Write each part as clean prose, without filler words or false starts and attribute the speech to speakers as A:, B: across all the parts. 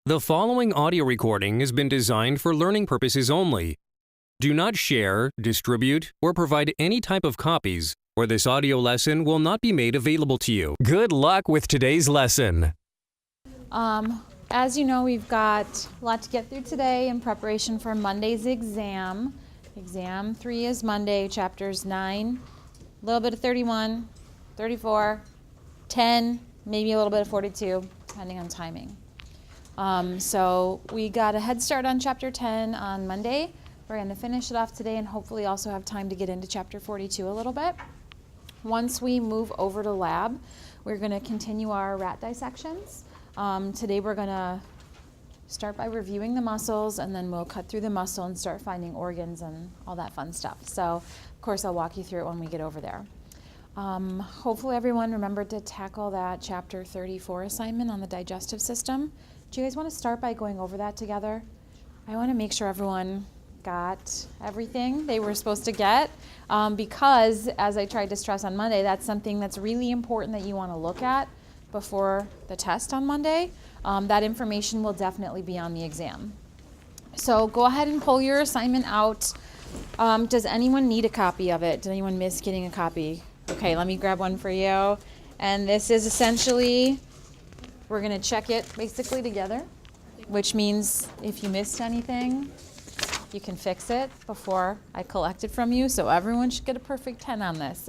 A: The following audio recording has been designed for learning purposes only. Do not share, distribute, or provide any type of copies, or this audio lesson will not be made available to you. Good luck with today's lesson.
B: As you know, we've got a lot to get through today in preparation for Monday's exam. Exam 3 is Monday, chapters 9, a little bit of 31, 34, 10, maybe a little bit of 42, depending on timing. So we got a head start on chapter 10 on Monday. We're going to finish it off today and hopefully also have time to get into chapter 42 a little bit. Once we move over to lab, we're going to continue our rat dissections. Today we're going to start by reviewing the muscles, and then we'll cut through the muscle and start finding organs and all that fun stuff. So, of course, I'll walk you through it when we get over there. Hopefully everyone remembered to tackle that chapter 34 assignment on the digestive system. Do you guys want to start by going over that together? I want to make sure everyone got everything they were supposed to get, because, as I tried to stress on Monday, that's something that's really important that you want to look at before the test on Monday. That information will definitely be on the exam. So go ahead and pull your assignment out. Does anyone need a copy of it? Did anyone miss getting a copy? Okay, let me grab one for you. And this is essentially, we're going to check it basically together, which means if you missed anything, you can fix it before I collect it from you. So everyone should get a perfect 10 on this.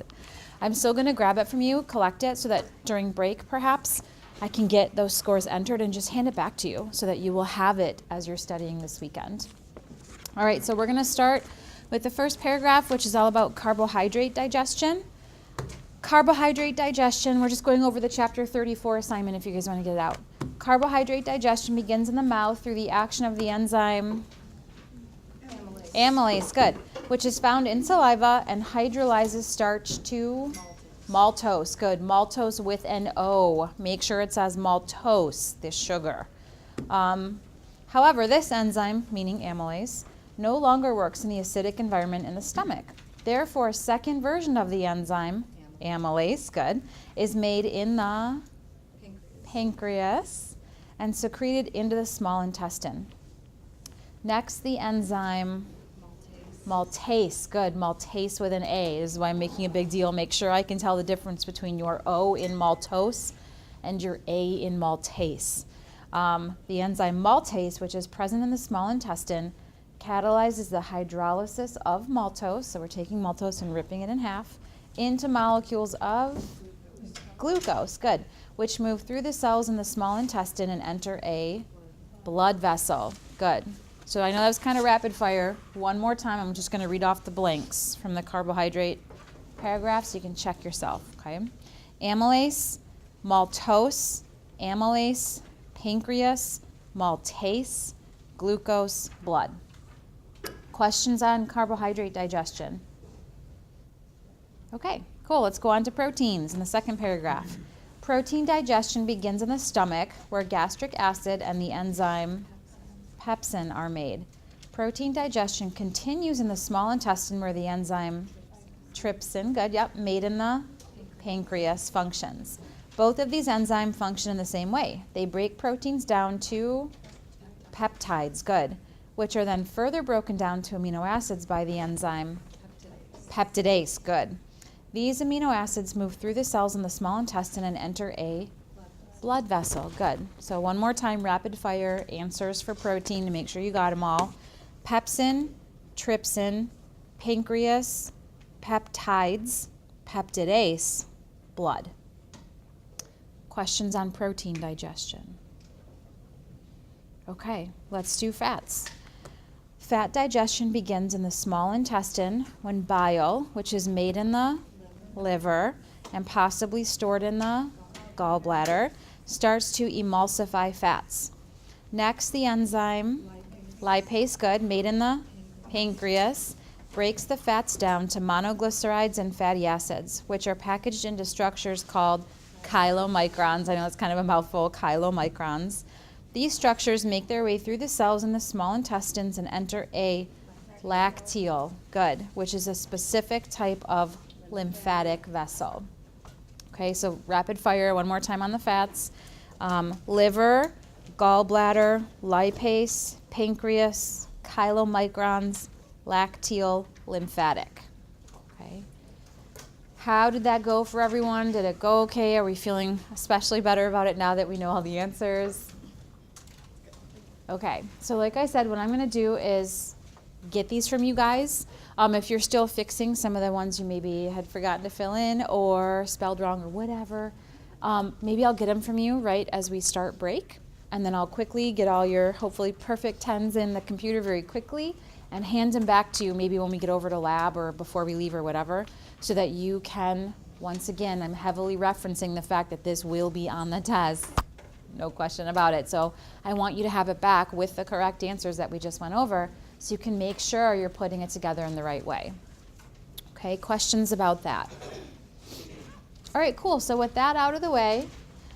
B: I'm still going to grab it from you, collect it, so that during break, perhaps, I can get those scores entered and just hand it back to you so that you will have it as you're studying this weekend. All right, so we're going to start with the first paragraph, which is all about carbohydrate digestion. Carbohydrate digestion, we're just going over the chapter 34 assignment if you guys want to get it out. Carbohydrate digestion begins in the mouth through the action of the enzyme amylase, good, which is found in saliva and hydrolyzes starch to maltose, good, maltose with an O. Make sure it says maltose, this sugar. However, this enzyme, meaning amylase, no longer works in the acidic environment in the stomach. Therefore, a second version of the enzyme, amylase, good, is made in the pancreas and secreted into the small intestine. Next, the enzyme maltase, good, maltase with an A. This is why I'm making a big deal. Make sure I can tell the difference between your O in maltose and your A in maltase. The enzyme maltase, which is present in the small intestine, catalyzes the hydrolysis of maltose, so we're taking maltose and ripping it in half, into molecules of glucose, good, which move through the cells in the small intestine and enter a blood vessel, good. So I know that was kind of rapid fire. One more time, I'm just going to read off the blanks from the carbohydrate paragraph so you can check yourself, okay? Amylase, maltose, amylase, pancreas, maltase, glucose, blood. Questions on carbohydrate digestion? Okay, cool. Let's go on to proteins in the second paragraph. Protein digestion begins in the stomach, where gastric acid and the enzyme pepsin are made. Protein digestion continues in the small intestine, where the enzyme trypsin, good, yep, made in the pancreas, functions. Both of these enzymes function in the same way. They break proteins down to peptides, good, which are then further broken down to amino acids by the enzyme peptidase, good. These amino acids move through the cells in the small intestine and enter a blood vessel, good. So one more time, rapid fire answers for protein to make sure you got them all. Pepsin, trypsin, pancreas, peptides, peptidase, blood. Questions on protein digestion? Okay, let's do fats. Fat digestion begins in the small intestine when bile, which is made in the liver and possibly stored in the gallbladder, starts to emulsify fats. Next, the enzyme lipase, good, made in the pancreas, breaks the fats down to monoglycerides and fatty acids, which are packaged into structures called chylomicrons. I know it's kind of a mouthful, chylomicrons. These structures make their way through the cells in the small intestines and enter a lacteal, good, which is a specific type of lymphatic vessel. Okay, so rapid fire, one more time on the fats. Liver, gallbladder, lipase, pancreas, chylomicrons, lacteal, lymphatic. Okay. How did that go for everyone? Did it go okay? Are we feeling especially better about it now that we know all the answers? Okay, so like I said, what I'm going to do is get these from you guys. If you're still fixing some of the ones you maybe had forgotten to fill in or spelled wrong or whatever, maybe I'll get them from you right as we start break. And then I'll quickly get all your hopefully perfect 10s in the computer very quickly and hand them back to you maybe when we get over to lab or before we leave or whatever, so that you can, once again, I'm heavily referencing the fact that this will be on the test. No question about it. So I want you to have it back with the correct answers that we just went over so you can make sure you're putting it together in the right way. Okay, questions about that? All right, cool. So with that out of the way,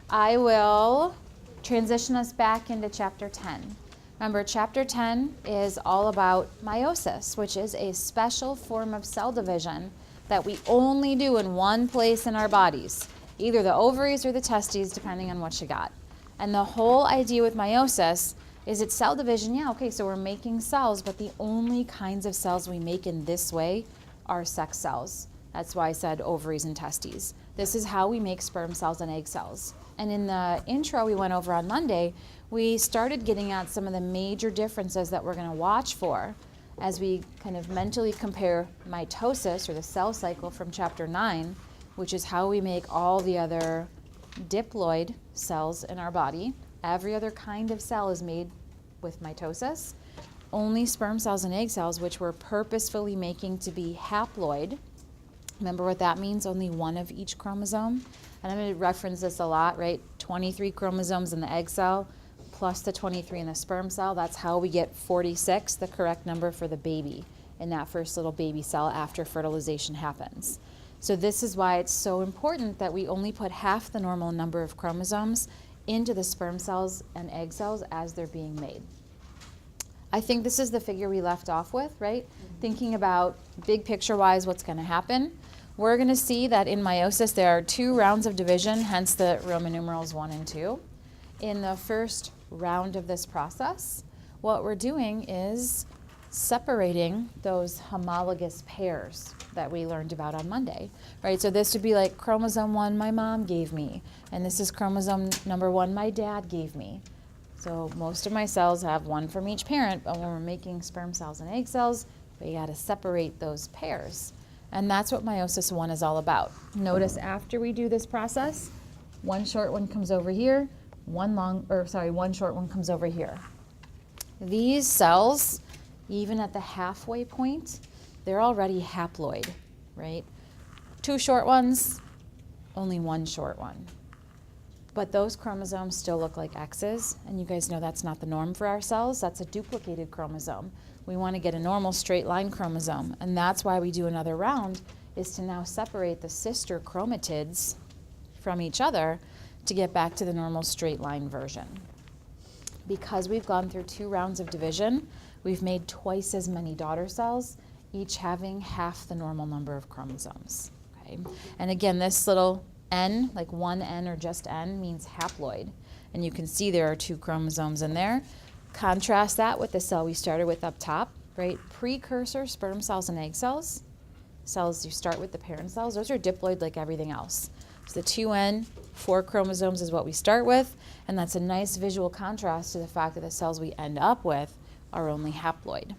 B: I will transition us back into chapter 10. Remember, chapter 10 is all about meiosis, which is a special form of cell division that we only do in one place in our bodies, either the ovaries or the testes, depending on what you got. And the whole idea with meiosis is it's cell division. Yeah, okay, so we're making cells, but the only kinds of cells we make in this way are sex cells. That's why I said ovaries and testes. This is how we make sperm cells and egg cells. And in the intro we went over on Monday, we started getting at some of the major differences that we're going to watch for as we kind of mentally compare mitosis, or the cell cycle from chapter 9, which is how we make all the other diploid cells in our body. Every other kind of cell is made with mitosis. Only sperm cells and egg cells, which we're purposefully making to be haploid. Remember what that means? Only one of each chromosome. And I'm going to reference this a lot, right? 23 chromosomes in the egg cell plus the 23 in the sperm cell. That's how we get 46, the correct number for the baby in that first little baby cell after fertilization happens. So this is why it's so important that we only put half the normal number of chromosomes into the sperm cells and egg cells as they're being made. I think this is the figure we left off with, right? Mm-hmm. Thinking about big picture-wise what's going to happen. We're going to see that in meiosis there are 2 rounds of division, hence the Roman numerals 1 and 2. In the first round of this process, what we're doing is separating those homologous pairs that we learned about on Monday, right? So this would be like chromosome 1 my mom gave me, and this is chromosome number 1 my dad gave me. So most of my cells have one from each parent, but when we're making sperm cells and egg cells, we got to separate those pairs. And that's what meiosis 1 is all about. Notice after we do this process, one short one comes over here, one short one comes over here. These cells, even at the halfway point, they're already haploid, right? 2 short ones, only 1 short one. But those chromosomes still look like X's, and you guys know that's not the norm for our cells. That's a duplicated chromosome. We want to get a normal straight line chromosome, and that's why we do another round, is to now separate the sister chromatids from each other to get back to the normal straight line version. Because we've gone through 2 rounds of division, we've made twice as many daughter cells, each having half the normal number of chromosomes. Okay? And again, this little N, like 1N or just N, means haploid. And you can see there are 2 chromosomes in there. Contrast that with the cell we started with up top, right? Precursor sperm cells and egg cells. Cells you start with the parent cells, those are diploid like everything else. So the 2N, 4 chromosomes is what we start with, and that's a nice visual contrast to the fact that the cells we end up with are only haploid.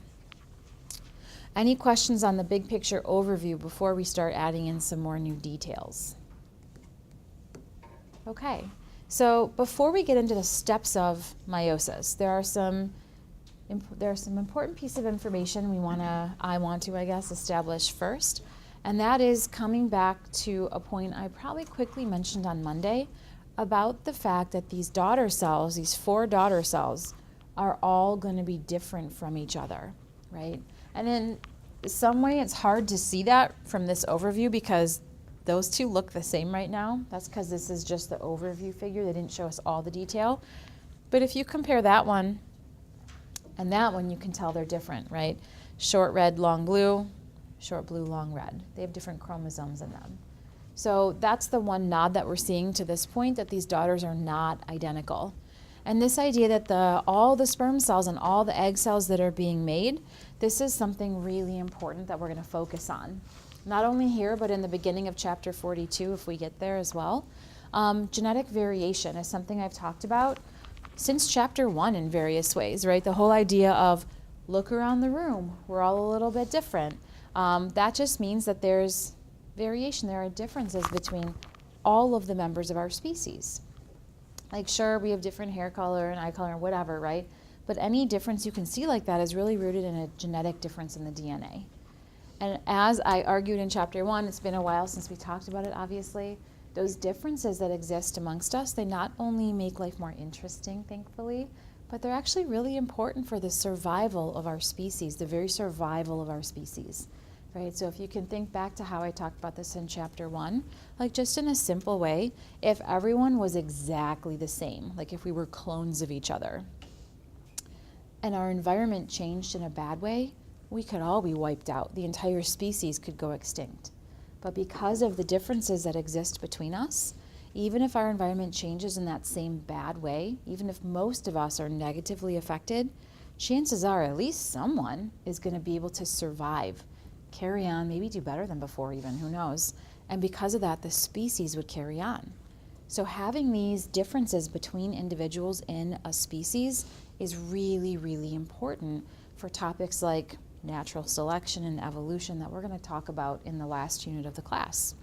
B: Any questions on the big picture overview before we start adding in some more new details? Okay, so before we get into the steps of meiosis, there are some important pieces of information I want to establish first, and that is coming back to a point I probably quickly mentioned on Monday about the fact that these daughter cells, these 4 daughter cells, are all going to be different from each other, right? And in some way it's hard to see that from this overview because those 2 look the same right now. That's because this is just the overview figure. They didn't show us all the detail. But if you compare that one and that one, you can tell they're different, right? Short red, long blue, short blue, long red. They have different chromosomes in them. So that's the one nod that we're seeing to this point, that these daughters are not identical. And this idea that all the sperm cells and all the egg cells that are being made, this is something really important that we're going to focus on. Not only here, but in the beginning of chapter 42, if we get there as well. Genetic variation is something I've talked about since chapter 1 in various ways, right? The whole idea of look around the room, we're all a little bit different. That just means that there's variation. There are differences between all of the members of our species. Like, sure, we have different hair color and eye color and whatever, right? But any difference you can see like that is really rooted in a genetic difference in the DNA. And as I argued in chapter 1, it's been a while since we talked about it, obviously, those differences that exist amongst us, they not only make life more interesting, thankfully, but they're actually really important for the survival of our species, the very survival of our species, right? So if you can think back to how I talked about this in chapter 1, like just in a simple way, if everyone was exactly the same, like if we were clones of each other, and our environment changed in a bad way, we could all be wiped out. The entire species could go extinct. But because of the differences that exist between us, even if our environment changes in that same bad way, even if most of us are negatively affected, chances are at least someone is going to be able to survive, carry on, maybe do better than before even, who knows. And because of that, the species would carry on. So having these differences between individuals in a species is really, really important for topics like natural selection and evolution that we're going to talk about in the last unit of the class.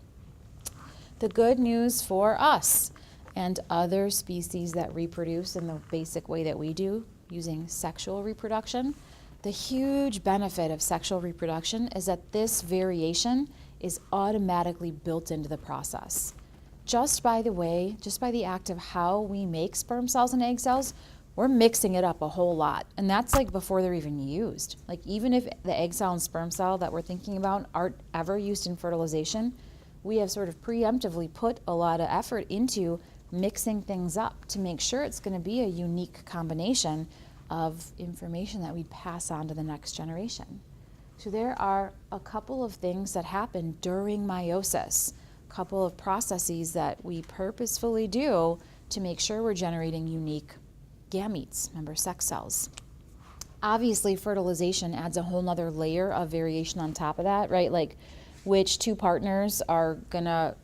B: The good news for us and other species that reproduce in the basic way that we do, using sexual reproduction, the huge benefit of sexual reproduction is that this variation is automatically built into the process. Just by the act of how we make sperm cells and egg cells, we're mixing it up a whole lot. And that's like before they're even used. Like even if the egg cell and sperm cell that we're thinking about aren't ever used in fertilization, we have sort of preemptively put a lot of effort into mixing things up to make sure it's going to be a unique combination of information that we pass on to the next generation. So there are a couple of things that happen during meiosis, a couple of processes that we purposefully do to make sure we're generating unique gametes, remember, sex cells. Obviously, fertilization adds a whole nother layer of variation on top of that, right? Like which two partners are gonna,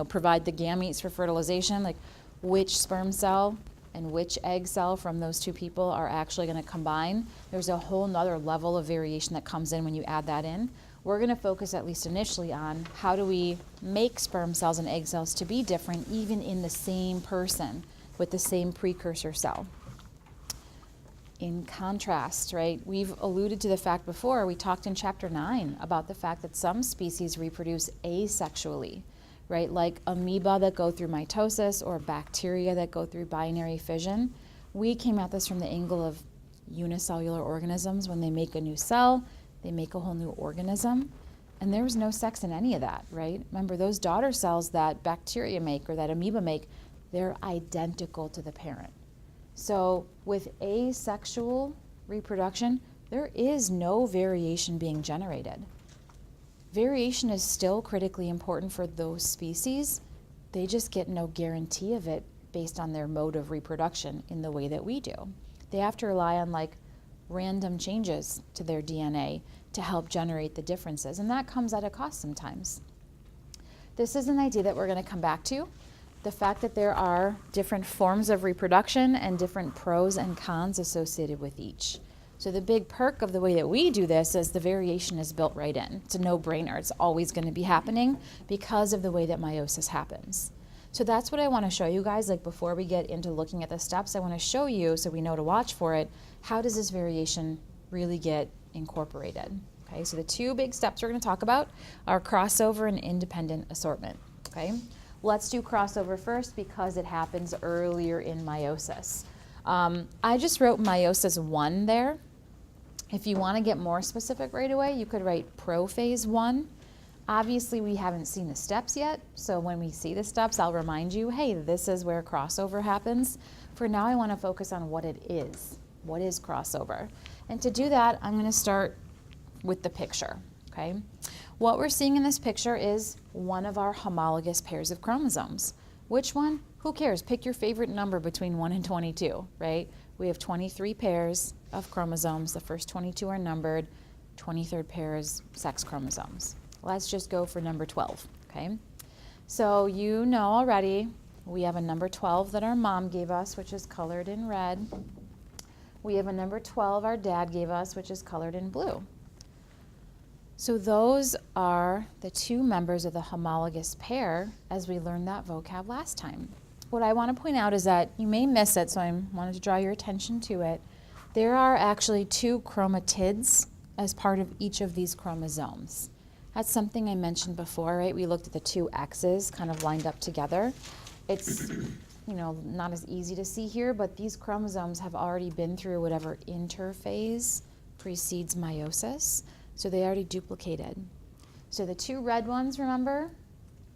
B: provide the gametes for fertilization, like which sperm cell and which egg cell from those two people are actually gonna combine. There's a whole nother level of variation that comes in when you add that in. We're gonna focus at least initially on how do we make sperm cells and egg cells to be different even in the same person with the same precursor cell. In contrast, right, we've alluded to the fact before, we talked in chapter 9 about the fact that some species reproduce asexually, right, like amoeba that go through mitosis or bacteria that go through binary fission. We came at this from the angle of unicellular organisms. When they make a new cell, they make a whole new organism, and there was no sex in any of that, right? Remember, those daughter cells that bacteria make or that amoeba make, they're identical to the parent. So with asexual reproduction, there is no variation being generated. Variation is still critically important for those species. They just get no guarantee of it based on their mode of reproduction in the way that we do. They have to rely on like random changes to their DNA to help generate the differences, and that comes at a cost sometimes. This is an idea that we're going to come back to. The fact that there are different forms of reproduction and different pros and cons associated with each. So the big perk of the way that we do this is the variation is built right in. It's a no-brainer. It's always going to be happening because of the way that meiosis happens. So that's what I want to show you guys. Like before we get into looking at the steps, I want to show you, so we know to watch for it, how does this variation really get incorporated? Okay, so the two big steps we're going to talk about are crossover and independent assortment. Okay. Let's do crossover first because it happens earlier in meiosis. I just wrote meiosis 1 there. If you want to get more specific right away, you could write prophase 1. Obviously, we haven't seen the steps yet, so when we see the steps, I'll remind you, hey, this is where crossover happens. For now, I want to focus on what it is. What is crossover? And to do that, I'm going to start with the picture, okay? What we're seeing in this picture is one of our homologous pairs of chromosomes. Which one? Who cares? Pick your favorite number between 1 and 22, right? We have 23 pairs of chromosomes. The first 22 are numbered. 23rd pair is sex chromosomes. Let's just go for number 12, okay? So you know already we have a number 12 that our mom gave us, which is colored in red. We have a number 12 our dad gave us, which is colored in blue. So those are the two members of the homologous pair as we learned that vocab last time. What I want to point out is that you may miss it, so I wanted to draw your attention to it. There are actually two chromatids as part of each of these chromosomes. That's something I mentioned before, right? We looked at the two X's kind of lined up together. It's not as easy to see here, but these chromosomes have already been through whatever interphase precedes meiosis, so they already duplicated. So the two red ones, remember,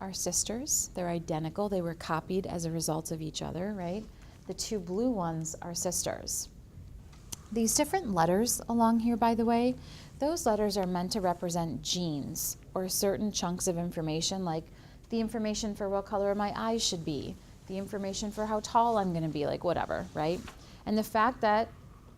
B: are sisters. They're identical. They were copied as a result of each other, right? The two blue ones are sisters. These different letters along here, by the way, those letters are meant to represent genes or certain chunks of information, like the information for what color my eyes should be, the information for how tall I'm going to be, like whatever, right? And the fact that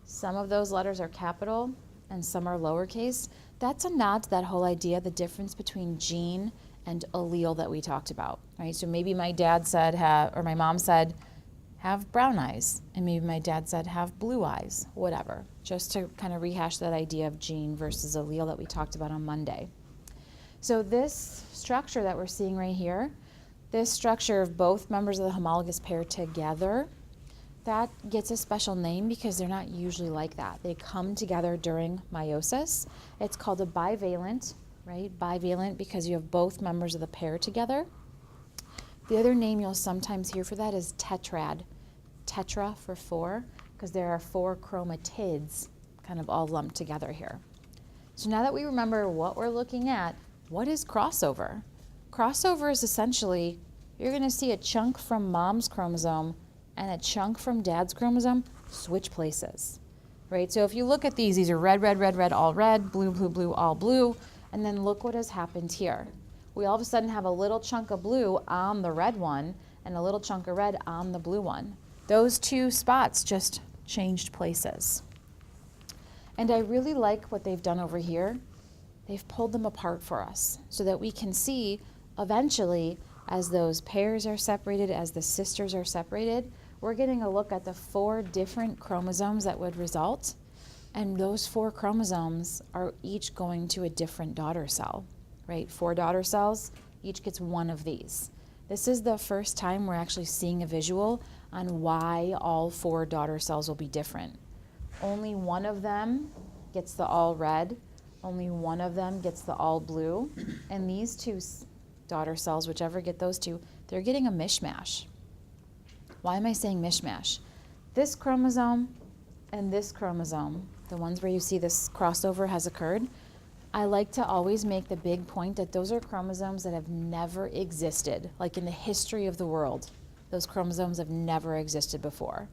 B: some of those letters are capital and some are lowercase, that's a nod to that whole idea, the difference between gene and allele that we talked about, right? So maybe my dad said, or my mom said, have brown eyes, and maybe my dad said, have blue eyes, whatever, just to kind of rehash that idea of gene versus allele that we talked about on Monday. So this structure that we're seeing right here, this structure of both members of the homologous pair together, that gets a special name because they're not usually like that. They come together during meiosis. It's called a bivalent, right? Bivalent because you have both members of the pair together. The other name you'll sometimes hear for that is tetrad. Tetra for four, because there are four chromatids kind of all lumped together here. So now that we remember what we're looking at, what is crossover? Crossover is essentially, you're going to see a chunk from mom's chromosome and a chunk from dad's chromosome switch places, right? So if you look at these are red, red, red, red, all red, blue, blue, blue, all blue, and then look what has happened here. We all of a sudden have a little chunk of blue on the red one and a little chunk of red on the blue one. Those two spots just changed places. And I really like what they've done over here. They've pulled them apart for us so that we can see eventually as those pairs are separated, as the sisters are separated, we're getting a look at the four different chromosomes that would result. And those four chromosomes are each going to a different daughter cell, right? 4 daughter cells, each gets one of these. This is the first time we're actually seeing a visual on why all 4 daughter cells will be different. Only one of them gets the all red, only one of them gets the all blue, and these two daughter cells, whichever get those two, they're getting a mishmash. Why am I saying mishmash? This chromosome and this chromosome, the ones where you see this crossover has occurred, I like to always make the big point that those are chromosomes that have never existed, like in the history of the world. Those chromosomes have never existed before.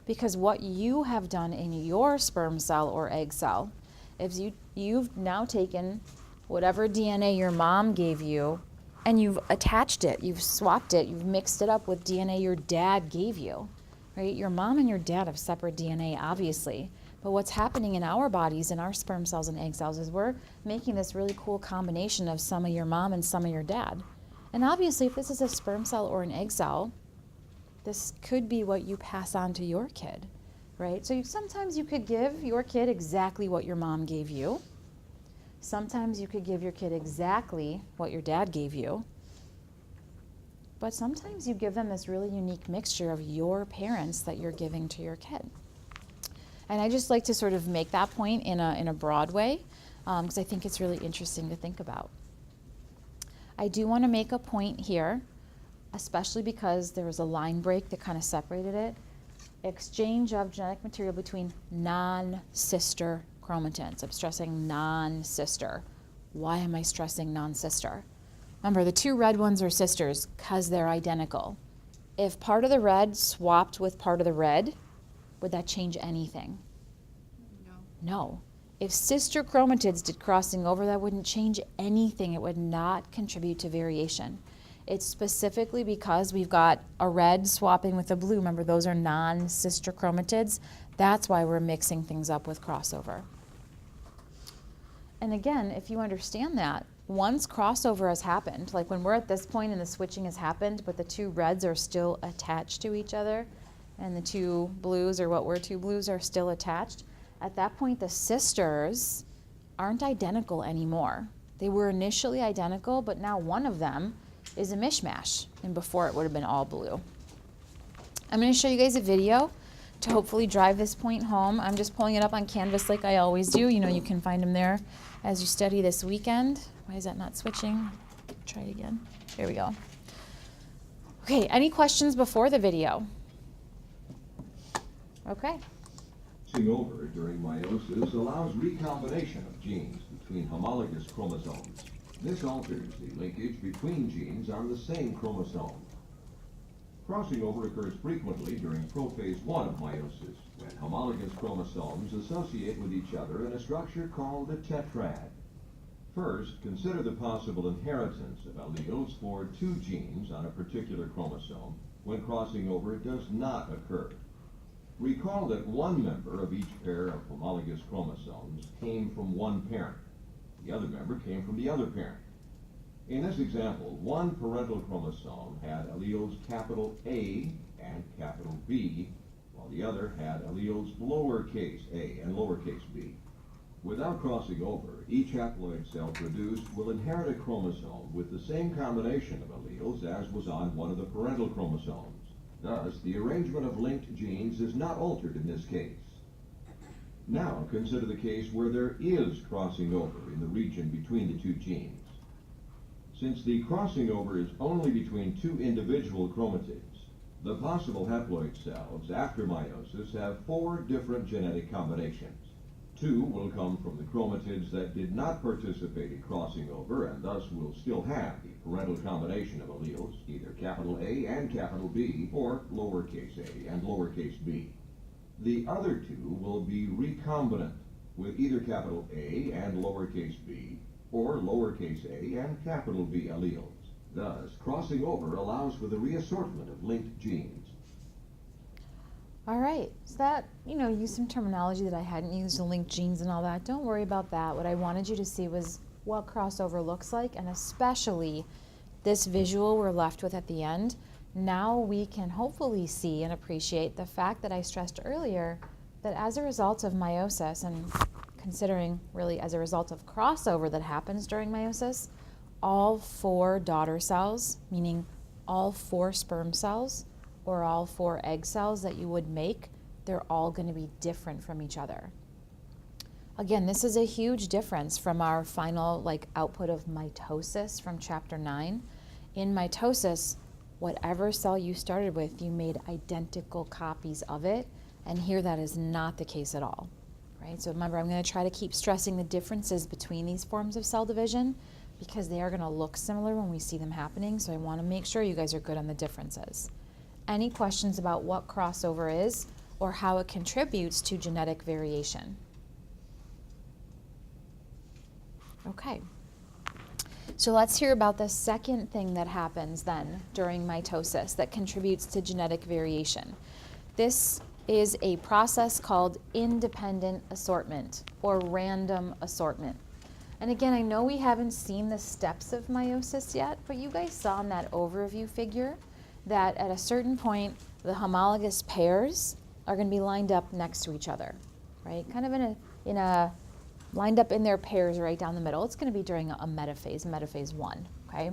B: Because what you have done in your sperm cell or egg cell is you've now taken whatever DNA your mom gave you and you've attached it, you've swapped it, you've mixed it up with DNA your dad gave you, right? Your mom and your dad have separate DNA, obviously. But what's happening in our bodies, in our sperm cells and egg cells, is we're making this really cool combination of some of your mom and some of your dad. And obviously, if this is a sperm cell or an egg cell, this could be what you pass on to your kid, right? So sometimes you could give your kid exactly what your mom gave you. Sometimes you could give your kid exactly what your dad gave you. But sometimes you give them this really unique mixture of your parents that you're giving to your kid. And I just like to sort of make that point in a broad way, because I think it's really interesting to think about. I do want to make a point here, especially because there was a line break that kind of separated it. Exchange of genetic material between non-sister chromatins. I'm stressing non-sister. Why am I stressing non-sister? Remember, the two red ones are sisters because they're identical. If part of the red swapped with part of the red, would that change anything? No. If sister chromatids did crossing over, that wouldn't change anything. It would not contribute to variation. It's specifically because we've got a red swapping with a blue. Remember, those are non-sister chromatids. That's why we're mixing things up with crossover. And again, if you understand that, once crossover has happened, like when we're at this point and the switching has happened, but the two reds are still attached to each other, and the two blues, or what were two blues, are still attached, at that point the sisters aren't identical anymore. They were initially identical, but now one of them is a mishmash, and before it would have been all blue. I'm going to show you guys a video to hopefully drive this point home. I'm just pulling it up on Canvas like I always do. You know, you can find them there as you study this weekend. Why is that not switching? Try it again. There we go. Okay, any questions before the video? Okay.
C: Crossing over during meiosis allows recombination of genes between homologous chromosomes. This alters the linkage between genes on the same chromosome. Crossing over occurs frequently during prophase 1 of meiosis, when homologous chromosomes associate with each other in a structure called a tetrad. First, consider the possible inheritance of alleles for two genes on a particular chromosome when crossing over does not occur. Recall that one member of each pair of homologous chromosomes came from one parent. The other member came from the other parent. In this example, one parental chromosome had alleles capital A and capital B, while the other had alleles lowercase a and lowercase b. Without crossing over, each haploid cell produced will inherit a chromosome with the same combination of alleles as was on one of the parental chromosomes. Thus, the arrangement of linked genes is not altered in this case. Now, consider the case where there is crossing over in the region between the two genes. Since the crossing over is only between two individual chromatids, the possible haploid cells after meiosis have 4 different genetic combinations. 2 will come from the chromatids that did not participate in crossing over and thus will still have the parental combination of alleles, either capital A and capital B, or lowercase a and lowercase b. The other 2 will be recombinant with either capital A and lowercase b, or lowercase a and capital B alleles. Thus, crossing over allows for the reassortment of linked genes.
B: All right, so that, use some terminology that I hadn't used, the linked genes and all that. Don't worry about that. What I wanted you to see was what crossover looks like, and especially this visual we're left with at the end. Now we can hopefully see and appreciate the fact that I stressed earlier that as a result of meiosis, and considering really as a result of crossover that happens during meiosis, all 4 daughter cells, meaning all 4 sperm cells, or all 4 egg cells that you would make, they're all going to be different from each other. Again, this is a huge difference from our final output of mitosis from chapter 9. In mitosis, whatever cell you started with, you made identical copies of it, and here that is not the case at all. Right? So remember, I'm going to try to keep stressing the differences between these forms of cell division because they are going to look similar when we see them happening, so I want to make sure you guys are good on the differences. Any questions about what crossover is or how it contributes to genetic variation? Okay. So let's hear about the second thing that happens then during mitosis that contributes to genetic variation. This is a process called independent assortment or random assortment. And again, I know we haven't seen the steps of meiosis yet, but you guys saw in that overview figure that at a certain point, the homologous pairs are going to be lined up next to each other, right? Kind of in a lined up in their pairs right down the middle. It's going to be during a metaphase 1, okay?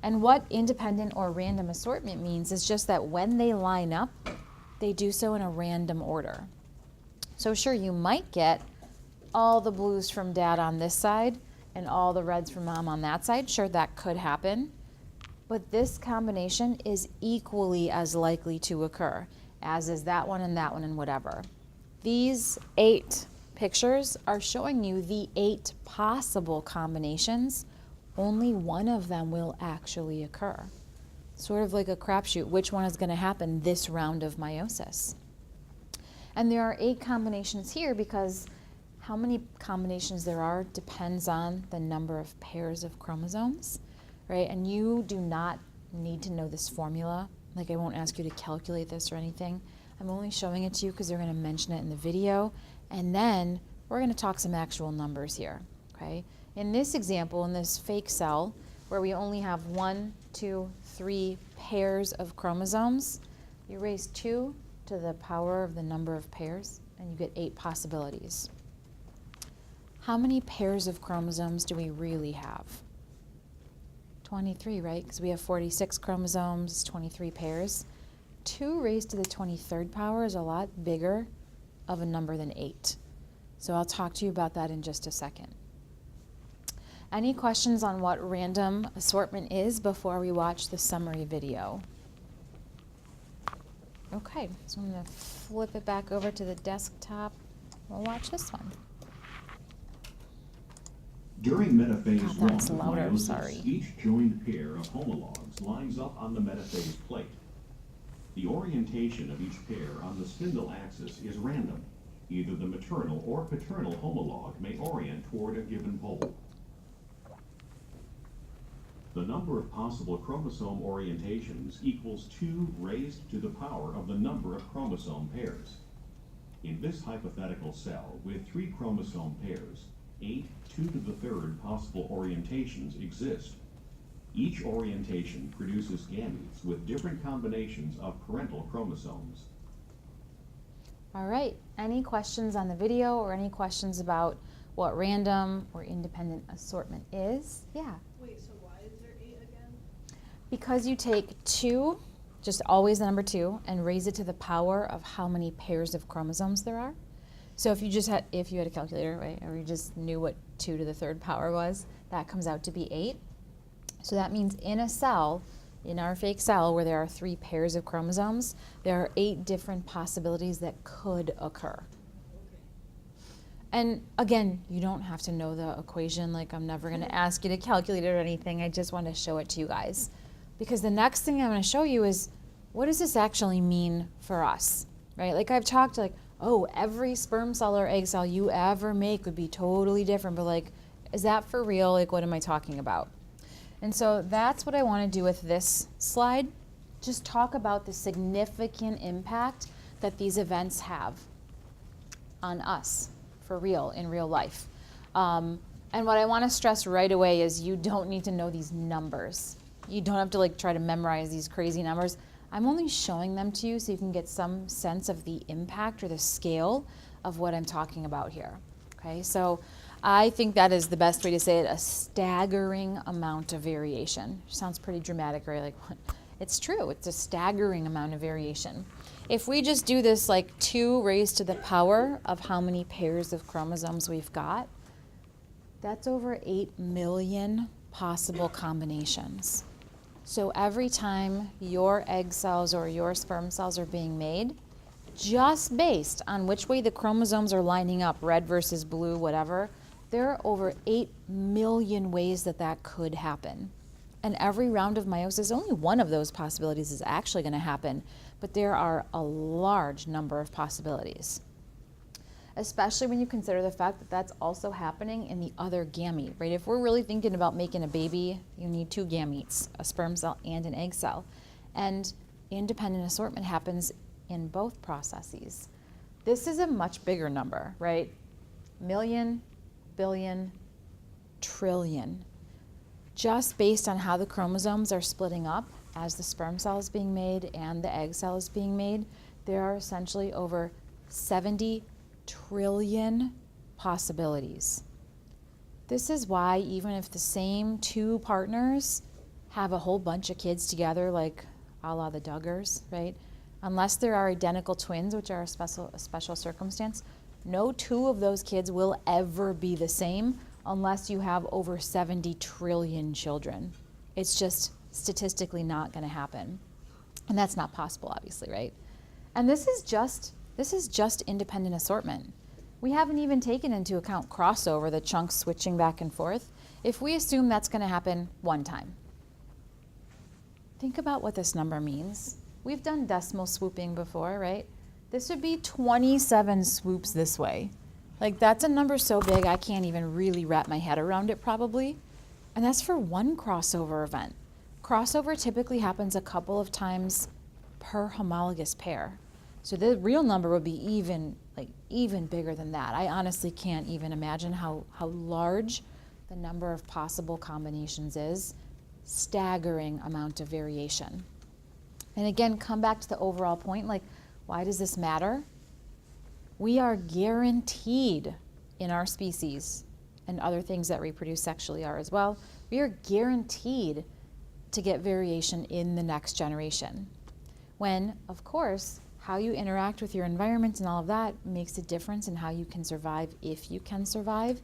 B: And what independent or random assortment means is just that when they line up, they do so in a random order. So sure, you might get all the blues from dad on this side and all the reds from mom on that side. Sure, that could happen. But this combination is equally as likely to occur, as is that one and whatever. These 8 pictures are showing you the 8 possible combinations. Only one of them will actually occur. Sort of like a crapshoot, which one is going to happen this round of meiosis. And there are 8 combinations here because how many combinations there are depends on the number of pairs of chromosomes. Right? And you do not need to know this formula. Like, I won't ask you to calculate this or anything. I'm only showing it to you because they're going to mention it in the video. And then we're going to talk some actual numbers here, okay? In this example, in this fake cell, where we only have 1, 2, 3 pairs of chromosomes, you raise 2 to the power of the number of pairs, and you get 8 possibilities. How many pairs of chromosomes do we really have? 23, right? Because we have 46 chromosomes, 23 pairs. 2 raised to the 23rd power is a lot bigger of a number than 8. So I'll talk to you about that in just a second. Any questions on what random assortment is before we watch the summary video? Okay, so I'm going to flip it back over to the desktop. We'll watch this one.
D: During metaphase
B: God,
D: 1
B: that's
D: of
B: louder,
D: meiosis,
B: sorry.
D: each joined pair of homologs lines up on the metaphase plate. The orientation of each pair on the spindle axis is random. Either the maternal or paternal homolog may orient toward a given pole. The number of possible chromosome orientations equals 2 raised to the power of the number of chromosome pairs. In this hypothetical cell with 3 chromosome pairs, 8 2 to the 3rd possible orientations exist. Each orientation produces gametes with different combinations of parental chromosomes.
B: All right, any questions on the video or any questions about what random or independent assortment is? Yeah.
E: Wait, so why is there 8 again?
B: Because you take 2, just always the number 2, and raise it to the power of how many pairs of chromosomes there are. So if you had a calculator, right, or you just knew what 2 to the 3rd power was, that comes out to be 8. So that means in a cell, in our fake cell where there are 3 pairs of chromosomes, there are 8 different possibilities that could occur. And again, you don't have to know the equation. Like, I'm never going to ask you to calculate it or anything. I just want to show it to you guys. Because the next thing I'm going to show you is, what does this actually mean for us, right? Like, I've talked like, oh, every sperm cell or egg cell you ever make would be totally different. But like, is that for real? Like, what am I talking about? And so that's what I want to do with this slide. Just talk about the significant impact that these events have on us for real, in real life. And what I want to stress right away is you don't need to know these numbers. You don't have to like try to memorize these crazy numbers. I'm only showing them to you so you can get some sense of the impact or the scale of what I'm talking about here. Okay, so I think that is the best way to say it, a staggering amount of variation. Sounds pretty dramatic, right? Like, it's true, it's a staggering amount of variation. If we just do this like 2 raised to the power of how many pairs of chromosomes we've got, that's over 8 million possible combinations. So every time your egg cells or your sperm cells are being made, just based on which way the chromosomes are lining up, red versus blue, whatever, there are over 8 million ways that that could happen. And every round of meiosis, only one of those possibilities is actually going to happen, but there are a large number of possibilities. Especially when you consider the fact that that's also happening in the other gamete, right? If we're really thinking about making a baby, you need 2 gametes, a sperm cell and an egg cell. And independent assortment happens in both processes. This is a much bigger number, right? Million, billion, trillion. Just based on how the chromosomes are splitting up as the sperm cell is being made and the egg cell is being made, there are essentially over 70 trillion possibilities. This is why even if the same 2 partners have a whole bunch of kids together, like a la the Duggars, right? Unless there are identical twins, which are a special circumstance, no 2 of those kids will ever be the same unless you have over 70 trillion children. It's just statistically not going to happen. And that's not possible, obviously, right? And this is just independent assortment. We haven't even taken into account crossover, the chunks switching back and forth. If we assume that's going to happen one time, think about what this number means. We've done decimal swooping before, right? This would be 27 swoops this way. Like, that's a number so big I can't even really wrap my head around it probably. And that's for one crossover event. Crossover typically happens a couple of times per homologous pair. So the real number would be even bigger than that. I honestly can't even imagine how large the number of possible combinations is. Staggering amount of variation. And again, come back to the overall point, like, why does this matter? We are guaranteed in our species, and other things that reproduce sexually are as well, we are guaranteed to get variation in the next generation. When, of course, how you interact with your environment and all of that makes a difference in how you can survive, if you can survive.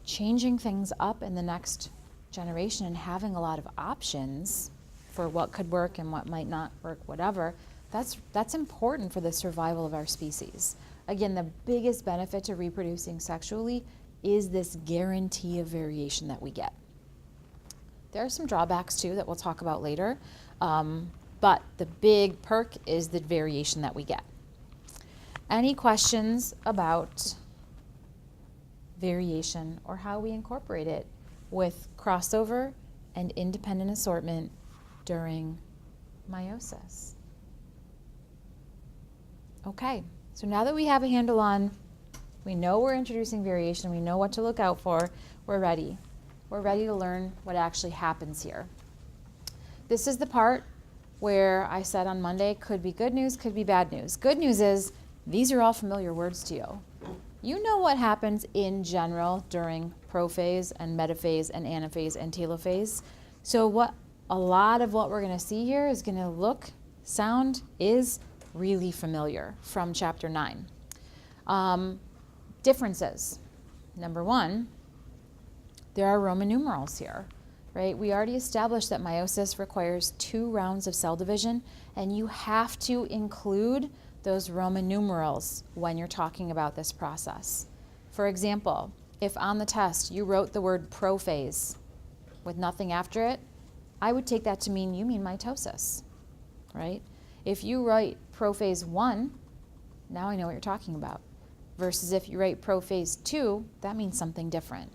B: Changing things up in the next generation and having a lot of options for what could work and what might not work, whatever, that's important for the survival of our species. Again, the biggest benefit to reproducing sexually is this guarantee of variation that we get. There are some drawbacks too that we'll talk about later, but the big perk is the variation that we get. Any questions about variation or how we incorporate it with crossover and independent assortment during meiosis? Okay, so now that we have a handle on, we know we're introducing variation, we know what to look out for, we're ready. We're ready to learn what actually happens here. This is the part where I said on Monday, could be good news, could be bad news. Good news is, these are all familiar words to you. You know what happens in general during prophase and metaphase and anaphase and telophase. So a lot of what we're going to see here is going to sound is really familiar from chapter 9. Differences. Number one, there are Roman numerals here, right? We already established that meiosis requires 2 rounds of cell division, and you have to include those Roman numerals when you're talking about this process. For example, if on the test you wrote the word prophase with nothing after it, I would take that to mean you mean mitosis, right? If you write prophase 1, now I know what you're talking about. Versus if you write prophase 2, that means something different.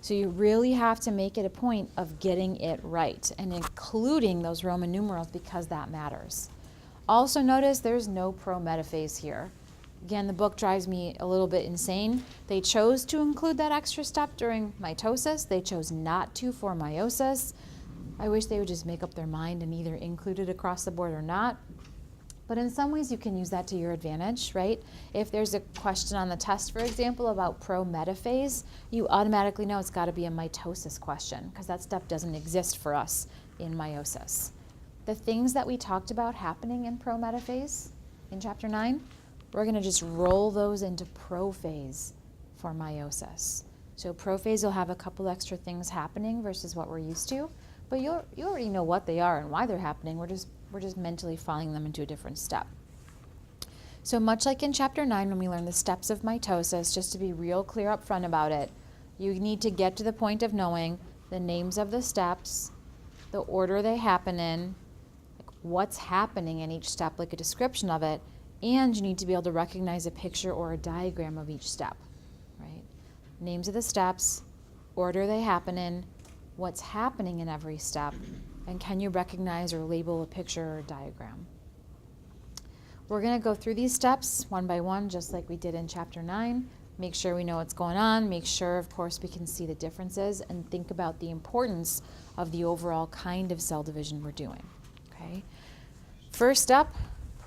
B: So you really have to make it a point of getting it right and including those Roman numerals because that matters. Also notice there's no prometaphase here. Again, the book drives me a little bit insane. They chose to include that extra step during mitosis. They chose not to for meiosis. I wish they would just make up their mind and either include it across the board or not. But in some ways you can use that to your advantage, right? If there's a question on the test, for example, about prometaphase, you automatically know it's got to be a mitosis question because that step doesn't exist for us in meiosis. The things that we talked about happening in prometaphase in chapter 9, we're going to just roll those into prophase for meiosis. So prophase will have a couple extra things happening versus what we're used to, but you already know what they are and why they're happening. We're just mentally filing them into a different step. So much like in chapter 9 when we learn the steps of mitosis, just to be real clear up front about it, you need to get to the point of knowing the names of the steps, the order they happen in, what's happening in each step, like a description of it, and you need to be able to recognize a picture or a diagram of each step, right? Names of the steps, order they happen in, what's happening in every step, and can you recognize or label a picture or a diagram? We're going to go through these steps one by one, just like we did in chapter 9. Make sure we know what's going on. Make sure, of course, we can see the differences and think about the importance of the overall kind of cell division we're doing. Okay. First up,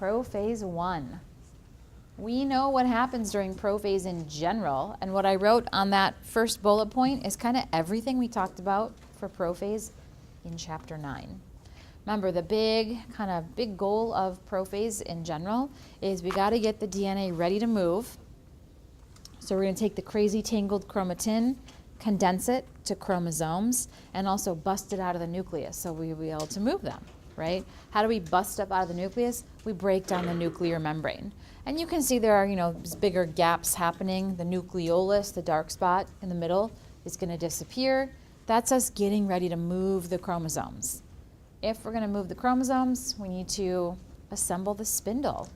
B: prophase 1. We know what happens during prophase in general, and what I wrote on that first bullet point is kind of everything we talked about for prophase in chapter 9. Remember, the big goal of prophase in general is we got to get the DNA ready to move. So we're going to take the crazy tangled chromatin, condense it to chromosomes, and also bust it out of the nucleus so we'll be able to move them, right? How do we bust up out of the nucleus? We break down the nuclear membrane. And you can see there are, bigger gaps happening. The nucleolus, the dark spot in the middle, is going to disappear. That's us getting ready to move the chromosomes. If we're going to move the chromosomes, we need to assemble the spindle.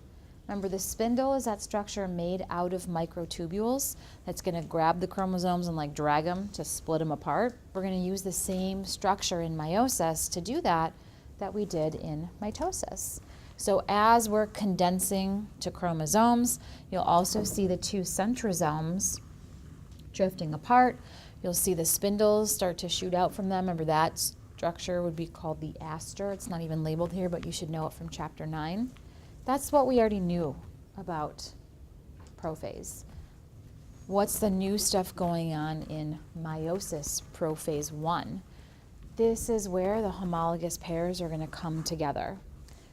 B: Remember, the spindle is that structure made out of microtubules that's going to grab the chromosomes and drag them to split them apart. We're going to use the same structure in meiosis to do that, that we did in mitosis. So as we're condensing to chromosomes, you'll also see the two centrosomes drifting apart. You'll see the spindles start to shoot out from them. Remember, that structure would be called the aster. It's not even labeled here, but you should know it from chapter 9. That's what we already knew about prophase. What's the new stuff going on in meiosis, prophase 1? This is where the homologous pairs are going to come together.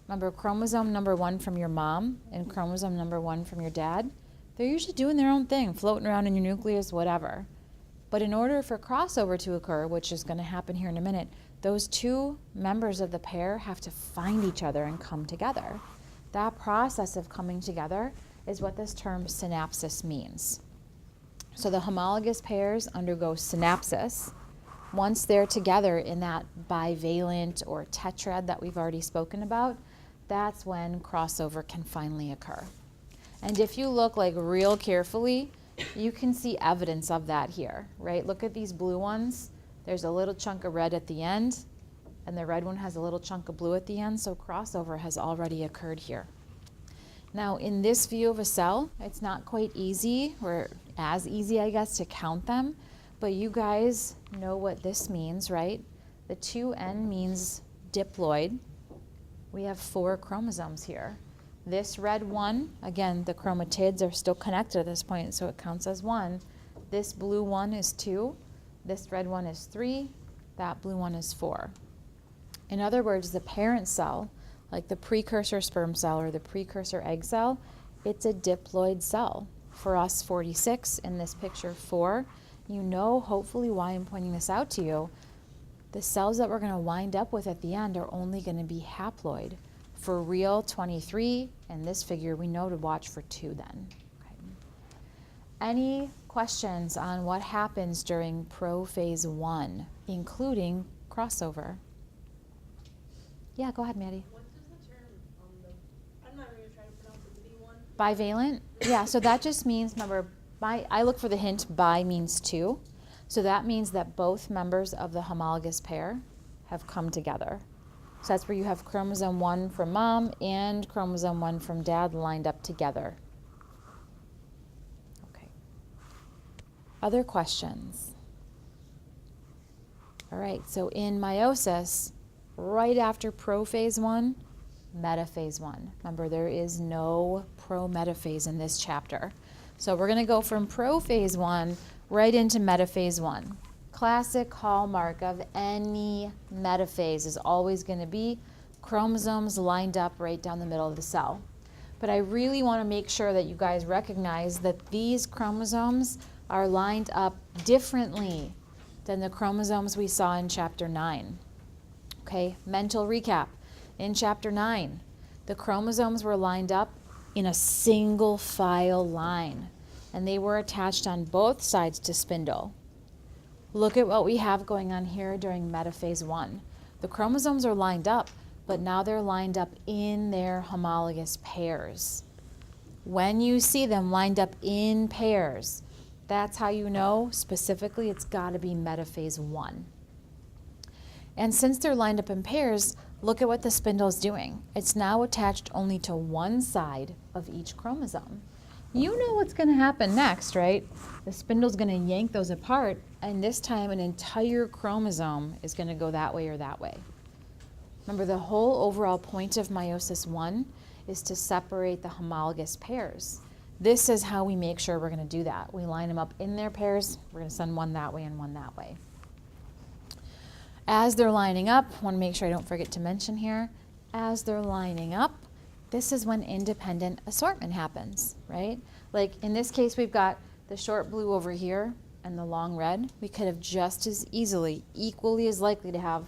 B: Remember, chromosome number 1 from your mom and chromosome number 1 from your dad, they're usually doing their own thing, floating around in your nucleus, whatever. But in order for crossover to occur, which is going to happen here in a minute, those two members of the pair have to find each other and come together. That process of coming together is what this term synapsis means. So the homologous pairs undergo synapsis. Once they're together in that bivalent or tetrad that we've already spoken about, that's when crossover can finally occur. And if you look like real carefully, you can see evidence of that here, right? Look at these blue ones. There's a little chunk of red at the end, and the red one has a little chunk of blue at the end, so crossover has already occurred here. Now, in this view of a cell, it's not quite easy, or as easy, I guess, to count them, but you guys know what this means, right? The 2N means diploid. We have 4 chromosomes here. This red one, again, the chromatids are still connected at this point, so it counts as 1. This blue one is 2. This red one is 3. That blue one is 4. In other words, the parent cell, like the precursor sperm cell or the precursor egg cell, it's a diploid cell. For us, 46, in this picture 4. You know, hopefully, why I'm pointing this out to you. The cells that we're going to wind up with at the end are only going to be haploid. For real, 23, and this figure we know to watch for 2 then. Okay. Any questions on what happens during prophase 1, including crossover? Yeah, go ahead, Maddie.
E: What does the term I'm not really trying to pronounce it, B1?
B: Bivalent? Yeah, so that just means, remember, I look for the hint, bi means 2. So that means that both members of the homologous pair have come together. So that's where you have chromosome 1 from mom and chromosome 1 from dad lined up together. Okay. Other questions? All right, so in meiosis, right after prophase 1, metaphase 1. Remember, there is no prometaphase in this chapter. So we're going to go from prophase 1 right into metaphase 1. Classic hallmark of any metaphase is always going to be chromosomes lined up right down the middle of the cell. But I really want to make sure that you guys recognize that these chromosomes are lined up differently than the chromosomes we saw in chapter 9. Okay, mental recap. In chapter 9, the chromosomes were lined up in a single file line, and they were attached on both sides to spindle. Look at what we have going on here during metaphase 1. The chromosomes are lined up, but now they're lined up in their homologous pairs. When you see them lined up in pairs, that's how you know specifically it's got to be metaphase 1. And since they're lined up in pairs, look at what the spindle is doing. It's now attached only to one side of each chromosome. You know what's going to happen next, right? The spindle's going to yank those apart, and this time an entire chromosome is going to go that way or that way. Remember, the whole overall point of meiosis 1 is to separate the homologous pairs. This is how we make sure we're going to do that. We line them up in their pairs. We're going to send one that way and one that way. As they're lining up, I want to make sure I don't forget to mention here, as they're lining up, this is when independent assortment happens, right? Like in this case, we've got the short blue over here and the long red. We could have just as easily, equally as likely to have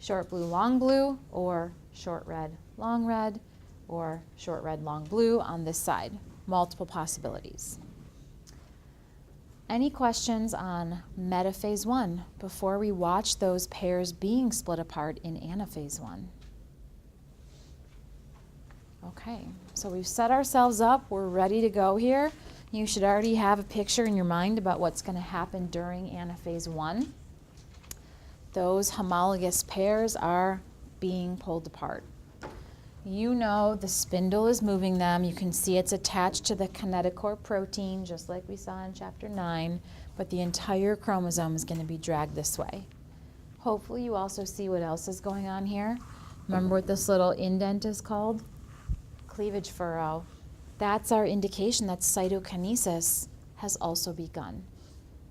B: short blue, long blue, or short red, long red, or short red, long blue on this side. Multiple possibilities. Any questions on metaphase 1 before we watch those pairs being split apart in anaphase 1? Okay, so we've set ourselves up. We're ready to go here. You should already have a picture in your mind about what's going to happen during anaphase 1. Those homologous pairs are being pulled apart. You know the spindle is moving them. You can see it's attached to the kinetochore protein, just like we saw in chapter 9, but the entire chromosome is going to be dragged this way. Hopefully you also see what else is going on here. Remember what this little indent is called? Cleavage furrow. That's our indication that cytokinesis has also begun.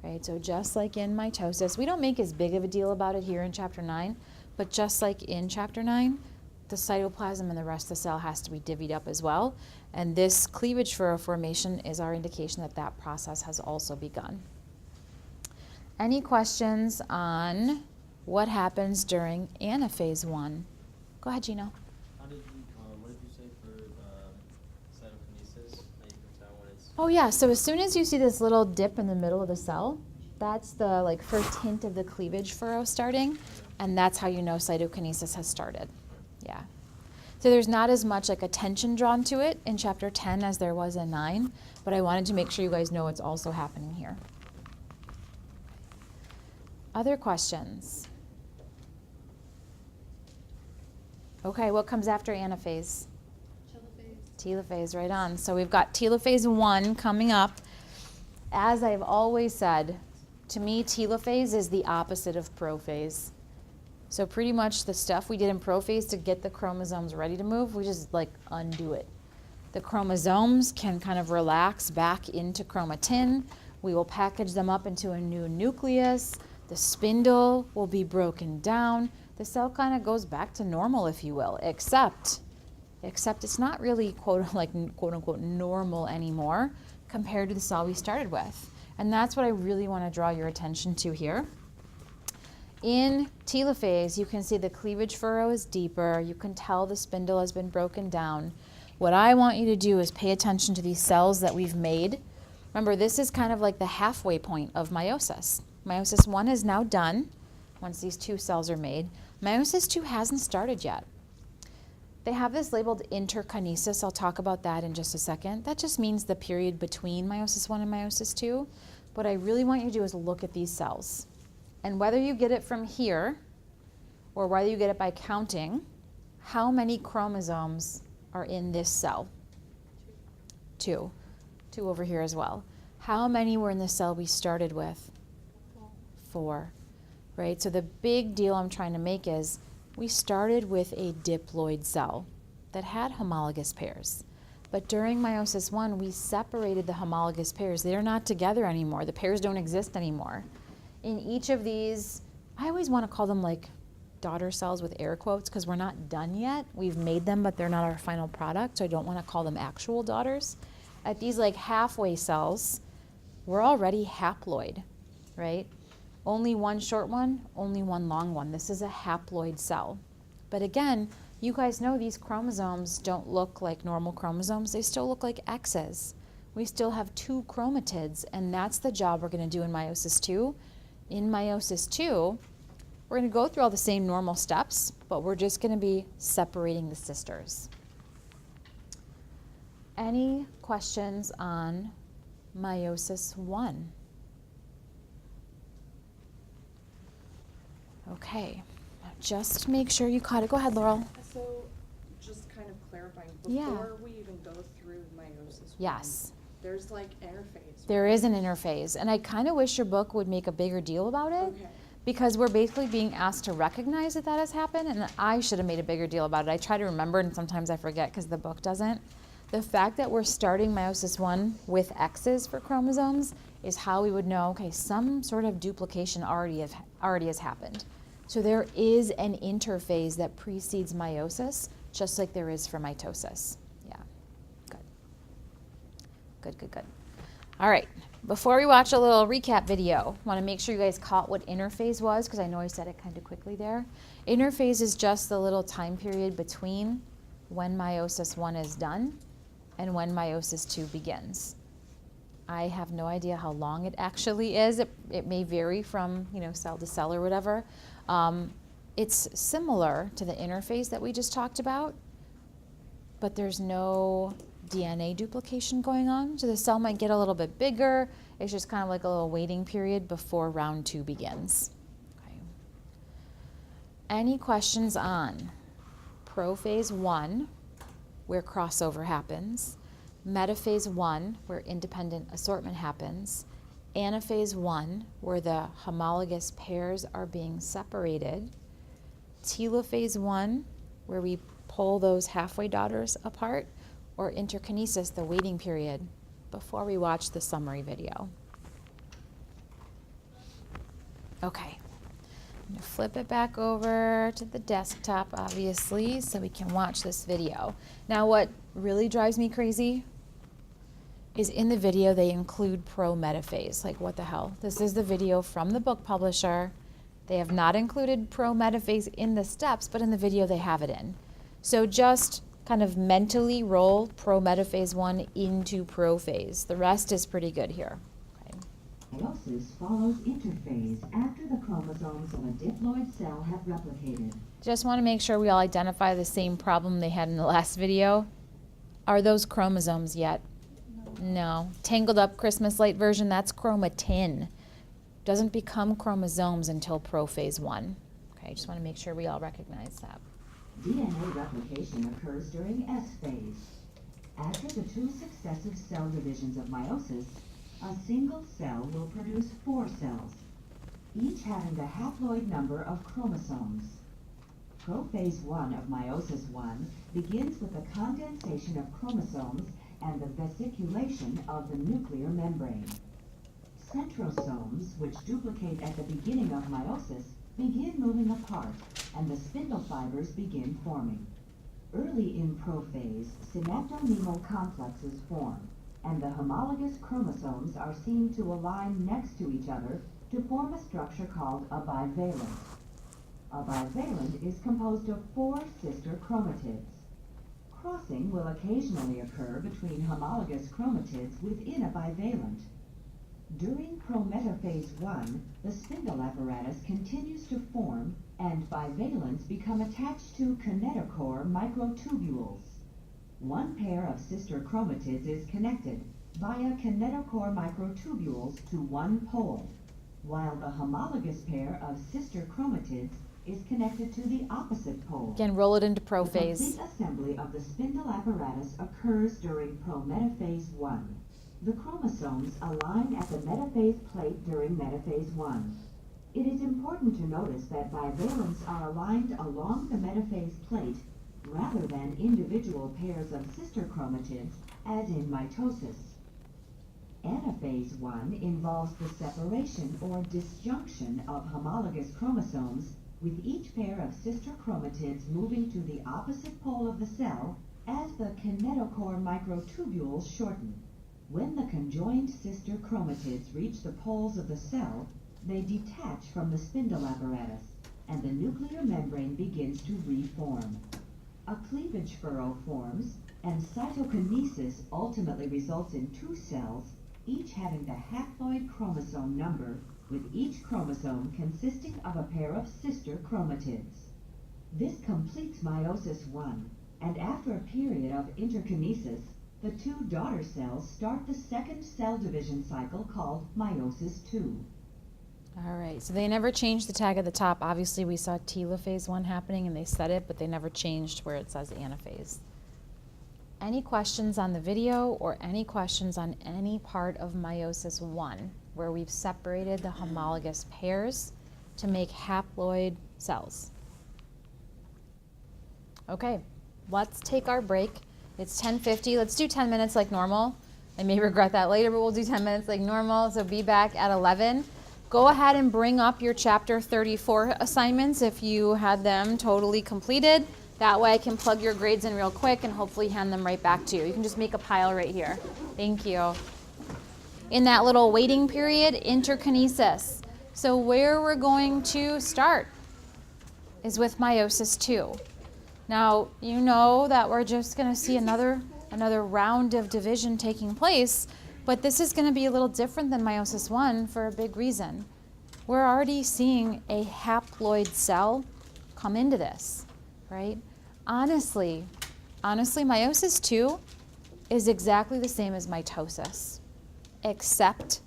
B: Right? So just like in mitosis, we don't make as big of a deal about it here in chapter 9, but just like in chapter 9, the cytoplasm and the rest of the cell has to be divvied up as well. And this cleavage furrow formation is our indication that that process has also begun. Any questions on what happens during anaphase 1? Go ahead, Gino.
F: How did you, what did you say for cytokinesis? How you can tell when it's...
B: Oh yeah, so as soon as you see this little dip in the middle of the cell, that's the like first hint of the cleavage furrow starting, and that's how you know cytokinesis has started. Yeah. So there's not as much like attention drawn to it in chapter 10 as there was in 9, but I wanted to make sure you guys know it's also happening here. Other questions? Okay, what comes after anaphase? Telophase, right on. So we've got telophase 1 coming up. As I've always said, to me, telophase is the opposite of prophase. So pretty much the stuff we did in prophase to get the chromosomes ready to move, we just like undo it. The chromosomes can kind of relax back into chromatin. We will package them up into a new nucleus. The spindle will be broken down. The cell kind of goes back to normal, if you will, except it's not really quote unquote normal anymore compared to the cell we started with. And that's what I really want to draw your attention to here. In telophase, you can see the cleavage furrow is deeper. You can tell the spindle has been broken down. What I want you to do is pay attention to these cells that we've made. Remember, this is kind of like the halfway point of meiosis. Meiosis 1 is now done once these 2 cells are made. Meiosis 2 hasn't started yet. They have this labeled interkinesis. I'll talk about that in just a second. That just means the period between meiosis 1 and meiosis 2. What I really want you to do is look at these cells. And whether you get it from here or whether you get it by counting, how many chromosomes are in this cell? 2. 2 over here as well. How many were in the cell we started with? 4. Right? So the big deal I'm trying to make is we started with a diploid cell that had homologous pairs. But during meiosis 1, we separated the homologous pairs. They're not together anymore. The pairs don't exist anymore. In each of these, I always want to call them like daughter cells with air quotes because we're not done yet. We've made them, but they're not our final product, so I don't want to call them actual daughters. At these like halfway cells, we're already haploid, right? Only one short one, only one long one. This is a haploid cell. But again, you guys know these chromosomes don't look like normal chromosomes. They still look like X's. We still have 2 chromatids, and that's the job we're going to do in meiosis 2. In meiosis 2, we're going to go through all the same normal steps, but we're just going to be separating the sisters. Any questions on meiosis 1? Okay, now just make sure you caught it. Go ahead, Laurel.
G: So, just kind of clarifying,
B: Yeah.
G: before we even go through meiosis,
B: Yes.
G: there's like interphase.
B: There is an interphase, and I kind of wish your book would make a bigger deal about it.
G: Okay.
B: Because we're basically being asked to recognize that that has happened, and I should have made a bigger deal about it. I try to remember, and sometimes I forget because the book doesn't. The fact that we're starting meiosis 1 with X's for chromosomes is how we would know, okay, some sort of duplication already has happened. So there is an interphase that precedes meiosis, just like there is for mitosis. Yeah, good. Good, good, good. All right, before we watch a little recap video, I want to make sure you guys caught what interphase was, because I know I said it kind of quickly there. Interphase is just the little time period between when meiosis 1 is done and when meiosis 2 begins. I have no idea how long it actually is. It may vary from cell to cell or whatever. It's similar to the interphase that we just talked about, but there's no DNA duplication going on. So the cell might get a little bit bigger. It's just kind of like a little waiting period before round 2 begins. Okay. Any questions on prophase 1, where crossover happens, metaphase 1, where independent assortment happens, anaphase 1, where the homologous pairs are being separated, telophase 1, where we pull those halfway daughters apart, or interkinesis, the waiting period, before we watch the summary video. Okay, I'm gonna flip it back over to the desktop, obviously, so we can watch this video. Now, what really drives me crazy is in the video they include pro-metaphase. Like, what the hell? This is the video from the book publisher. They have not included pro-metaphase in the steps, but in the video they have it in. So just kind of mentally roll pro-metaphase 1 into prophase. The rest is pretty good here. Okay.
H: Meiosis follows interphase after the chromosomes of a diploid cell have replicated.
B: Just want to make sure we all identify the same problem they had in the last video. Are those chromosomes yet? No. Tangled up Christmas light version, that's chromatin. Doesn't become chromosomes until prophase 1. Okay, just want to make sure we all recognize that.
H: DNA replication occurs during S phase. After the 2 successive cell divisions of meiosis, a single cell will produce 4 cells, each having the haploid number of chromosomes. Prophase 1 of meiosis 1 begins with the condensation of chromosomes and the vesiculation of the nuclear membrane. Centrosomes, which duplicate at the beginning of meiosis, begin moving apart, and the spindle fibers begin forming. Early in prophase, synaptonemal complexes form, and the homologous chromosomes are seen to align next to each other to form a structure called a bivalent. A bivalent is composed of 4 sister chromatids. Crossing will occasionally occur between homologous chromatids within a bivalent. During prometaphase 1, the spindle apparatus continues to form, and bivalents become attached to kinetochore microtubules. One pair of sister chromatids is connected via kinetochore microtubules to one pole, while the homologous pair of sister chromatids is connected to the opposite pole.
B: Again, roll it into
H: The
B: prophase.
H: complete assembly of the spindle apparatus occurs during prometaphase 1. The chromosomes align at the metaphase plate during metaphase 1. It is important to notice that bivalents are aligned along the metaphase plate rather than individual pairs of sister chromatids, as in mitosis. Anaphase 1 involves the separation or disjunction of homologous chromosomes, with each pair of sister chromatids moving to the opposite pole of the cell as the kinetochore microtubules shorten. When the conjoined sister chromatids reach the poles of the cell, they detach from the spindle apparatus, and the nuclear membrane begins to reform. A cleavage furrow forms, and cytokinesis ultimately results in 2 cells, each having the haploid chromosome number, with each chromosome consisting of a pair of sister chromatids. This completes meiosis 1, and after a period of interkinesis, the 2 daughter cells start the second cell division cycle called meiosis 2.
B: All right, so they never changed the tag at the top. Obviously, we saw telophase 1 happening, and they said it, but they never changed where it says anaphase. Any questions on the video or any questions on any part of meiosis 1 where we've separated the homologous pairs to make haploid cells? Okay, let's take our break. It's 10:50. Let's do 10 minutes like normal. I may regret that later, but we'll do 10 minutes like normal. So be back at 11. Go ahead and bring up your chapter 34 assignments if you had them totally completed. That way I can plug your grades in real quick and hopefully hand them right back to you. You can just make a pile right here. Thank you. In that little waiting period, interkinesis. So where we're going to start is with meiosis 2. Now, you know that we're just going to see another round of division taking place, but this is going to be a little different than meiosis 1 for a big reason. We're already seeing a haploid cell come into this, right? Honestly, meiosis 2 is exactly the same as mitosis, except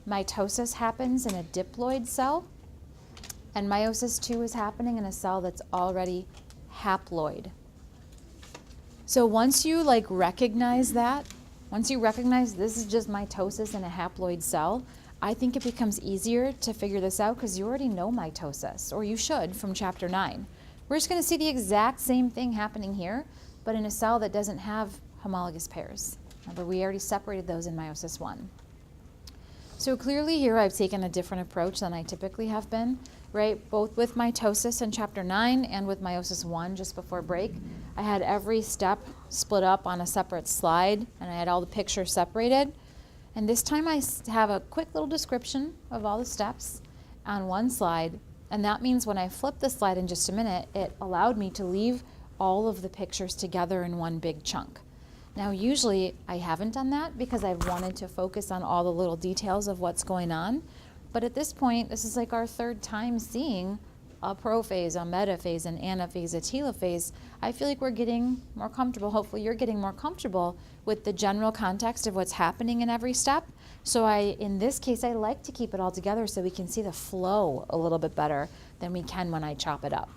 B: mitosis happens in a diploid cell, and meiosis 2 is happening in a cell that's already haploid. So once you recognize that, once you recognize this is just mitosis in a haploid cell, I think it becomes easier to figure this out because you already know mitosis, or you should, from chapter 9. We're just going to see the exact same thing happening here, but in a cell that doesn't have homologous pairs. Remember, we already separated those in meiosis 1. So clearly here I've taken a different approach than I typically have been, right? Both with mitosis in chapter 9 and with meiosis 1 just before break. I had every step split up on a separate slide, and I had all the pictures separated. And this time I have a quick little description of all the steps on one slide, and that means when I flip the slide in just a minute, it allowed me to leave all of the pictures together in one big chunk. Now usually I haven't done that because I've wanted to focus on all the little details of what's going on, but at this point, this is like our third time seeing a prophase, a metaphase, an anaphase, a telophase. I feel like we're getting more comfortable. Hopefully you're getting more comfortable with the general context of what's happening in every step. So in this case, I like to keep it all together so we can see the flow a little bit better than we can when I chop it up.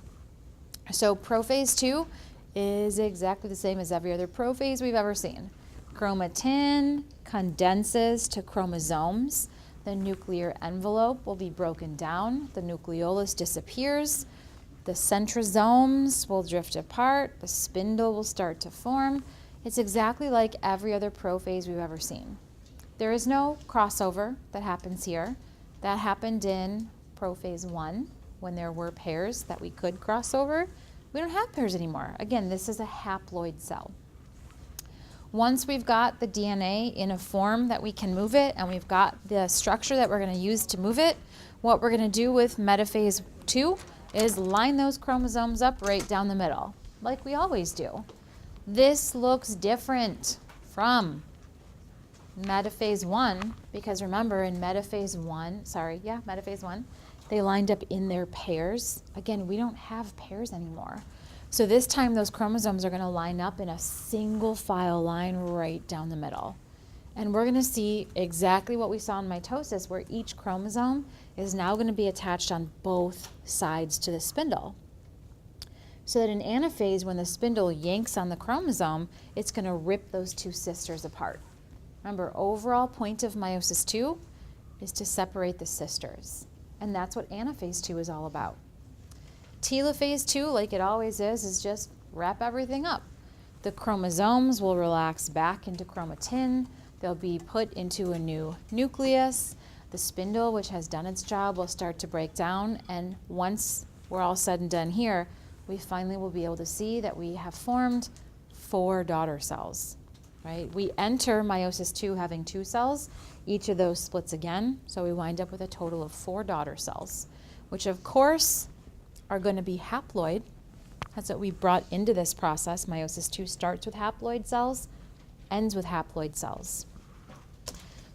B: So prophase 2 is exactly the same as every other prophase we've ever seen. Chromatin condenses to chromosomes. The nuclear envelope will be broken down. The nucleolus disappears. The centrosomes will drift apart. The spindle will start to form. It's exactly like every other prophase we've ever seen. There is no crossover that happens here. That happened in prophase 1 when there were pairs that we could cross over. We don't have pairs anymore. Again, this is a haploid cell. Once we've got the DNA in a form that we can move it, and we've got the structure that we're going to use to move it, what we're going to do with metaphase 2 is line those chromosomes up right down the middle, like we always do. This looks different from metaphase 1, because remember in metaphase 1, they lined up in their pairs. Again, we don't have pairs anymore. So this time those chromosomes are going to line up in a single file line right down the middle. And we're going to see exactly what we saw in mitosis, where each chromosome is now going to be attached on both sides to the spindle. So that in anaphase, when the spindle yanks on the chromosome, it's going to rip those two sisters apart. Remember, overall point of meiosis 2 is to separate the sisters. And that's what anaphase 2 is all about. Telophase 2, like it always is just wrap everything up. The chromosomes will relax back into chromatin. They'll be put into a new nucleus. The spindle, which has done its job, will start to break down. And once we're all said and done here, we finally will be able to see that we have formed 4 daughter cells, right? We enter meiosis 2 having 2 cells. Each of those splits again, so we wind up with a total of 4 daughter cells, which of course are going to be haploid. That's what we brought into this process. Meiosis 2 starts with haploid cells, ends with haploid cells.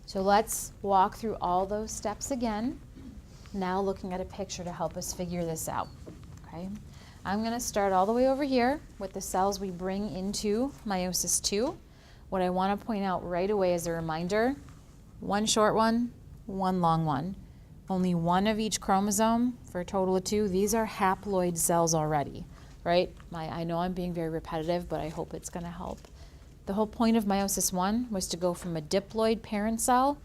B: So let's walk through all those steps again, now looking at a picture to help us figure this out. Okay, I'm going to start all the way over here with the cells we bring into meiosis 2. What I want to point out right away as a reminder, 1 short one, 1 long one. Only 1 of each chromosome for a total of 2. These are haploid cells already, right? I know I'm being very repetitive, but I hope it's going to help. The whole point of meiosis 1 was to go from a diploid parent cell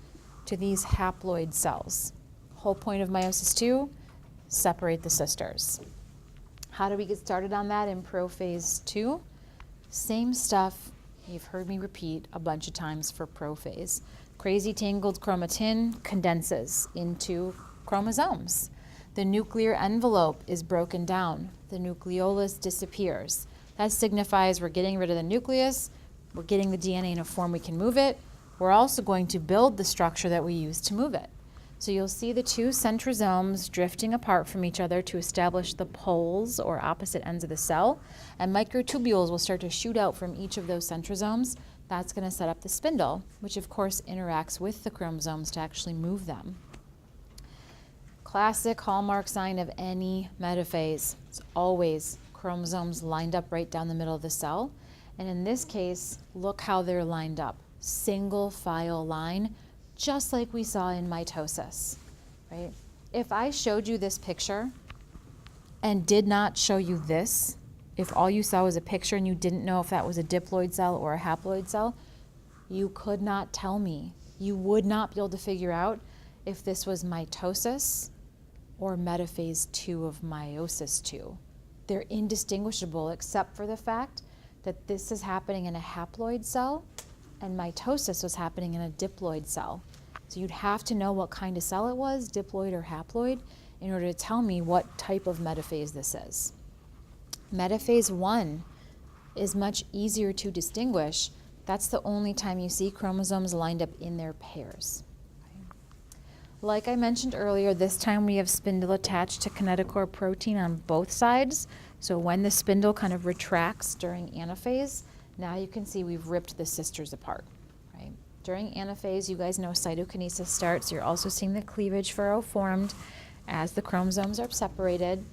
B: to these haploid cells. Whole point of meiosis 2, separate the sisters. How do we get started on that in prophase 2? Same stuff you've heard me repeat a bunch of times for prophase. Crazy tangled chromatin condenses into chromosomes. The nuclear envelope is broken down. The nucleolus disappears. That signifies we're getting rid of the nucleus. We're getting the DNA in a form we can move it. We're also going to build the structure that we use to move it. So you'll see the 2 centrosomes drifting apart from each other to establish the poles or opposite ends of the cell. And microtubules will start to shoot out from each of those centrosomes. That's going to set up the spindle, which of course interacts with the chromosomes to actually move them. Classic hallmark sign of any metaphase. It's always chromosomes lined up right down the middle of the cell. And in this case, look how they're lined up. Single file line, just like we saw in mitosis, right? If I showed you this picture and did not show you this, if all you saw was a picture and you didn't know if that was a diploid cell or a haploid cell, you could not tell me. You would not be able to figure out if this was mitosis or metaphase 2 of meiosis 2. They're indistinguishable except for the fact that this is happening in a haploid cell and mitosis was happening in a diploid cell. So you'd have to know what kind of cell it was, diploid or haploid, in order to tell me what type of metaphase this is. Metaphase 1 is much easier to distinguish. That's the only time you see chromosomes lined up in their pairs. Like I mentioned earlier, this time we have spindle attached to kinetochore protein on both sides. So when the spindle kind of retracts during anaphase, now you can see we've ripped the sisters apart. Right? During anaphase, you guys know cytokinesis starts. You're also seeing the cleavage furrow formed as the chromosomes are separated.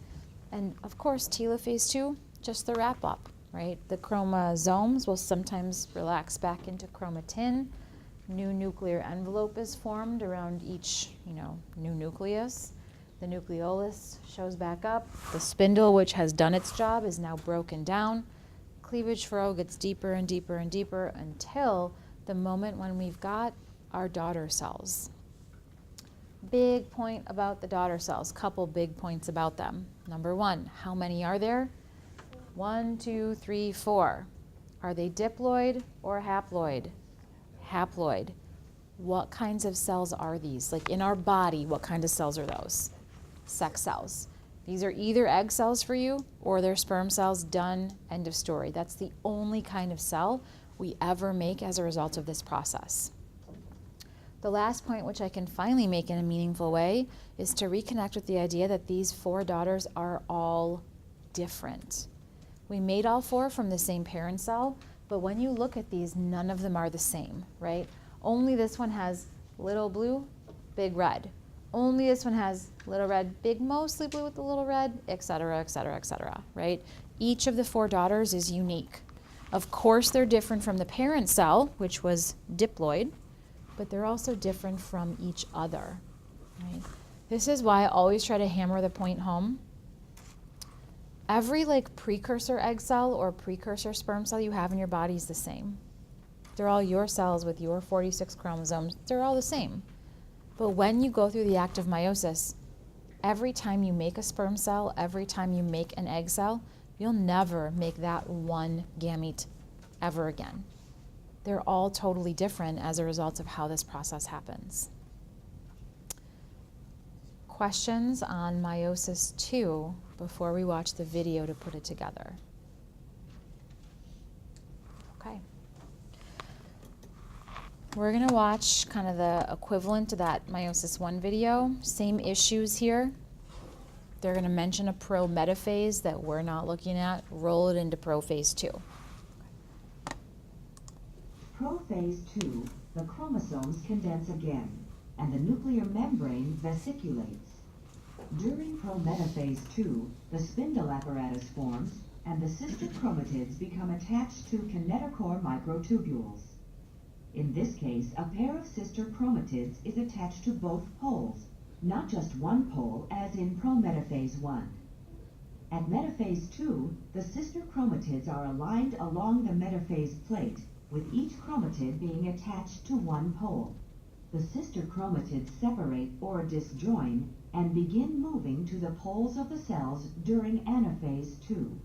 B: And of course, telophase 2, just the wrap up, right? The chromosomes will sometimes relax back into chromatin. New nuclear envelope is formed around each, new nucleus. The nucleolus shows back up. The spindle, which has done its job, is now broken down. Cleavage furrow gets deeper and deeper and deeper until the moment when we've got our daughter cells. Big point about the daughter cells, couple big points about them. Number one, how many are there? 1, 2, 3, 4. Are they diploid or haploid? Haploid. What kinds of cells are these? Like in our body, what kind of cells are those? Sex cells. These are either egg cells for you or they're sperm cells. Done, end of story. That's the only kind of cell we ever make as a result of this process. The last point, which I can finally make in a meaningful way, is to reconnect with the idea that these 4 daughters are all different. We made all 4 from the same parent cell, but when you look at these, none of them are the same, right? Only this one has little blue, big red. Only this one has little red, big, mostly blue with a little red, et cetera, et cetera, et cetera, right? Each of the 4 daughters is unique. Of course, they're different from the parent cell, which was diploid, but they're also different from each other, right? This is why I always try to hammer the point home. Every precursor egg cell or precursor sperm cell you have in your body is the same. They're all your cells with your 46 chromosomes. They're all the same. But when you go through the act of meiosis, every time you make a sperm cell, every time you make an egg cell, you'll never make that one gamete ever again. They're all totally different as a result of how this process happens. Questions on meiosis 2 before we watch the video to put it together? Okay. We're going to watch kind of the equivalent to that meiosis 1 video. Same issues here. They're going to mention a pro-metaphase that we're not looking at. Roll it into prophase 2.
H: Prophase 2, the chromosomes condense again, and the nuclear membrane vesiculates. During prometaphase 2, the spindle apparatus forms, and the sister chromatids become attached to kinetochore microtubules. In this case, a pair of sister chromatids is attached to both poles, not just one pole as in prometaphase 1. At metaphase 2, the sister chromatids are aligned along the metaphase plate, with each chromatid being attached to one pole. The sister chromatids separate or disjoin and begin moving to the poles of the cells during anaphase 2.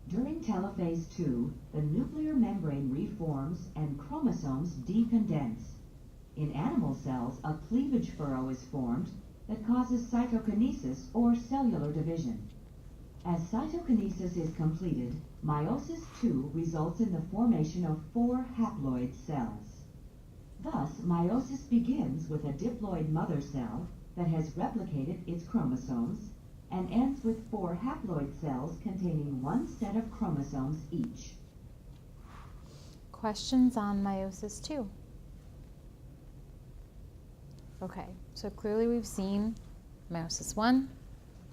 H: During telophase 2, the nuclear membrane reforms and chromosomes decondense. In animal cells, a cleavage furrow is formed that causes cytokinesis or cellular division. As cytokinesis is completed, meiosis 2 results in the formation of 4 haploid cells. Thus, meiosis begins with a diploid mother cell that has replicated its chromosomes and ends with 4 haploid cells containing one set of chromosomes each.
B: Questions on meiosis 2? Okay, so clearly we've seen meiosis 1,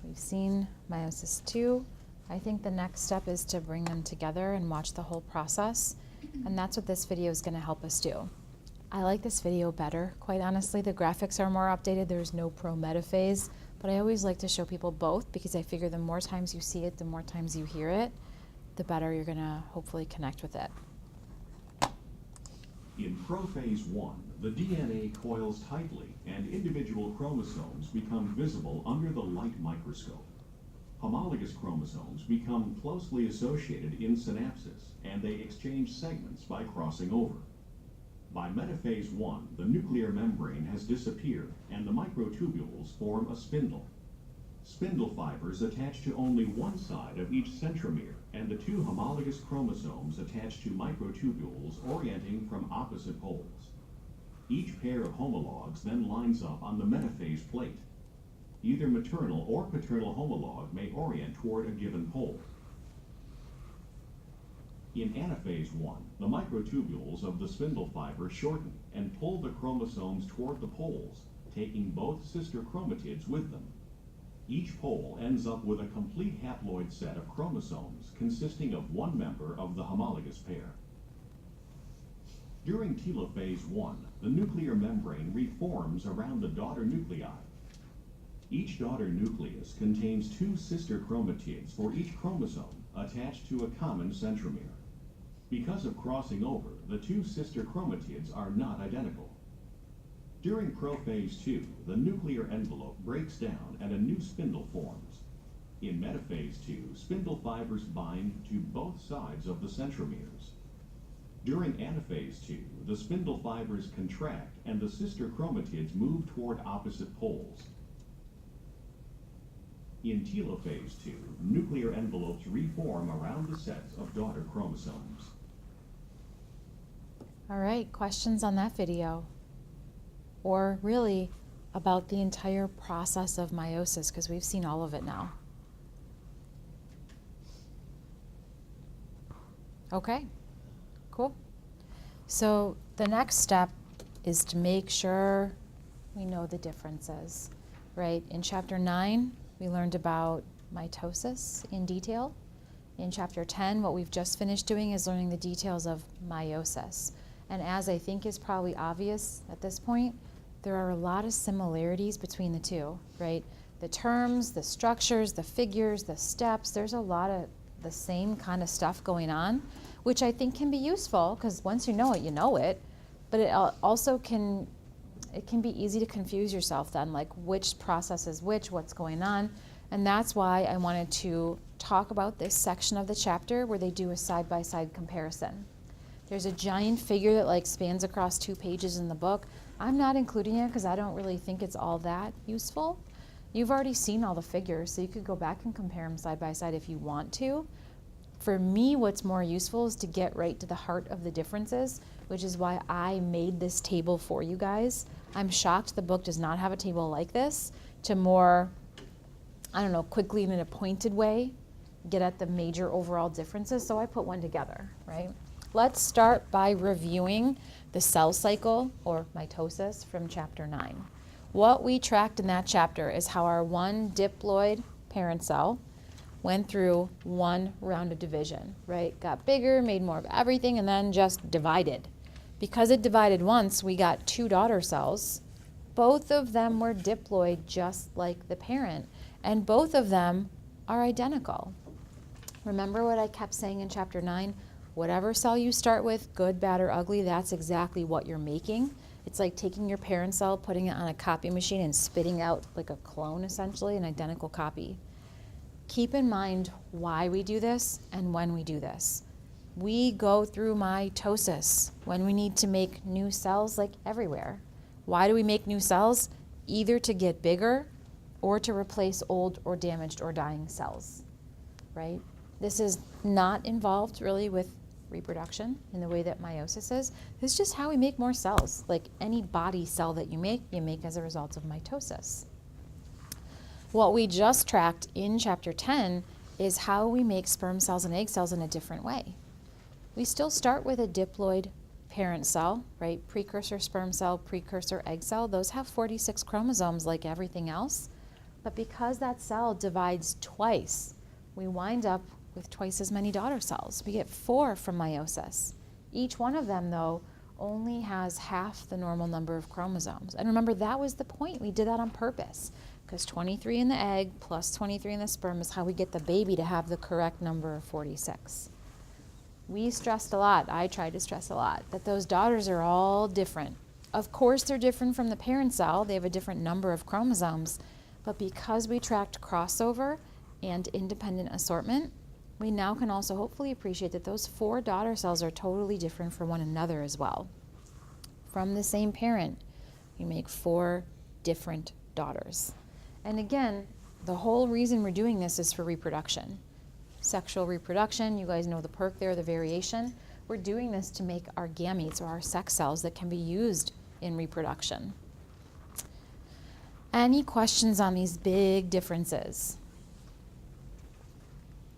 B: we've seen meiosis 2. I think the next step is to bring them together and watch the whole process, and that's what this video is going to help us do. I like this video better, quite honestly. The graphics are more updated. There's no pro-metaphase, but I always like to show people both because I figure the more times you see it, the more times you hear it. the better you're going to hopefully connect with it.
D: In prophase 1, the DNA coils tightly and individual chromosomes become visible under the light microscope. Homologous chromosomes become closely associated in synapses, and they exchange segments by crossing over. By metaphase 1, the nuclear membrane has disappeared, and the microtubules form a spindle. Spindle fibers attach to only one side of each centromere, and the two homologous chromosomes attach to microtubules orienting from opposite poles. Each pair of homologs then lines up on the metaphase plate. Either maternal or paternal homolog may orient toward a given pole. In anaphase 1, the microtubules of the spindle fiber shorten and pull the chromosomes toward the poles, taking both sister chromatids with them. Each pole ends up with a complete haploid set of chromosomes consisting of one member of the homologous pair. During telophase 1, the nuclear membrane reforms around the daughter nuclei. Each daughter nucleus contains two sister chromatids for each chromosome attached to a common centromere. Because of crossing over, the two sister chromatids are not identical. During prophase 2, the nuclear envelope breaks down and a new spindle forms. In metaphase 2, spindle fibers bind to both sides of the centromeres. During anaphase 2, the spindle fibers contract and the sister chromatids move toward opposite poles. In telophase 2, nuclear envelopes reform around the sets of daughter chromosomes.
B: All right, questions on that video? Or really about the entire process of meiosis, because we've seen all of it now. Okay, cool. So the next step is to make sure we know the differences, right? In chapter 9, we learned about mitosis in detail. In chapter 10, what we've just finished doing is learning the details of meiosis. And as I think is probably obvious at this point, there are a lot of similarities between the two, right? The terms, the structures, the figures, the steps, there's a lot of the same kind of stuff going on, which I think can be useful because once you know it, you know it. But it also can be easy to confuse yourself then, like which process is which, what's going on. And that's why I wanted to talk about this section of the chapter where they do a side-by-side comparison. There's a giant figure that like spans across 2 pages in the book. I'm not including it because I don't really think it's all that useful. You've already seen all the figures, so you could go back and compare them side by side if you want to. For me, what's more useful is to get right to the heart of the differences, which is why I made this table for you guys. I'm shocked the book does not have a table like this to more, I don't know, quickly in a pointed way, get at the major overall differences, so I put one together, right? Let's start by reviewing the cell cycle, or mitosis, from chapter 9. What we tracked in that chapter is how our one diploid parent cell went through one round of division, right? Got bigger, made more of everything, and then just divided. Because it divided once, we got 2 daughter cells. Both of them were diploid, just like the parent, and both of them are identical. Remember what I kept saying in chapter 9? Whatever cell you start with, good, bad, or ugly, that's exactly what you're making. It's like taking your parent cell, putting it on a copy machine, and spitting out like a clone, essentially, an identical copy. Keep in mind why we do this and when we do this. We go through mitosis when we need to make new cells, like everywhere. Why do we make new cells? Either to get bigger or to replace old or damaged or dying cells, right? This is not involved really with reproduction in the way that meiosis is. This is just how we make more cells. Like any body cell that you make as a result of mitosis. What we just tracked in chapter 10 is how we make sperm cells and egg cells in a different way. We still start with a diploid parent cell, right? Precursor sperm cell, precursor egg cell. Those have 46 chromosomes like everything else. But because that cell divides twice, we wind up with twice as many daughter cells. We get 4 from meiosis. Each one of them, though, only has half the normal number of chromosomes. And remember, that was the point. We did that on purpose. because 23 in the egg plus 23 in the sperm is how we get the baby to have the correct number of 46. We stressed a lot, I tried to stress a lot, that those daughters are all different. Of course they're different from the parent cell, they have a different number of chromosomes, but because we tracked crossover and independent assortment, we now can also hopefully appreciate that those 4 daughter cells are totally different from one another as well. From the same parent, you make 4 different daughters. And again, the whole reason we're doing this is for reproduction. Sexual reproduction, you guys know the perk there, the variation. We're doing this to make our gametes or our sex cells that can be used in reproduction. Any questions on these big differences?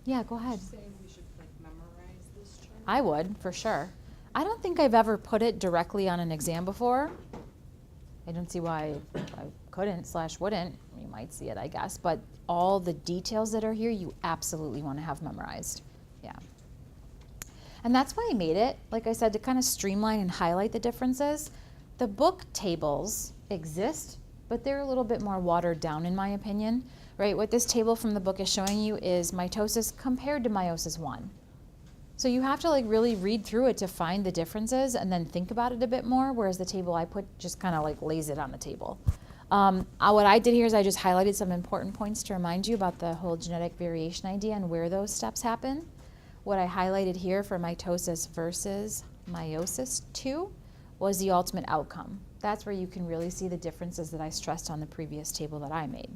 B: Yeah, go ahead.
G: Say we should like memorize this chart?
B: I would, for sure. I don't think I've ever put it directly on an exam before. I don't see why I couldn't/wouldn't. You might see it, I guess. But all the details that are here, you absolutely want to have memorized. Yeah. And that's why I made it, like I said, to kind of streamline and highlight the differences. The book tables exist, but they're a little bit more watered down in my opinion, right? What this table from the book is showing you is mitosis compared to meiosis 1. So you have to like really read through it to find the differences and then think about it a bit more, whereas the table I put just kind of like lays it on the table. What I did here is I just highlighted some important points to remind you about the whole genetic variation idea and where those steps happen. What I highlighted here for mitosis versus meiosis 2 was the ultimate outcome. That's where you can really see the differences that I stressed on the previous table that I made.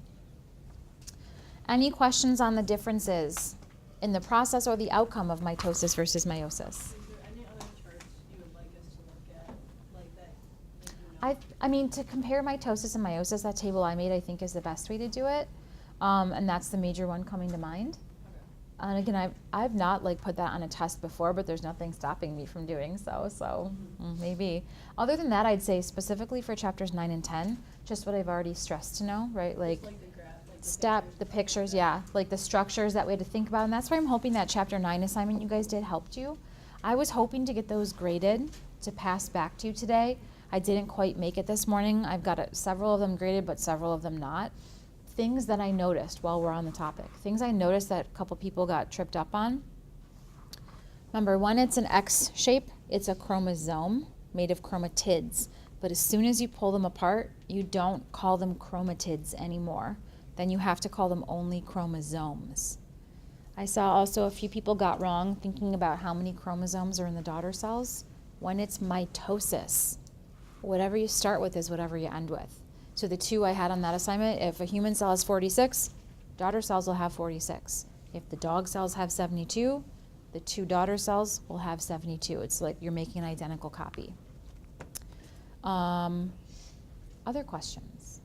B: Any questions on the differences in the process or the outcome of mitosis versus meiosis?
E: Is there any other charts you would like us to look at, like that? Like, you know?
B: I mean, to compare mitosis and meiosis, that table I made I think is the best way to do it. And that's the major one coming to mind.
E: Okay.
B: And again, I've not like put that on a test before, but there's nothing stopping me from doing so. So maybe. Other than that, I'd say specifically for chapters 9 and 10, just what I've already stressed to know, right? Like
E: Just like the graph, like
B: the pictures, yeah, like the structures that we had to think about. And that's why I'm hoping that chapter 9 assignment you guys did helped you. I was hoping to get those graded to pass back to you today. I didn't quite make it this morning. I've got several of them graded, but several of them not. Things that I noticed while we're on the topic. Things I noticed that a couple people got tripped up on. Remember, when it's an X shape, it's a chromosome made of chromatids. But as soon as you pull them apart, you don't call them chromatids anymore. Then you have to call them only chromosomes. I saw also a few people got wrong thinking about how many chromosomes are in the daughter cells. When it's mitosis, whatever you start with is whatever you end with. So the 2 I had on that assignment, if a human cell has 46, daughter cells will have 46. If the dog cells have 72, the 2 daughter cells will have 72. It's like you're making an identical copy. Other questions?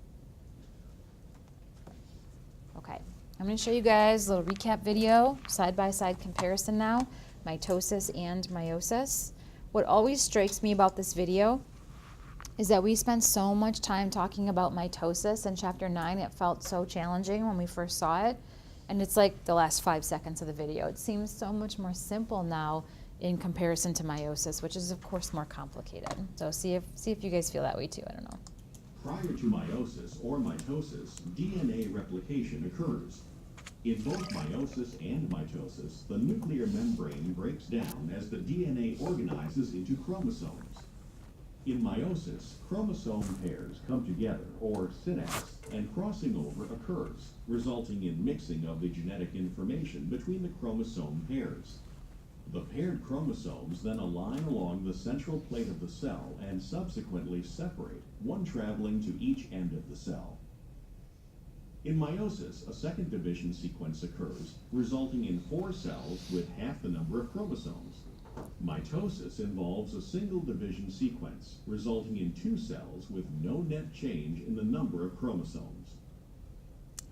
B: Okay, I'm going to show you guys a little recap video, side-by-side comparison now, mitosis and meiosis. What always strikes me about this video is that we spent so much time talking about mitosis in chapter 9. It felt so challenging when we first saw it. And it's like the last 5 seconds of the video. It seems so much more simple now in comparison to meiosis, which is of course more complicated. So see if you guys feel that way too, I don't know.
D: Prior to meiosis or mitosis, DNA replication occurs. In both meiosis and mitosis, the nuclear membrane breaks down as the DNA organizes into chromosomes. In meiosis, chromosome pairs come together, or synapse, and crossing over occurs, resulting in mixing of the genetic information between the chromosome pairs. The paired chromosomes then align along the central plate of the cell and subsequently separate, one traveling to each end of the cell. In meiosis, a second division sequence occurs, resulting in 4 cells with half the number of chromosomes. Mitosis involves a single division sequence, resulting in 2 cells with no net change in the number of chromosomes.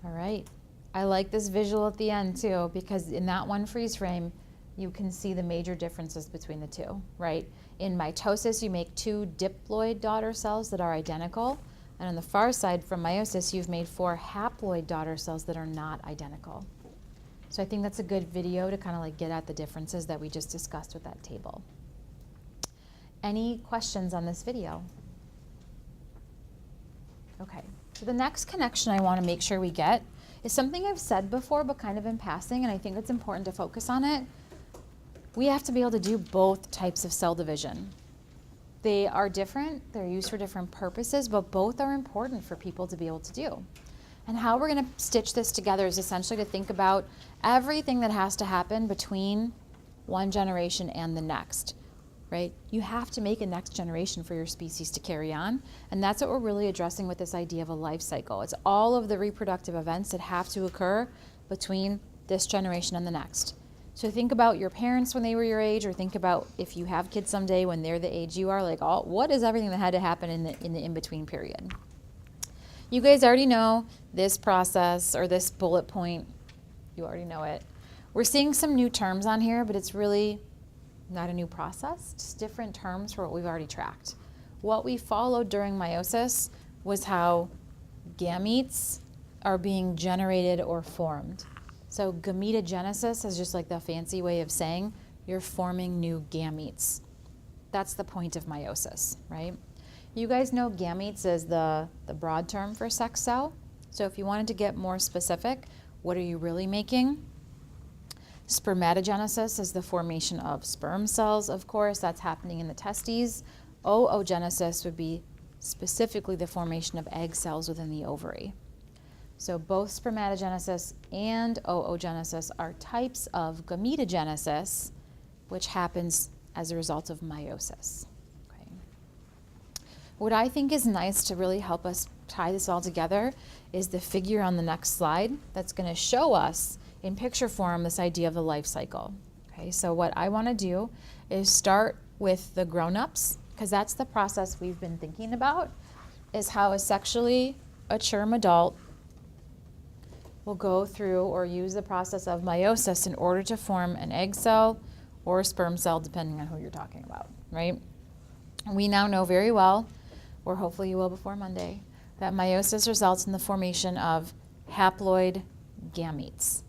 B: All right. I like this visual at the end too, because in that one freeze frame, you can see the major differences between the 2, right? In mitosis, you make 2 diploid daughter cells that are identical. And on the far side from meiosis, you've made 4 haploid daughter cells that are not identical. So I think that's a good video to kind of like get at the differences that we just discussed with that table. Any questions on this video? Okay, So the next connection I want to make sure we get is something I've said before, but kind of in passing, and I think it's important to focus on it. We have to be able to do both types of cell division. They are different, they're used for different purposes, but both are important for people to be able to do. And how we're going to stitch this together is essentially to think about everything that has to happen between one generation and the next, right? You have to make a next generation for your species to carry on, and that's what we're really addressing with this idea of a life cycle. It's all of the reproductive events that have to occur between this generation and the next. So think about your parents when they were your age, or think about if you have kids someday when they're the age you are, like what is everything that had to happen in the in-between period. You guys already know this process or this bullet point. You already know it. We're seeing some new terms on here, but it's really not a new process, just different terms for what we've already tracked. What we followed during meiosis was how gametes are being generated or formed. So gametogenesis is just like the fancy way of saying you're forming new gametes. That's the point of meiosis, right? You guys know gametes is the broad term for sex cell. So if you wanted to get more specific, what are you really making? Spermatogenesis is the formation of sperm cells, of course. That's happening in the testes. Oogenesis would be specifically the formation of egg cells within the ovary. So both spermatogenesis and oogenesis are types of gametogenesis, which happens as a result of meiosis. Okay. What I think is nice to really help us tie this all together is the figure on the next slide that's going to show us in picture form this idea of the life cycle. Okay, so what I want to do is start with the grown-ups, because that's the process we've been thinking about, is how a sexually mature adult will go through or use the process of meiosis in order to form an egg cell or a sperm cell, depending on who you're talking about, right? We now know very well, or hopefully you will before Monday, that meiosis results in the formation of haploid gametes.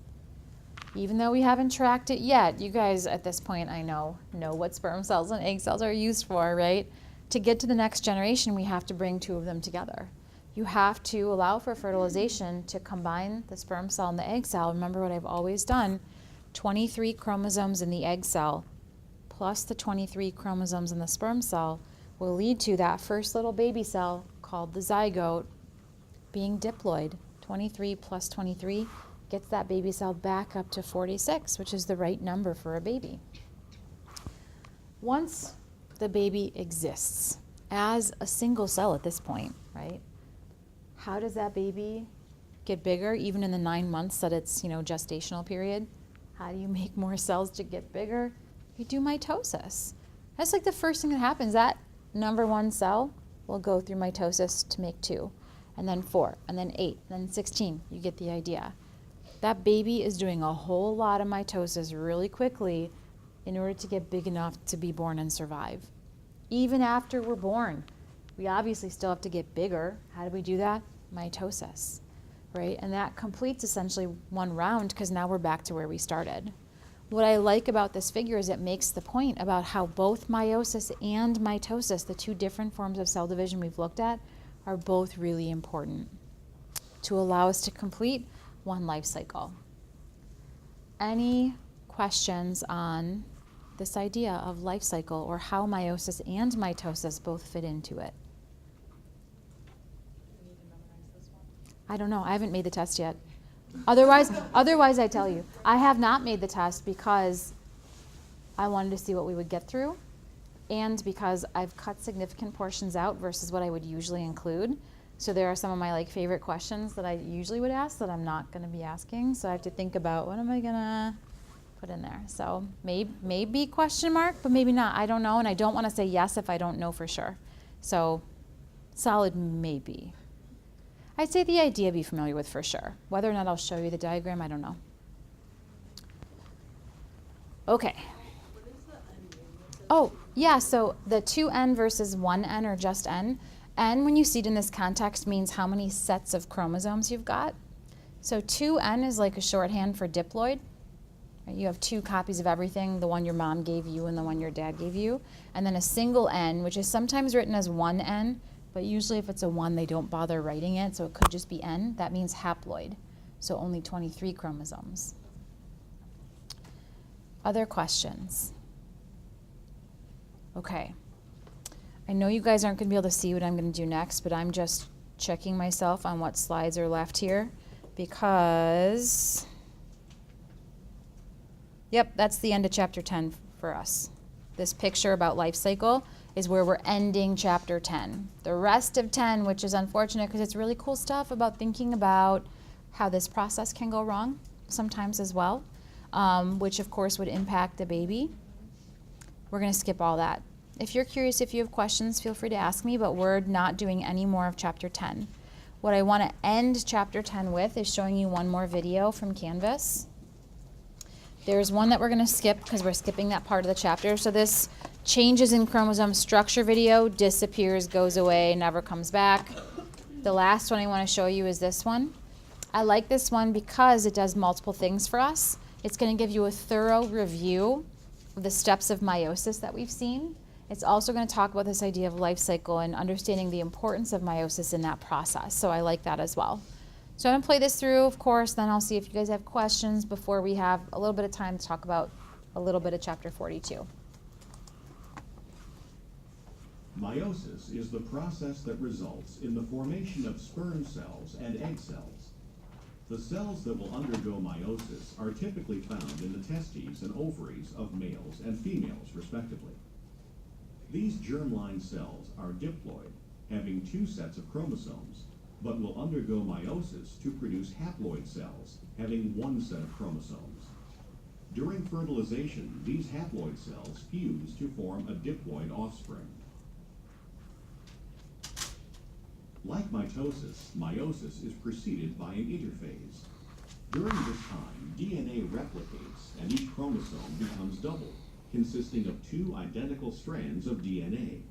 B: Even though we haven't tracked it yet, you guys at this point, I know what sperm cells and egg cells are used for, right? To get to the next generation, we have to bring two of them together. You have to allow for fertilization to combine the sperm cell and the egg cell. Remember what I've always done, 23 chromosomes in the egg cell plus the 23 chromosomes in the sperm cell will lead to that first little baby cell called the zygote being diploid. 23 plus 23 gets that baby cell back up to 46, which is the right number for a baby. Once the baby exists as a single cell at this point, right? How does that baby get bigger even in the 9 months that it's, gestational period? How do you make more cells to get bigger? You do mitosis. That's like the first thing that happens. That number one cell will go through mitosis to make 2, and then 4, and then 8, and then 16. You get the idea. That baby is doing a whole lot of mitosis really quickly in order to get big enough to be born and survive. Even after we're born, we obviously still have to get bigger. How do we do that? Mitosis, right? And that completes essentially one round because now we're back to where we started. What I like about this figure is it makes the point about how both meiosis and mitosis, the two different forms of cell division we've looked at, are both really important to allow us to complete one life cycle. Any questions on this idea of life cycle or how meiosis and mitosis both fit into it?
E: We need to memorize this one.
B: I don't know. I haven't made the test yet. Otherwise I tell you. I have not made the test because I wanted to see what we would get through, and because I've cut significant portions out versus what I would usually include. So there are some of my favorite questions that I usually would ask that I'm not going to be asking. So I have to think about what am I going to put in there. So maybe question mark, but maybe not. I don't know, and I don't want to say yes if I don't know for sure. So solid maybe. I'd say the idea be familiar with for sure. Whether or not I'll show you the diagram, I don't know. Okay.
E: What is the end game with this?
B: Oh, yeah, so the 2N versus 1N or just N. N, when you see it in this context, means how many sets of chromosomes you've got. So 2N is like a shorthand for diploid. You have 2 copies of everything, the one your mom gave you and the one your dad gave you. And then a single N, which is sometimes written as 1N, but usually if it's a 1, they don't bother writing it, so it could just be N. That means haploid, so only 23 chromosomes. Other questions? Okay. I know you guys aren't going to be able to see what I'm going to do next, but I'm just checking myself on what slides are left here because, yep, that's the end of chapter 10 for us. This picture about life cycle is where we're ending chapter 10. The rest of 10, which is unfortunate because it's really cool stuff about thinking about how this process can go wrong sometimes as well, which of course would impact the baby. We're going to skip all that. If you're curious, if you have questions, feel free to ask me, but we're not doing any more of chapter 10. What I want to end chapter 10 with is showing you one more video from Canvas. There's one that we're going to skip because we're skipping that part of the chapter. So this changes in chromosome structure video disappears, goes away, never comes back. The last one I want to show you is this one. I like this one because it does multiple things for us. It's going to give you a thorough review of the steps of meiosis that we've seen. It's also going to talk about this idea of life cycle and understanding the importance of meiosis in that process. So I like that as well. So I'm going to play this through, of course, then I'll see if you guys have questions before we have a little bit of time to talk about a little bit of chapter 42.
D: Meiosis is the process that results in the formation of sperm cells and egg cells. The cells that will undergo meiosis are typically found in the testes and ovaries of males and females, respectively. These germline cells are diploid, having 2 sets of chromosomes, but will undergo meiosis to produce haploid cells, having 1 set of chromosomes. During fertilization, these haploid cells fuse to form a diploid offspring. Like mitosis, meiosis is preceded by an interphase. During this time, DNA replicates and each chromosome becomes doubled, consisting of 2 identical strands of DNA.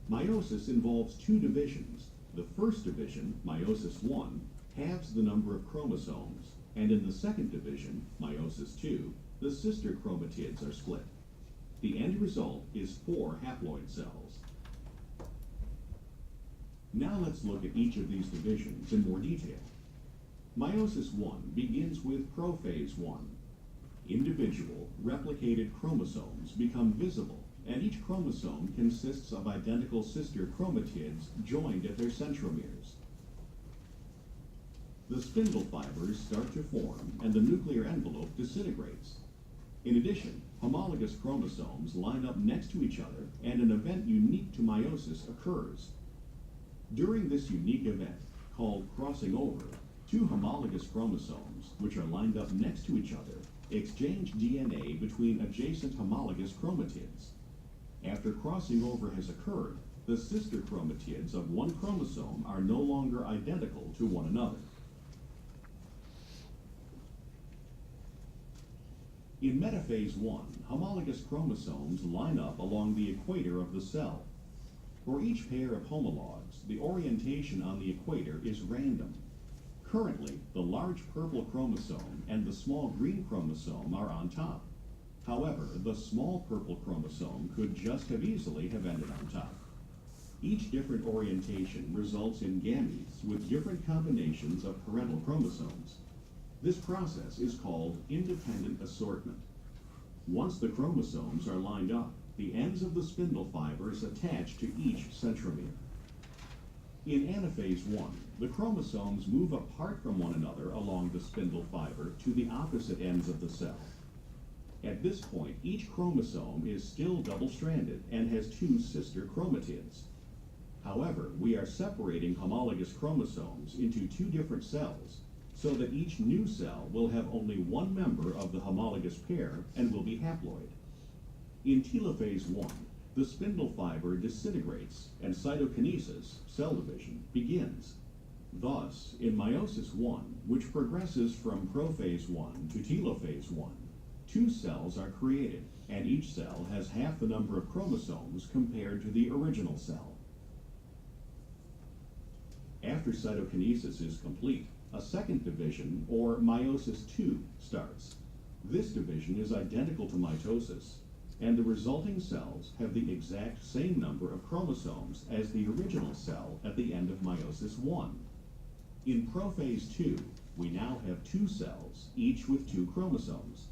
D: Meiosis involves 2 divisions. The first division, meiosis 1, halves the number of chromosomes, and in the second division, meiosis 2, the sister chromatids are split. The end result is 4 haploid cells. Now let's look at each of these divisions in more detail. Meiosis 1 begins with prophase 1. Individual, replicated chromosomes become visible, and each chromosome consists of identical sister chromatids joined at their centromeres. The spindle fibers start to form, and the nuclear envelope disintegrates. In addition, homologous chromosomes line up next to each other, and an event unique to meiosis occurs. During this unique event, called crossing over, 2 homologous chromosomes, which are lined up next to each other, exchange DNA between adjacent homologous chromatids. After crossing over has occurred, the sister chromatids of one chromosome are no longer identical to one another. In metaphase 1, homologous chromosomes line up along the equator of the cell. For each pair of homologs, the orientation on the equator is random. Currently, the large purple chromosome and the small green chromosome are on top. However, the small purple chromosome could just as easily have ended on top. Each different orientation results in gametes with different combinations of parental chromosomes. This process is called independent assortment. Once the chromosomes are lined up, the ends of the spindle fibers attach to each centromere. In anaphase 1, the chromosomes move apart from one another along the spindle fiber to the opposite ends of the cell. At this point, each chromosome is still double-stranded and has 2 sister chromatids. However, we are separating homologous chromosomes into 2 different cells, so that each new cell will have only one member of the homologous pair and will be haploid. In telophase 1, the spindle fiber disintegrates and cytokinesis, cell division, begins. Thus, in meiosis 1, which progresses from prophase 1 to telophase 1, 2 cells are created, and each cell has half the number of chromosomes compared to the original cell. After cytokinesis is complete, a second division, or meiosis 2, starts. This division is identical to mitosis. and the resulting cells have the exact same number of chromosomes as the original cell at the end of meiosis 1. In prophase 2, we now have 2 cells, each with 2 chromosomes.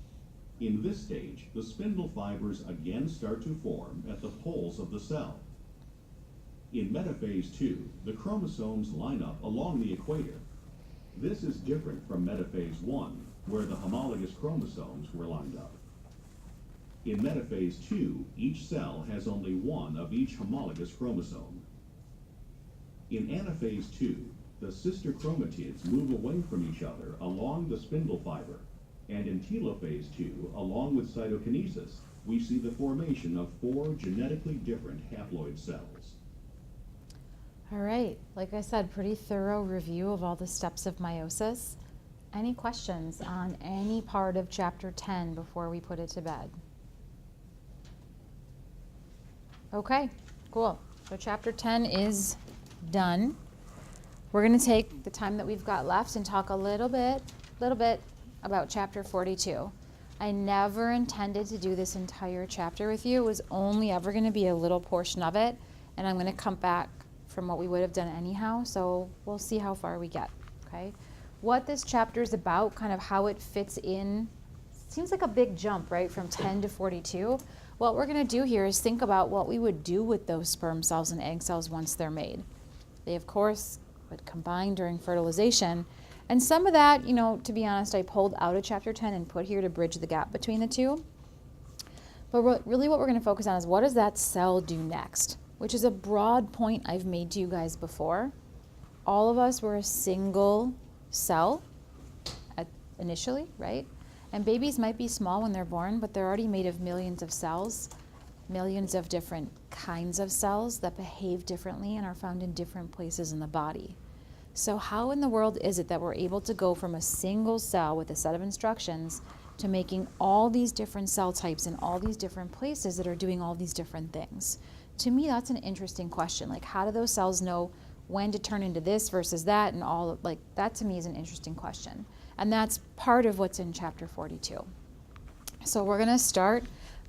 D: In this stage, the spindle fibers again start to form at the poles of the cell. In metaphase 2, the chromosomes line up along the equator. This is different from metaphase 1, where the homologous chromosomes were lined up. In metaphase 2, each cell has only one of each homologous chromosome. In anaphase 2, the sister chromatids move away from each other along the spindle fiber, and in telophase 2, along with cytokinesis, we see the formation of 4 genetically different haploid cells.
B: All right, like I said, pretty thorough review of all the steps of meiosis. Any questions on any part of chapter 10 before we put it to bed? Okay, cool. So chapter 10 is done. We're going to take the time that we've got left and talk a little bit about chapter 42. I never intended to do this entire chapter with you. It was only ever going to be a little portion of it, and I'm going to come back from what we would have done anyhow, so we'll see how far we get, okay? What this chapter is about, kind of how it fits in, seems like a big jump, right, from 10 to 42. What we're going to do here is think about what we would do with those sperm cells and egg cells once they're made. They, of course, would combine during fertilization, and some of that, you know, to be honest, I pulled out of chapter 10 and put here to bridge the gap between the two. But really what we're going to focus on is what does that cell do next? Which is a broad point I've made to you guys before. All of us were a single cell initially, right? And babies might be small when they're born, but they're already made of millions of cells, millions of different kinds of cells that behave differently and are found in different places in the body. So how in the world is it that we're able to go from a single cell with a set of instructions to making all these different cell types in all these different places that are doing all these different things? To me, that's an interesting question. Like, how do those cells know when to turn into this versus that, and all like that to me is an interesting question. And that's part of what's in chapter 42. So we're going to start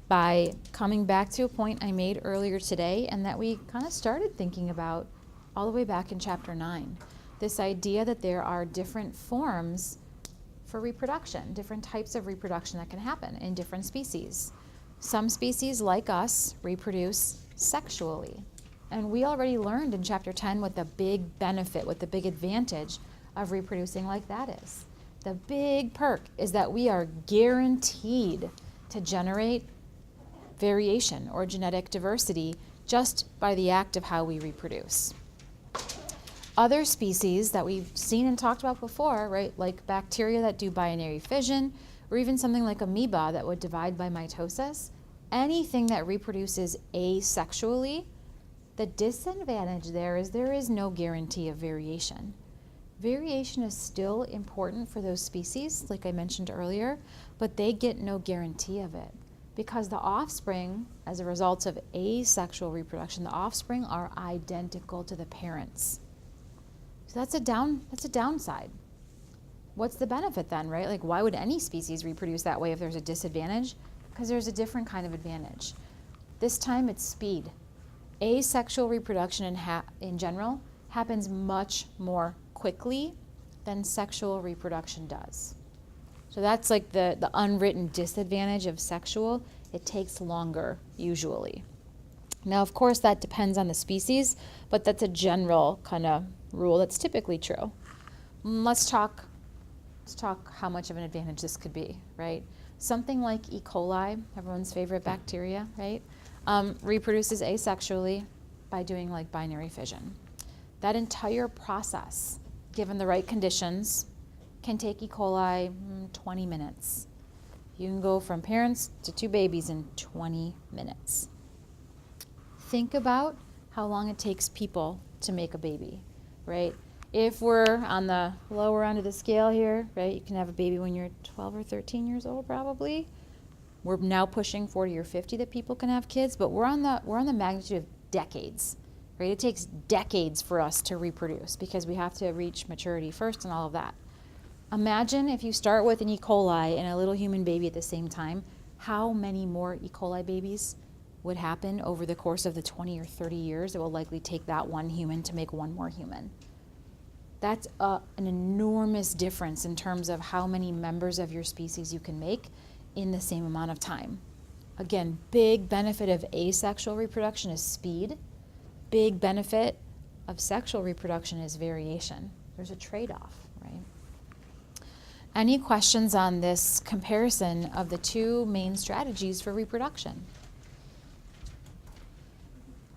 B: by coming back to a point I made earlier today, and that we kind of started thinking about all the way back in chapter 9. This idea that there are different forms for reproduction, different types of reproduction that can happen in different species. Some species, like us, reproduce sexually. And we already learned in chapter 10 what the big benefit, what the big advantage of reproducing like that is. The big perk is that we are guaranteed to generate variation or genetic diversity just by the act of how we reproduce. Other species that we've seen and talked about before, right, like bacteria that do binary fission, or even something like amoeba that would divide by mitosis, anything that reproduces asexually, the disadvantage there is no guarantee of variation. Variation is still important for those species, like I mentioned earlier, but they get no guarantee of it because the offspring, as a result of asexual reproduction, the offspring are identical to the parents. So that's a downside. What's the benefit then, right? Like, why would any species reproduce that way if there's a disadvantage? Because there's a different kind of advantage. This time it's speed. Asexual reproduction in general happens much more quickly than sexual reproduction does. So that's like the unwritten disadvantage of sexual. It takes longer, usually. Now, of course, that depends on the species, but that's a general kind of rule that's typically true. Let's talk how much of an advantage this could be, right? Something like E. coli, everyone's favorite bacteria, right? Reproduces asexually by doing like binary fission. That entire process, given the right conditions, can take E. coli 20 minutes. You can go from parents to 2 babies in 20 minutes. Think about how long it takes people to make a baby, right? If we're on the lower end of the scale here, right, you can have a baby when you're 12 or 13 years old probably. We're now pushing 40 or 50 that people can have kids, but we're on the magnitude of decades, right? It takes decades for us to reproduce because we have to reach maturity first and all of that. Imagine if you start with an E. coli and a little human baby at the same time, how many more E. coli babies would happen over the course of the 20 or 30 years it will likely take that one human to make one more human. That's an enormous difference in terms of how many members of your species you can make in the same amount of time. Again, big benefit of asexual reproduction is speed. Big benefit of sexual reproduction is variation. There's a trade-off, right? Any questions on this comparison of the two main strategies for reproduction?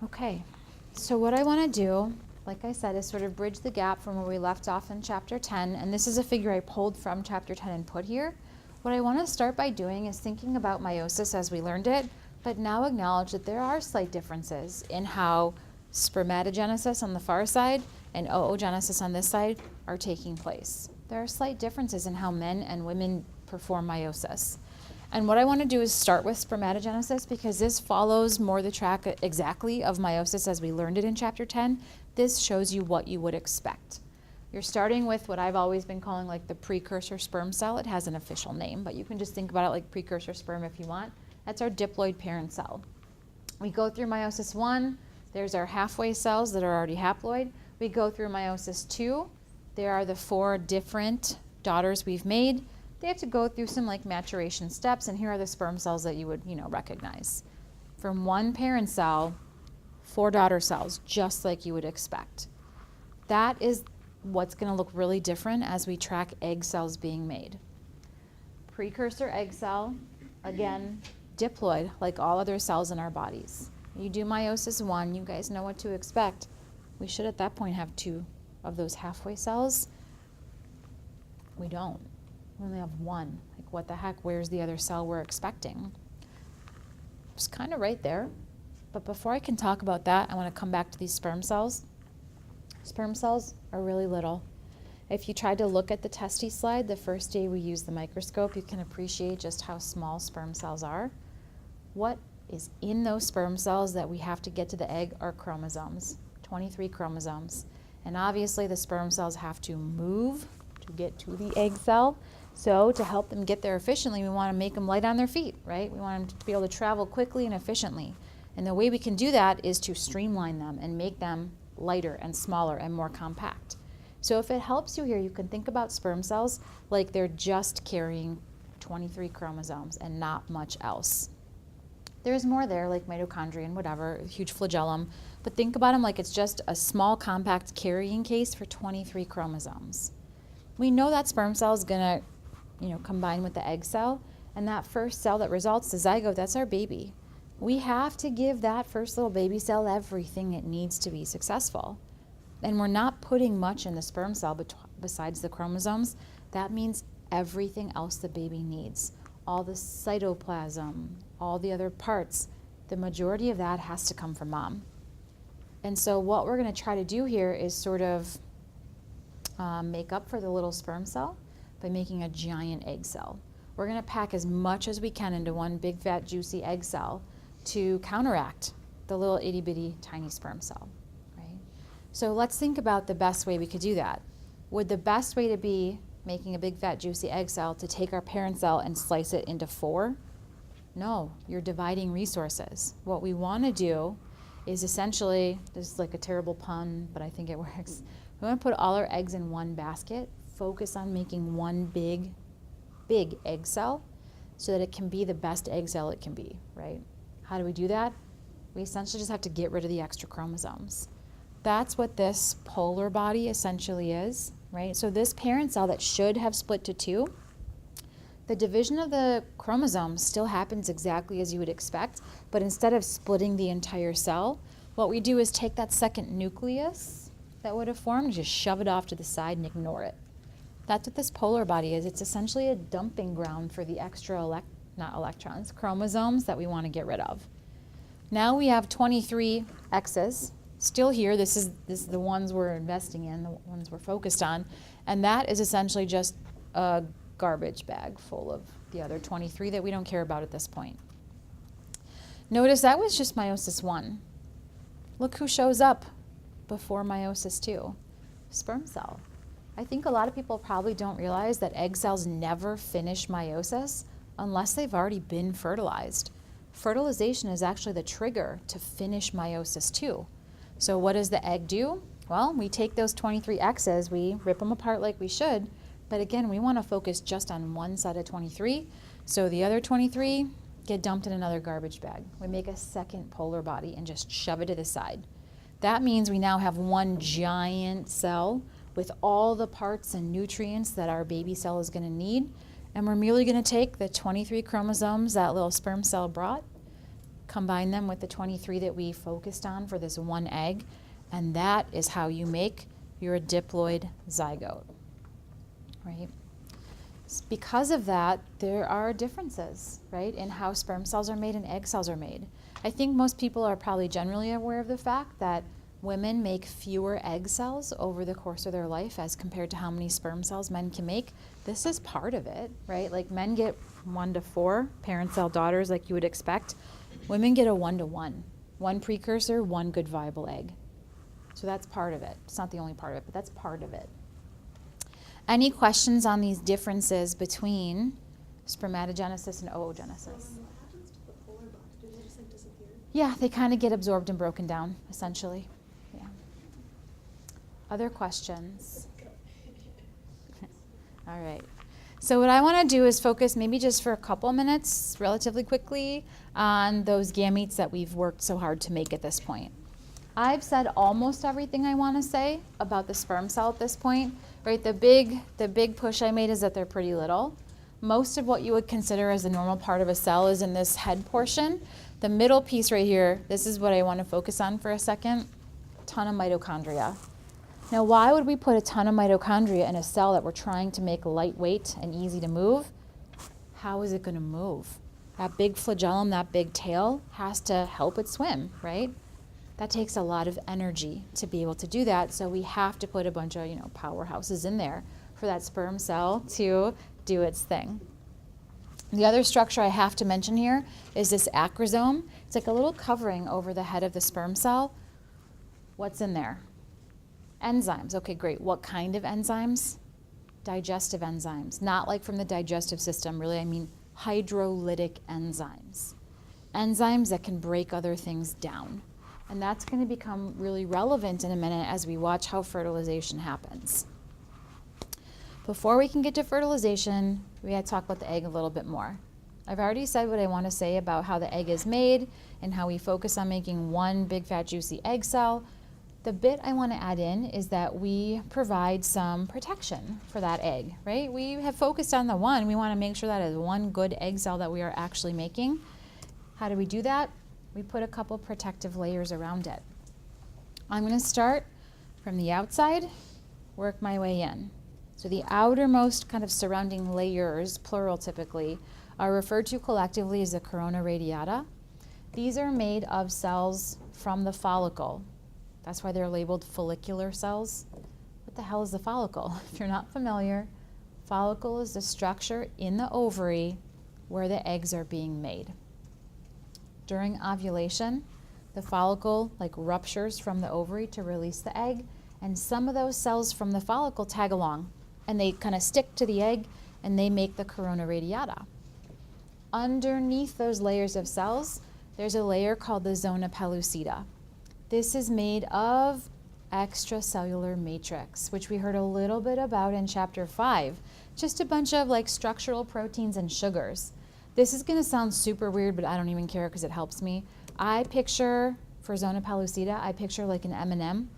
B: Okay, so what I want to do, like I said, is sort of bridge the gap from where we left off in chapter 10, and this is a figure I pulled from chapter 10 and put here. What I want to start by doing is thinking about meiosis as we learned it, but now acknowledge that there are slight differences in how spermatogenesis on the far side and oogenesis on this side are taking place. There are slight differences in how men and women perform meiosis. And what I want to do is start with spermatogenesis because this follows more the track exactly of meiosis as we learned it in chapter 10. This shows you what you would expect. You're starting with what I've always been calling like the precursor sperm cell. It has an official name, but you can just think about it like precursor sperm if you want. That's our diploid parent cell. We go through meiosis 1. There's our halfway cells that are already haploid. We go through meiosis 2. There are the 4 different daughters we've made. They have to go through some like maturation steps, and here are the sperm cells that you would, recognize. From one parent cell, 4 daughter cells, just like you would expect. That is what's going to look really different as we track egg cells being made. Precursor egg cell, again, diploid, like all other cells in our bodies. You do meiosis 1, you guys know what to expect. We should at that point have 2 of those halfway cells. We don't. We only have 1. Like, what the heck? Where's the other cell we're expecting? It's kind of right there. But before I can talk about that, I want to come back to these sperm cells. Sperm cells are really little. If you tried to look at the testes slide the first day we used the microscope, you can appreciate just how small sperm cells are. What is in those sperm cells that we have to get to the egg are chromosomes, 23 chromosomes. And obviously the sperm cells have to move to get to the egg cell. So to help them get there efficiently, we want to make them light on their feet, right? We want them to be able to travel quickly and efficiently. And the way we can do that is to streamline them and make them lighter and smaller and more compact. So if it helps you here, you can think about sperm cells like they're just carrying 23 chromosomes and not much else. There's more there, like mitochondria and whatever, a huge flagellum, but think about them like it's just a small compact carrying case for 23 chromosomes. We know that sperm cell is going to combine with the egg cell, and that first cell that results, the zygote, that's our baby. We have to give that first little baby cell everything it needs to be successful. And we're not putting much in the sperm cell besides the chromosomes. That means everything else the baby needs. All the cytoplasm, all the other parts, the majority of that has to come from mom. And so what we're going to try to do here is sort of make up for the little sperm cell by making a giant egg cell. We're going to pack as much as we can into one big, fat, juicy egg cell to counteract the little itty-bitty tiny sperm cell, right? So let's think about the best way we could do that. Would the best way to be making a big, fat, juicy egg cell to take our parent cell and slice it into 4? No, you're dividing resources. What we want to do is essentially, this is like a terrible pun, but I think it works. We want to put all our eggs in one basket, focus on making one big egg cell so that it can be the best egg cell it can be, right? How do we do that? We essentially just have to get rid of the extra chromosomes. That's what this polar body essentially is, right? So this parent cell that should have split to 2, the division of the chromosomes still happens exactly as you would expect, but instead of splitting the entire cell, what we do is take that second nucleus that would have formed, just shove it off to the side and ignore it. That's what this polar body is. It's essentially a dumping ground for the extra chromosomes that we want to get rid of. Now we have 23 X's still here. This is the ones we're investing in, the ones we're focused on, and that is essentially just a garbage bag full of the other 23 that we don't care about at this point. Notice that was just meiosis 1. Look who shows up before meiosis 2. Sperm cell. I think a lot of people probably don't realize that egg cells never finish meiosis unless they've already been fertilized. Fertilization is actually the trigger to finish meiosis too. So what does the egg do? Well, we take those 23 X's, we rip them apart like we should, but again, we want to focus just on one set of 23. So the other 23 get dumped in another garbage bag. We make a second polar body and just shove it to the side. That means we now have one giant cell with all the parts and nutrients that our baby cell is going to need. And we're merely going to take the 23 chromosomes that little sperm cell brought, combine them with the 23 that we focused on for this one egg, and that is how you make your diploid zygote, right? Because of that, there are differences, right, in how sperm cells are made and egg cells are made. I think most people are probably generally aware of the fact that women make fewer egg cells over the course of their life as compared to how many sperm cells men can make. This is part of it, right? Like men get 1 to 4 parent cell daughters like you would expect. Women get a 1 to 1. One precursor, one good viable egg. So that's part of it. It's not the only part of it, but that's part of it. Any questions on these differences between spermatogenesis and oogenesis?
E: What happens to the polar body? Do they just like disappear?
B: Yeah, they kind of get absorbed and broken down, essentially. Yeah. Other questions? All right. So what I want to do is focus maybe just for a couple minutes, relatively quickly, on those gametes that we've worked so hard to make at this point. I've said almost everything I want to say about the sperm cell at this point, right? The big push I made is that they're pretty little. Most of what you would consider as a normal part of a cell is in this head portion. The middle piece right here, this is what I want to focus on for a second, ton of mitochondria. Now, why would we put a ton of mitochondria in a cell that we're trying to make lightweight and easy to move? How is it going to move? That big flagellum, that big tail has to help it swim, right? That takes a lot of energy to be able to do that, so we have to put a bunch of, powerhouses in there for that sperm cell to do its thing. The other structure I have to mention here is this acrosome. It's like a little covering over the head of the sperm cell. What's in there? Enzymes. Okay, great. What kind of enzymes? Digestive enzymes. Not like from the digestive system, really. I mean hydrolytic enzymes. Enzymes that can break other things down. And that's going to become really relevant in a minute as we watch how fertilization happens. Before we can get to fertilization, we got to talk about the egg a little bit more. I've already said what I want to say about how the egg is made and how we focus on making one big fat juicy egg cell. The bit I want to add in is that we provide some protection for that egg, right? We have focused on the one. We want to make sure that is one good egg cell that we are actually making. How do we do that? We put a couple protective layers around it. I'm going to start from the outside, work my way in. So the outermost kind of surrounding layers, plural typically, are referred to collectively as the corona radiata. These are made of cells from the follicle. That's why they're labeled follicular cells. What the hell is the follicle? If you're not familiar, follicle is the structure in the ovary where the eggs are being made. During ovulation, the follicle ruptures from the ovary to release the egg, and some of those cells from the follicle tag along, and they kind of stick to the egg, and they make the corona radiata. Underneath those layers of cells, there's a layer called the zona pellucida. This is made of extracellular matrix, which we heard a little bit about in chapter 5. Just a bunch of structural proteins and sugars. This is going to sound super weird, but I don't even care because it helps me. I picture, for zona pellucida, I picture like an M&M,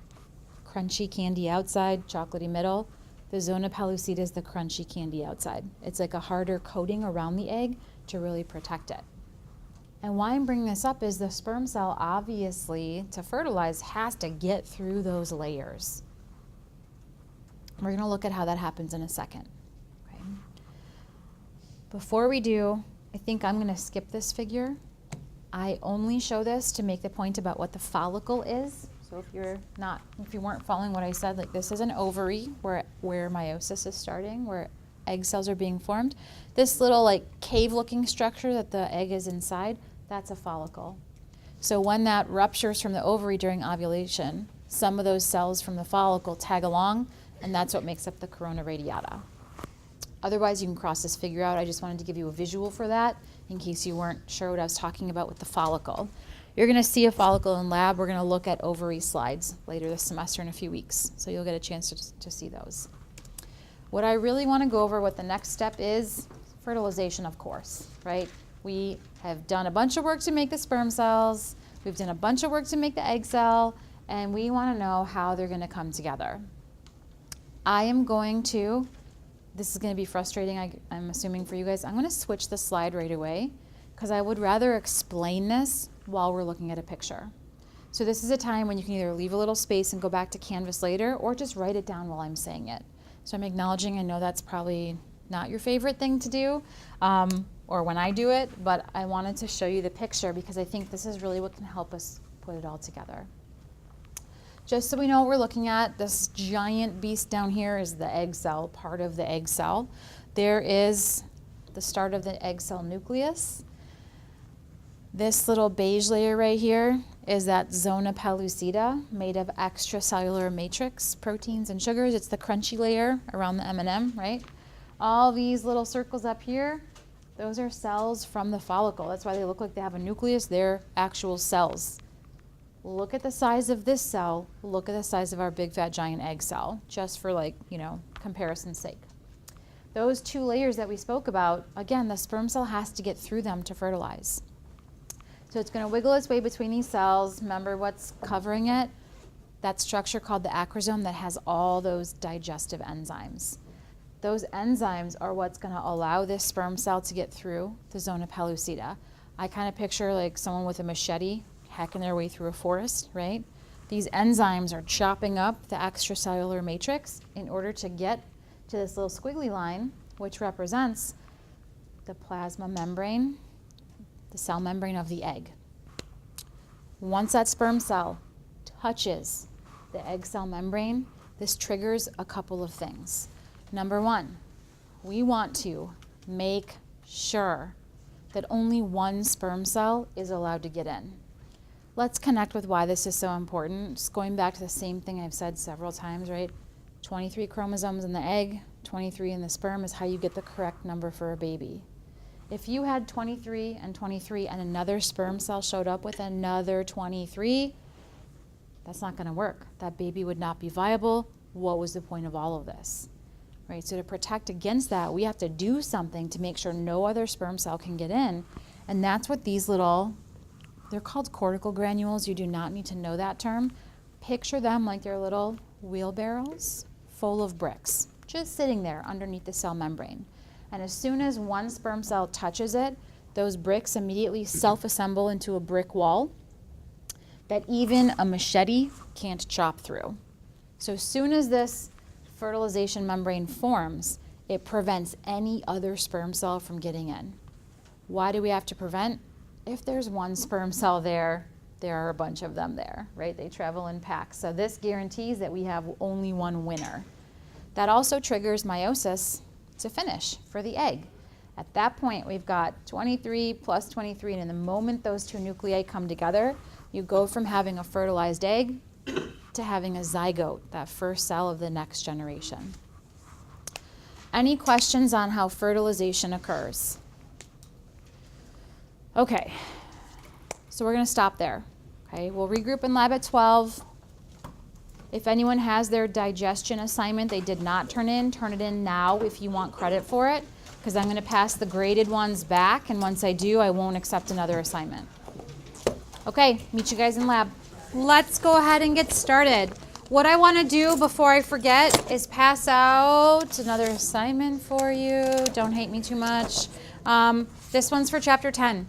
B: crunchy candy outside, chocolatey middle. The zona pellucida is the crunchy candy outside. It's like a harder coating around the egg to really protect it. And why I'm bringing this up is the sperm cell, obviously, to fertilize, has to get through those layers. We're going to look at how that happens in a second. Okay. Before we do, I think I'm going to skip this figure. I only show this to make the point about what the follicle is. So if you weren't following what I said, this is an ovary where meiosis is starting, where egg cells are being formed. This little cave-looking structure that the egg is inside, that's a follicle. So when that ruptures from the ovary during ovulation, some of those cells from the follicle tag along, and that's what makes up the corona radiata. Otherwise, you can cross this figure out. I just wanted to give you a visual for that in case you weren't sure what I was talking about with the follicle. You're going to see a follicle in lab. We're going to look at ovary slides later this semester in a few weeks, so you'll get a chance to see those. What I really want to go over, what the next step is, fertilization, of course, right? We have done a bunch of work to make the sperm cells. We've done a bunch of work to make the egg cell, and we want to know how they're going to come together. I am going to, this is going to be frustrating, I'm assuming for you guys, I'm going to switch the slide right away because I would rather explain this while we're looking at a picture. So this is a time when you can either leave a little space and go back to Canvas later or just write it down while I'm saying it. So I'm acknowledging, I know that's probably not your favorite thing to do, or when I do it, but I wanted to show you the picture because I think this is really what can help us put it all together. Just so we know what we're looking at, this giant beast down here is the egg cell, part of the egg cell. There is the start of the egg cell nucleus. This little beige layer right here is that zona pellucida, made of extracellular matrix proteins and sugars. It's the crunchy layer around the M&M, right? All these little circles up here, those are cells from the follicle. That's why they look like they have a nucleus. They're actual cells. Look at the size of this cell. Look at the size of our big fat giant egg cell, just for comparison's sake. Those two layers that we spoke about, again, the sperm cell has to get through them to fertilize. So it's going to wiggle its way between these cells. Remember what's covering it? That structure called the acrosome that has all those digestive enzymes. Those enzymes are what's going to allow this sperm cell to get through the zona pellucida. I kind of picture like someone with a machete hacking their way through a forest, right? These enzymes are chopping up the extracellular matrix in order to get to this little squiggly line, which represents the plasma membrane, the cell membrane of the egg. Once that sperm cell touches the egg cell membrane, this triggers a couple of things. Number one, we want to make sure that only one sperm cell is allowed to get in. Let's connect with why this is so important. Just going back to the same thing I've said several times, right? 23 chromosomes in the egg, 23 in the sperm is how you get the correct number for a baby. If you had 23 and 23 and another sperm cell showed up with another 23, that's not going to work. That baby would not be viable. What was the point of all of this? Right? So to protect against that, we have to do something to make sure no other sperm cell can get in. And that's what these little, they're called cortical granules. You do not need to know that term. Picture them like they're little wheelbarrows full of bricks, just sitting there underneath the cell membrane. And as soon as one sperm cell touches it, those bricks immediately self-assemble into a brick wall that even a machete can't chop through. So as soon as this fertilization membrane forms, it prevents any other sperm cell from getting in. Why do we have to prevent? If there's one sperm cell there, there are a bunch of them there, right? They travel in packs. So this guarantees that we have only one winner. That also triggers meiosis to finish for the egg. At that point, we've got 23 plus 23, and in the moment those two nuclei come together, you go from having a fertilized egg to having a zygote, that first cell of the next generation. Any questions on how fertilization occurs? Okay, so we're going to stop there. Okay, we'll regroup in lab at 12. If anyone has their digestion assignment they did not turn it in now if you want credit for it, because I'm going to pass the graded ones back, and once I do, I won't accept another assignment. Okay, meet you guys in lab. Let's go ahead and get started. What I want to do before I forget is pass out another assignment for you. Don't hate me too much. This one's for chapter 10.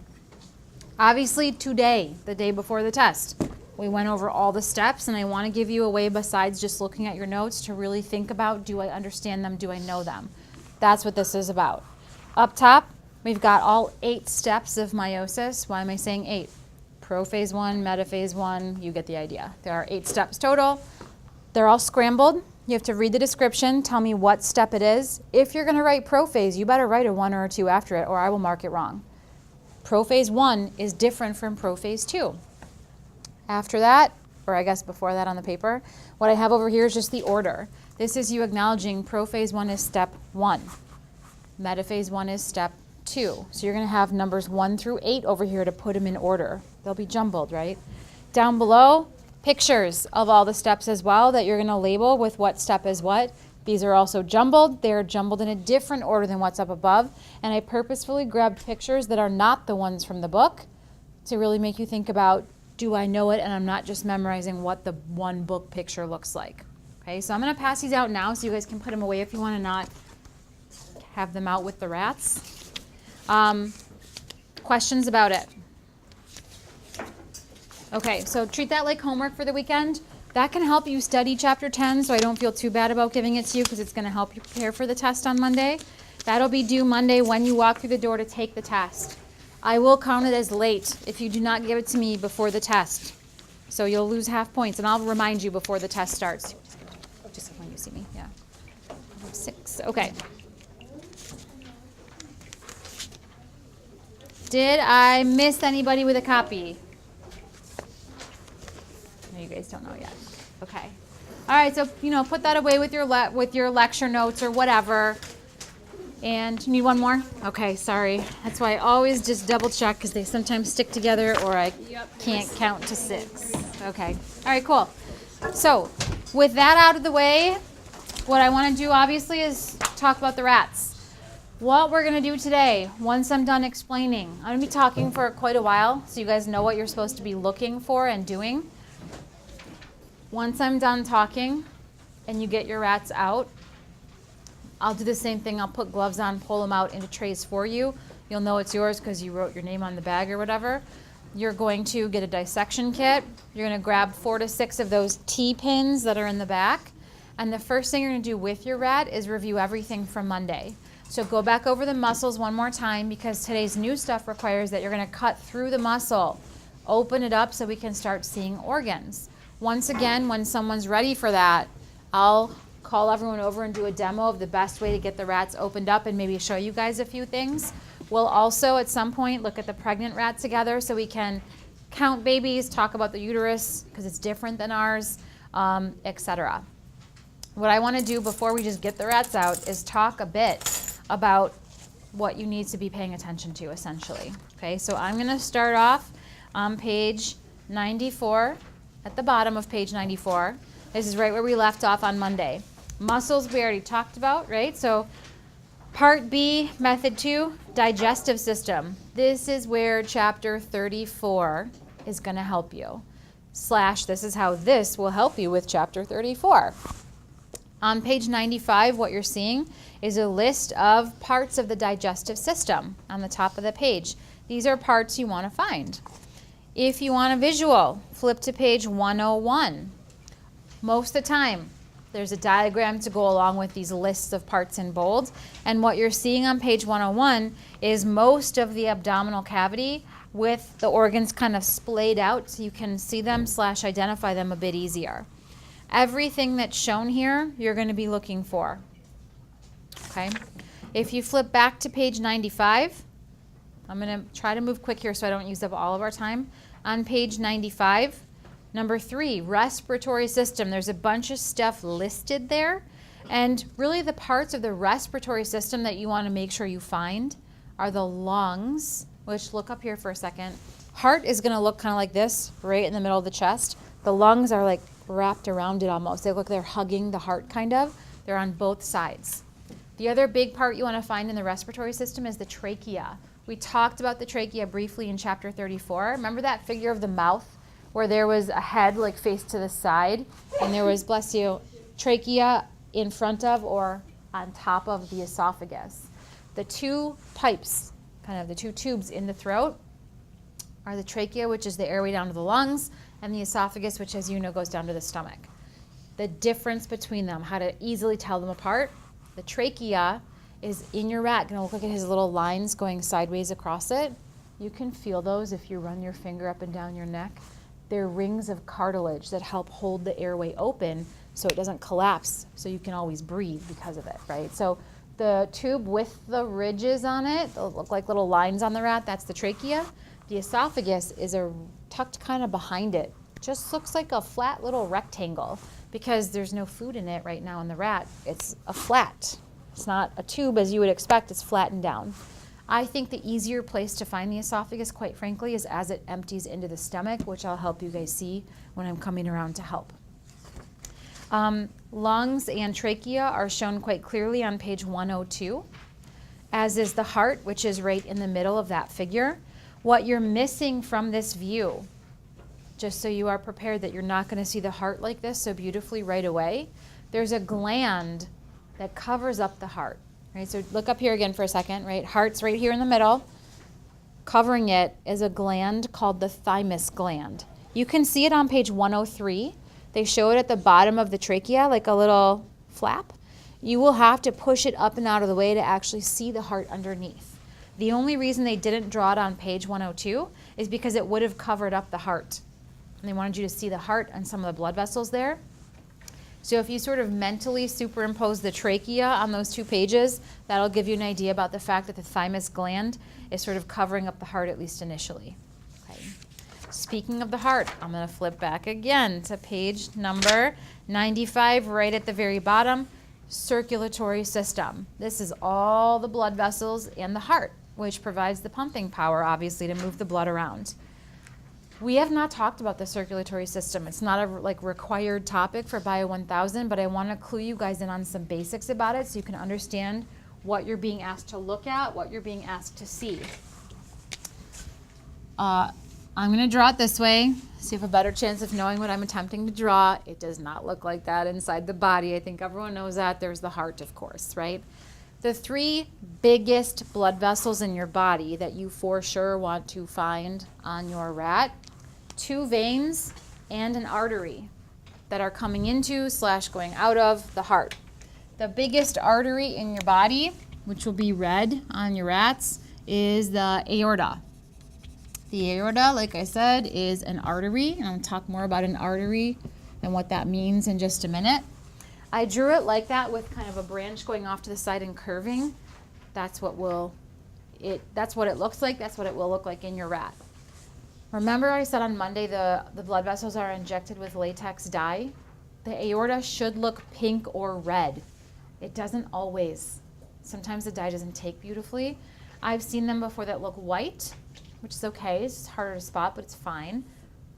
B: Obviously today, the day before the test, we went over all the steps, and I want to give you a way besides just looking at your notes to really think about, do I understand them, do I know them? That's what this is about. Up top, we've got all 8 steps of meiosis. Why am I saying 8? Prophase 1, metaphase 1, you get the idea. There are 8 steps total. They're all scrambled. You have to read the description, tell me what step it is. If you're going to write prophase, you better write a 1 or a 2 after it, or I will mark it wrong. Prophase 1 is different from prophase 2. After that, or I guess before that on the paper, what I have over here is just the order. This is you acknowledging prophase 1 is step 1. Metaphase 1 is step 2. So you're going to have numbers 1 through 8 over here to put them in order. They'll be jumbled, right? Down below, pictures of all the steps as well that you're going to label with what step is what. These are also jumbled. They're jumbled in a different order than what's up above. And I purposefully grabbed pictures that are not the ones from the book to really make you think about, do I know it? And I'm not just memorizing what the one book picture looks like. Okay, so I'm going to pass these out now so you guys can put them away if you want to not have them out with the rats. Questions about it? Okay, so treat that like homework for the weekend. That can help you study chapter 10, so I don't feel too bad about giving it to you because it's going to help you prepare for the test on Monday. That'll be due Monday when you walk through the door to take the test. I will count it as late if you do not give it to me before the test. So you'll lose half points, and I'll remind you before the test starts. Just when you see me, yeah. 6, okay. Did I miss anybody with a copy? No, you guys don't know yet. Okay. All right, so, put that away with your lecture notes or whatever. And you need one more? Okay, sorry. That's why I always just double check because they sometimes stick together or I can't count to 6. Okay. All right, cool. So with that out of the way, what I want to do obviously is talk about the rats. What we're going to do today, once I'm done explaining, I'm going to be talking for quite a while so you guys know what you're supposed to be looking for and doing. Once I'm done talking and you get your rats out, I'll do the same thing. I'll put gloves on, pull them out into trays for you. You'll know it's yours because you wrote your name on the bag or whatever. You're going to get a dissection kit. You're going to grab 4 to 6 of those T-pins that are in the back. And the first thing you're going to do with your rat is review everything from Monday. So go back over the muscles one more time because today's new stuff requires that you're going to cut through the muscle, open it up so we can start seeing organs. Once again, when someone's ready for that, I'll call everyone over and do a demo of the best way to get the rats opened up and maybe show you guys a few things. We'll also at some point look at the pregnant rat together so we can count babies, talk about the uterus because it's different than ours, etc. What I want to do before we just get the rats out is talk a bit about what you need to be paying attention to essentially. Okay, so I'm going to start off on page 94, at the bottom of page 94. This is right where we left off on Monday. Muscles we already talked about, right? So part B, method 2, digestive system. This is where chapter 34 is going to help you. / this is how this will help you with chapter 34. On page 95, what you're seeing is a list of parts of the digestive system on the top of the page. These are parts you want to find. If you want a visual, flip to page 101. Most of the time, there's a diagram to go along with these lists of parts in bold. And what you're seeing on page 101 is most of the abdominal cavity with the organs kind of splayed out so you can see them / identify them a bit easier. Everything that's shown here, you're going to be looking for. Okay? If you flip back to page 95, I'm going to try to move quick here so I don't use up all of our time. On page 95, number 3, respiratory system. There's a bunch of stuff listed there. And really the parts of the respiratory system that you want to make sure you find are the lungs, which look up here for a second. Heart is going to look kind of like this, right in the middle of the chest. The lungs are like wrapped around it almost. They look like they're hugging the heart kind of. They're on both sides. The other big part you want to find in the respiratory system is the trachea. We talked about the trachea briefly in chapter 34. Remember that figure of the mouth where there was a head like faced to the side and there was, bless you, trachea in front of or on top of the esophagus. The 2 pipes, kind of the 2 tubes in the throat are the trachea, which is the airway down to the lungs, and the esophagus, which as you know goes down to the stomach. The difference between them, how to easily tell them apart. The trachea is in your rat, going to look like it has little lines going sideways across it. You can feel those if you run your finger up and down your neck. They're rings of cartilage that help hold the airway open so it doesn't collapse, so you can always breathe because of it, right? So the tube with the ridges on it, they'll look like little lines on the rat, that's the trachea. The esophagus is tucked kind of behind it. Just looks like a flat little rectangle because there's no food in it right now in the rat. It's a flat It's not a tube as you would expect, it's flattened down. I think the easier place to find the esophagus, quite frankly, is as it empties into the stomach, which I'll help you guys see when I'm coming around to help. Lungs and trachea are shown quite clearly on page 102, as is the heart, which is right in the middle of that figure. What you're missing from this view, just so you are prepared that you're not going to see the heart like this so beautifully right away, there's a gland that covers up the heart. Right, so look up here again for a second, right? Heart's right here in the middle. Covering it is a gland called the thymus gland. You can see it on page 103. They show it at the bottom of the trachea, like a little flap. You will have to push it up and out of the way to actually see the heart underneath. The only reason they didn't draw it on page 102 is because it would have covered up the heart. And they wanted you to see the heart and some of the blood vessels there. So if you sort of mentally superimpose the trachea on those 2 pages, that'll give you an idea about the fact that the thymus gland is sort of covering up the heart, at least initially. Okay. Speaking of the heart, I'm going to flip back again to page number 95, right at the very bottom, circulatory system. This is all the blood vessels and the heart, which provides the pumping power, obviously, to move the blood around. We have not talked about the circulatory system. It's not a required topic for Bio 1000, but I want to clue you guys in on some basics about it so you can understand what you're being asked to look at, what you're being asked to see. I'm going to draw it this way, so you have a better chance of knowing what I'm attempting to draw. It does not look like that inside the body. I think everyone knows that. There's the heart, of course, right? The 3 biggest blood vessels in your body that you for sure want to find on your rat: 2 veins and an artery that are coming into / going out of the heart. The biggest artery in your body, which will be red on your rats, is the aorta. The aorta, like I said, is an artery, and I'll talk more about an artery and what that means in just a minute. I drew it like that with kind of a branch going off to the side and curving. That's what it looks like. That's what it will look like in your rat. Remember I said on Monday the blood vessels are injected with latex dye? The aorta should look pink or red. It doesn't always. Sometimes the dye doesn't take beautifully. I've seen them before that look white, which is okay. It's harder to spot, but it's fine.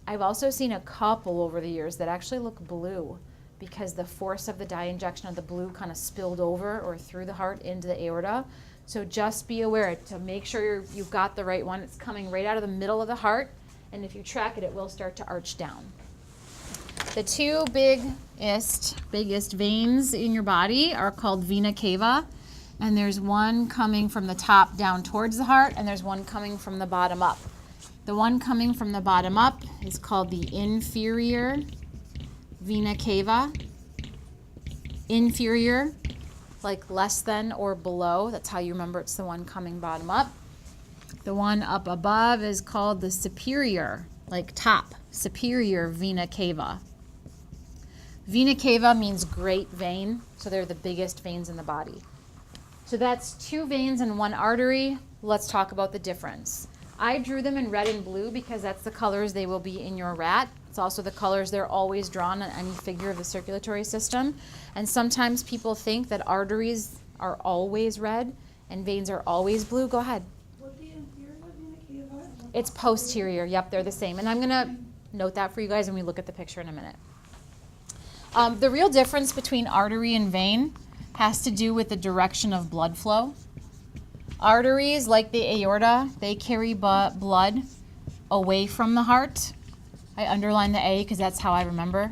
B: I've also seen a couple over the years that actually look blue because the force of the dye injection of the blue kind of spilled over or through the heart into the aorta. So just be aware to make sure you've got the right one. It's coming right out of the middle of the heart, and if you track it, it will start to arch down. The 2 biggest veins in your body are called vena cava, and there's one coming from the top down towards the heart, and there's one coming from the bottom up. The one coming from the bottom up is called the inferior vena cava. Inferior, like less than or below. That's how you remember it's the one coming bottom up. The one up above is called the superior, like top, superior vena cava. Vena cava means great vein, so they're the biggest veins in the body. So that's 2 veins and 1 artery. Let's talk about the difference. I drew them in red and blue because that's the colors they will be in your rat. It's also the colors they're always drawn on any figure of the circulatory system. And sometimes people think that arteries are always red and veins are always blue. Go ahead.
E: What the inferior vena cava?
B: It's posterior. Yep, they're the same. And I'm going to note that for you guys when we look at the picture in a minute. The real difference between artery and vein has to do with the direction of blood flow. Arteries, like the aorta, they carry blood away from the heart. I underline the A because that's how I remember.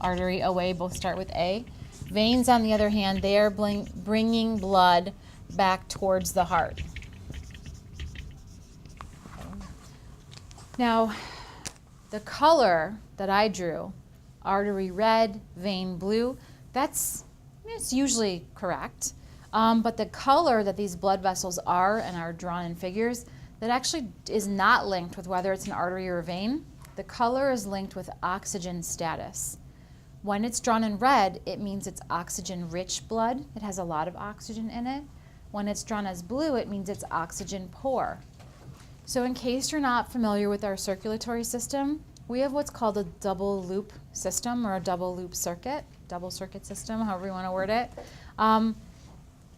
B: Artery, away, both start with A. Veins, on the other hand, they are bringing blood back towards the heart. Now, the color that I drew, artery red, vein blue, it's usually correct. But the color that these blood vessels are and are drawn in figures, that actually is not linked with whether it's an artery or a vein. The color is linked with oxygen status. When it's drawn in red, it means it's oxygen-rich blood. It has a lot of oxygen in it. When it's drawn as blue, it means it's oxygen-poor. So in case you're not familiar with our circulatory system, we have what's called a double loop system or a double loop circuit, double circuit system, however you want to word it.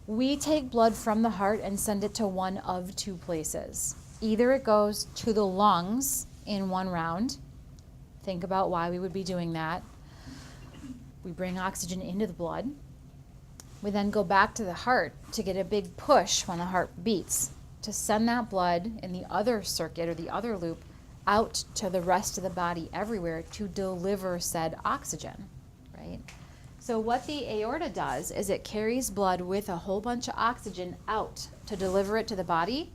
B: We take blood from the heart and send it to one of two places. Either it goes to the lungs in one round. Think about why we would be doing that. We bring oxygen into the blood. We then go back to the heart to get a big push when the heart beats, to send that blood in the other circuit or the other loop out to the rest of the body everywhere to deliver said oxygen, right? So what the aorta does is it carries blood with a whole bunch of oxygen out to deliver it to the body.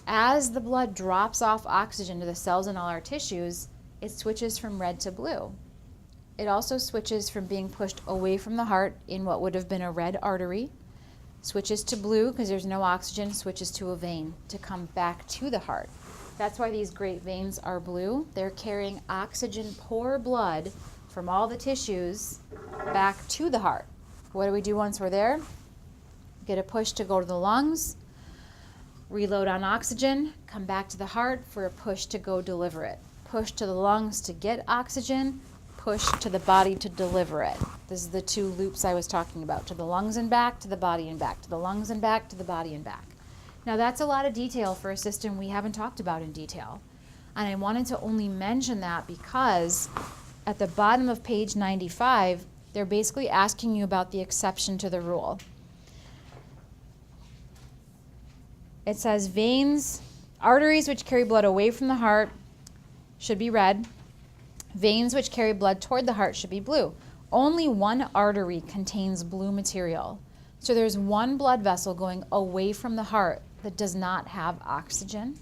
B: As the blood drops off oxygen to the cells in all our tissues, it switches from red to blue. It also switches from being pushed away from the heart in what would have been a red artery, switches to blue because there's no oxygen, switches to a vein to come back to the heart. That's why these great veins are blue. They're carrying oxygen-poor blood from all the tissues back to the heart. What do we do once we're there? Get a push to go to the lungs, reload on oxygen, come back to the heart for a push to go deliver it. Push to the lungs to get oxygen, push to the body to deliver it. This is the two loops I was talking about, to the lungs and back, to the body and back, to the lungs and back, to the body and back. Now that's a lot of detail for a system we haven't talked about in detail. And I wanted to only mention that because at the bottom of page 95, they're basically asking you about the exception to the rule. It says veins, arteries which carry blood away from the heart should be red. Veins which carry blood toward the heart should be blue. Only one artery contains blue material. So there's one blood vessel going away from the heart that does not have oxygen.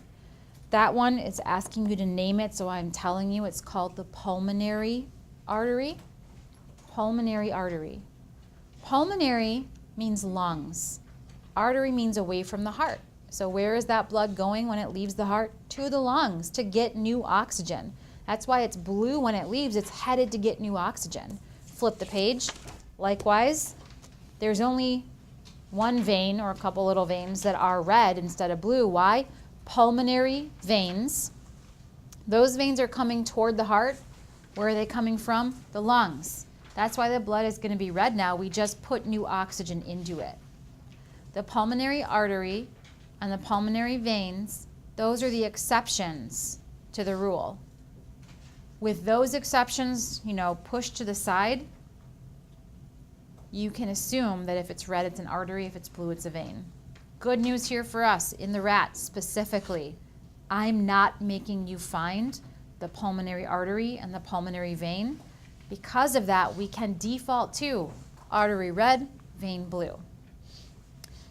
B: That one is asking you to name it, so I'm telling you it's called the pulmonary artery. Pulmonary artery. Pulmonary means lungs. Artery means away from the heart. So where is that blood going when it leaves the heart? To the lungs to get new oxygen. That's why it's blue when it leaves. It's headed to get new oxygen. Flip the page. Likewise, there's only one vein or a couple little veins that are red instead of blue. Why? Pulmonary veins. Those veins are coming toward the heart. Where are they coming from? The lungs. That's why the blood is going to be red now. We just put new oxygen into it. The pulmonary artery and the pulmonary veins, those are the exceptions to the rule. With those exceptions, pushed to the side, you can assume that if it's red, it's an artery. If it's blue, it's a vein. Good news here for us, in the rat specifically, I'm not making you find the pulmonary artery and the pulmonary vein. Because of that, we can default to artery red, vein blue.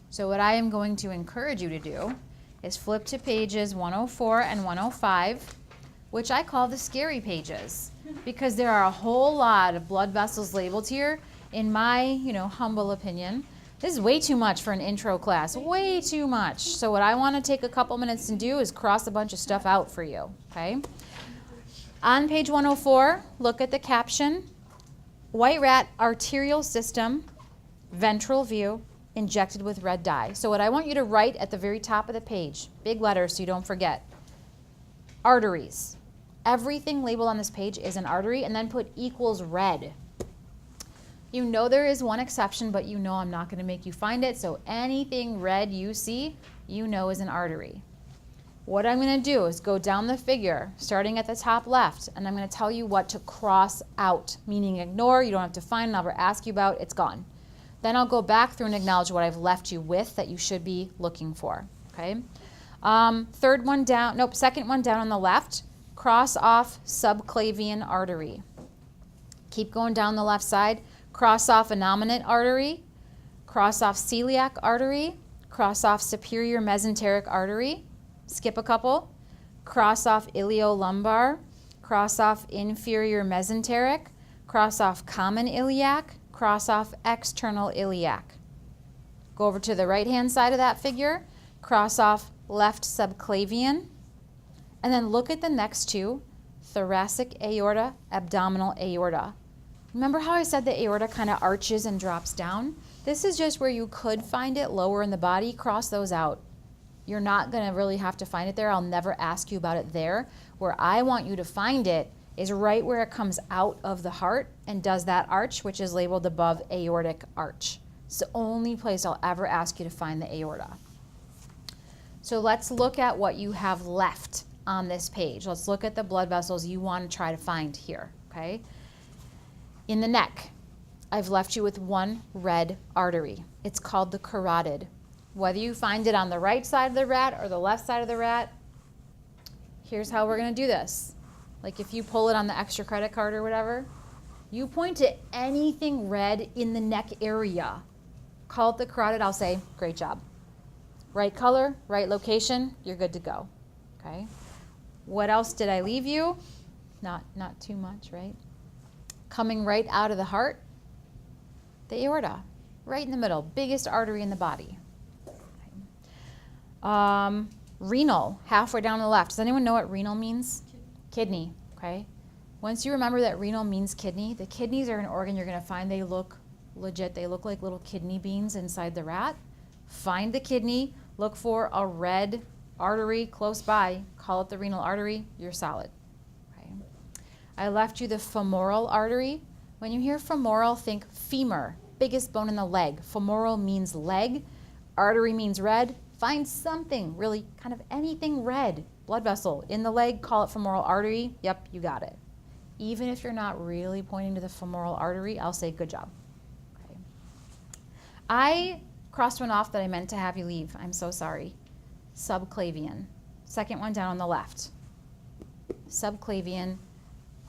B: So what I am going to encourage you to do is flip to pages 104 and 105, which I call the scary pages, because there are a whole lot of blood vessels labeled here. In my, humble opinion, this is way too much for an intro class, way too much. So what I want to take a couple minutes and do is cross a bunch of stuff out for you, okay? On page 104, look at the caption, white rat arterial system, ventral view, injected with red dye. So what I want you to write at the very top of the page, big letters so you don't forget, arteries. Everything labeled on this page is an artery, and then put equals red. You know there is one exception, but you know I'm not going to make you find it, so anything red you see, you know is an artery. What I'm going to do is go down the figure, starting at the top left, and I'm going to tell you what to cross out, meaning ignore, you don't have to find, I'll never ask you about, it's gone. Then I'll go back through and acknowledge what I've left you with that you should be looking for, okay? Second one down on the left, cross off subclavian artery. Keep going down the left side, cross off innominate artery, cross off celiac artery, cross off superior mesenteric artery, skip a couple, cross off iliolumbar, cross off inferior mesenteric, cross off common iliac, cross off external iliac. Go over to the right-hand side of that figure, cross off left subclavian, and then look at the next two, thoracic aorta, abdominal aorta. Remember how I said the aorta kind of arches and drops down? This is just where you could find it lower in the body. Cross those out. You're not going to really have to find it there. I'll never ask you about it there. Where I want you to find it is right where it comes out of the heart and does that arch, which is labeled above aortic arch. It's the only place I'll ever ask you to find the aorta. So let's look at what you have left on this page. Let's look at the blood vessels you want to try to find here, okay? In the neck, I've left you with one red artery. It's called the carotid. Whether you find it on the right side of the rat or the left side of the rat, here's how we're going to do this. Like if you pull it on the extra credit card or whatever, you point to anything red in the neck area. Call it the carotid, I'll say, great job. Right color, right location, you're good to go, okay? What else did I leave you? Not too much, right? Coming right out of the heart, the aorta, right in the middle, biggest artery in the body. Okay. Renal, halfway down the left. Does anyone know what renal means? Kidney, okay? Once you remember that renal means kidney, the kidneys are an organ you're going to find. They look legit. They look like little kidney beans inside the rat. Find the kidney, look for a red artery close by, call it the renal artery, you're solid. Okay. I left you the femoral artery. When you hear femoral, think femur, biggest bone in the leg. Femoral means leg, artery means red. Find something, really kind of anything red, blood vessel in the leg, call it femoral artery. Yep, you got it. Even if you're not really pointing to the femoral artery, I'll say good job. Okay. I crossed one off that I meant to have you leave. I'm so sorry. Subclavian. Second one down on the left. Subclavian.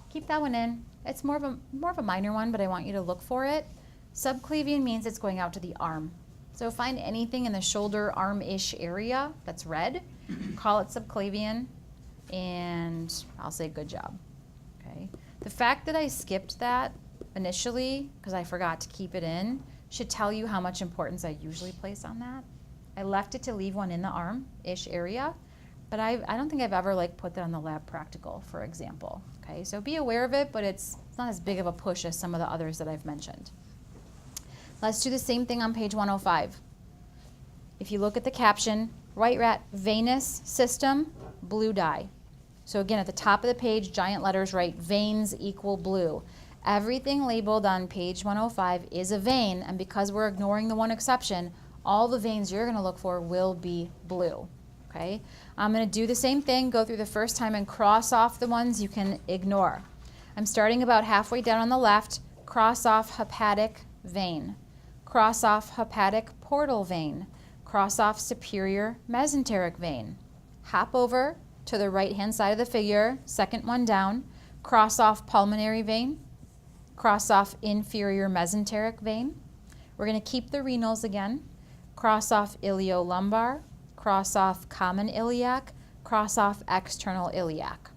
B: Keep that one in. It's more of a minor one, but I want you to look for it. Subclavian means it's going out to the arm. So find anything in the shoulder, arm-ish area that's red, call it subclavian, and I'll say good job. Okay. The fact that I skipped that initially, because I forgot to keep it in, should tell you how much importance I usually place on that. I left it to leave one in the arm-ish area, but I don't think I've ever put that on the lab practical, for example. Okay, so be aware of it, but it's not as big of a push as some of the others that I've mentioned. Let's do the same thing on page 105. If you look at the caption, white rat venous system, blue dye. So again, at the top of the page, giant letters write veins equal blue. Everything labeled on page 105 is a vein, and because we're ignoring the one exception, all the veins you're going to look for will be blue. Okay? I'm going to do the same thing, go through the first time and cross off the ones you can ignore. I'm starting about halfway down on the left, cross off hepatic vein, cross off hepatic portal vein, cross off superior mesenteric vein. Hop over to the right-hand side of the figure, second one down, cross off pulmonary vein, cross off inferior mesenteric vein. We're going to keep the renals again. Cross off iliolumbar, cross off common iliac, cross off external iliac.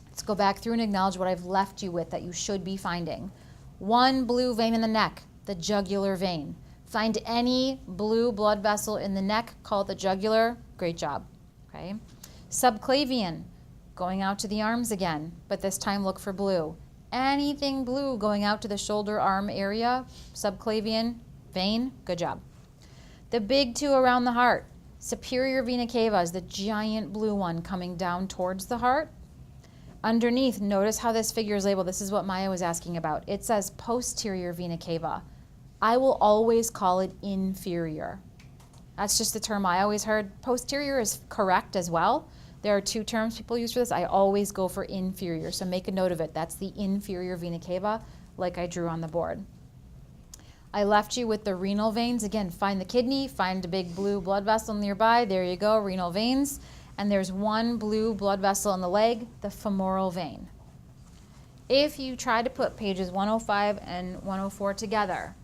B: Let's go back through and acknowledge what I've left you with that you should be finding. One blue vein in the neck, the jugular vein. Find any blue blood vessel in the neck, call it the jugular, great job. Okay. Subclavian, going out to the arms again, but this time look for blue. Anything blue going out to the shoulder arm area, subclavian vein, good job. The big two around the heart, superior vena cava is the giant blue one coming down towards the heart. Underneath, notice how this figure is labeled. This is what Maya was asking about. It says posterior vena cava. I will always call it inferior. That's just the term I always heard. Posterior is correct as well. There are two terms people use for this. I always go for inferior, so make a note of it. That's the inferior vena cava, like I drew on the board. I left you with the renal veins. Again, find the kidney, find a big blue blood vessel nearby. There you go, renal veins. And there's one blue blood vessel in the leg, the femoral vein. If you try to put pages 105 and 104 together,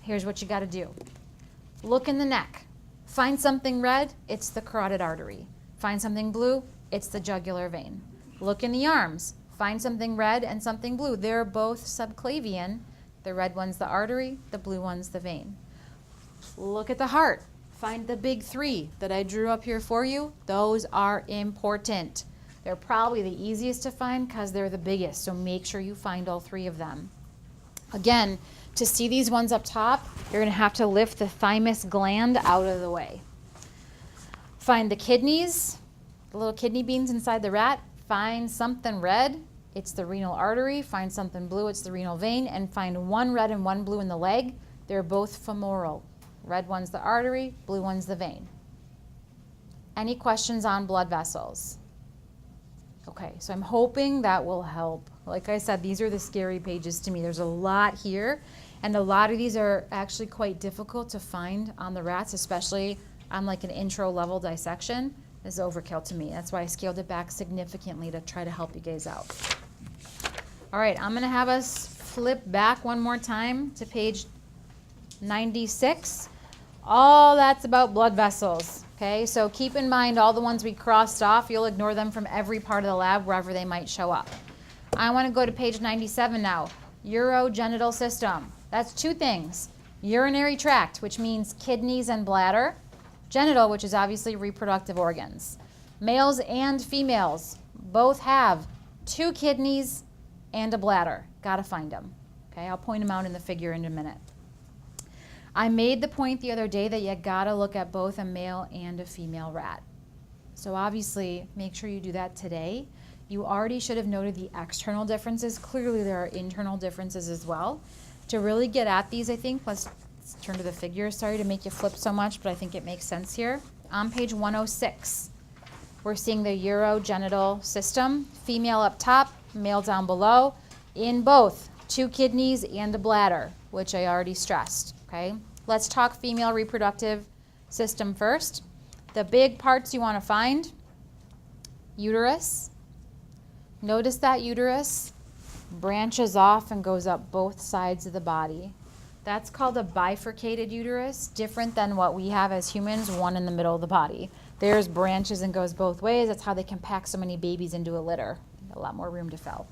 B: here's what you got to do. Look in the neck. Find something red, it's the carotid artery. Find something blue, it's the jugular vein. Look in the arms. Find something red and something blue. They're both subclavian. The red one's the artery, the blue one's the vein. Look at the heart. Find the big three that I drew up here for you. Those are important. They're probably the easiest to find because they're the biggest, so make sure you find all three of them. Again, to see these ones up top, you're going to have to lift the thymus gland out of the way. Find the kidneys, the little kidney beans inside the rat. Find something red, it's the renal artery. Find something blue, it's the renal vein. And find one red and one blue in the leg. They're both femoral. Red one's the artery, blue one's the vein. Any questions on blood vessels? Okay, so I'm hoping that will help. Like I said, these are the scary pages to me. There's a lot here, and a lot of these are actually quite difficult to find on the rats, especially on like an intro level dissection. This is overkill to me. That's why I scaled it back significantly to try to help you guys out. All right, I'm gonna have us flip back one more time to page 96. All that's about blood vessels. Okay, so keep in mind all the ones we crossed off, you'll ignore them from every part of the lab wherever they might show up. I want to go to page 97 now. Urogenital system. That's two things. Urinary tract, which means kidneys and bladder. Genital, which is obviously reproductive organs. Males and females both have 2 kidneys and a bladder. Gotta find them. Okay, I'll point them out in the figure in a minute. I made the point the other day that you gotta look at both a male and a female rat. So obviously, make sure you do that today. You already should have noted the external differences. Clearly there are internal differences as well. To really get at these, I think, let's turn to the figure. Sorry to make you flip so much, but I think it makes sense here. On page 106, we're seeing the urogenital system. Female up top, male down below. In both, 2 kidneys and a bladder, which I already stressed. Okay, let's talk female reproductive system first. The big parts you want to find: uterus. Notice that uterus branches off and goes up both sides of the body. That's called a bifurcated uterus, different than what we have as humans, one in the middle of the body. Theirs branches and goes both ways. That's how they can pack so many babies into a litter. A lot more room to fill.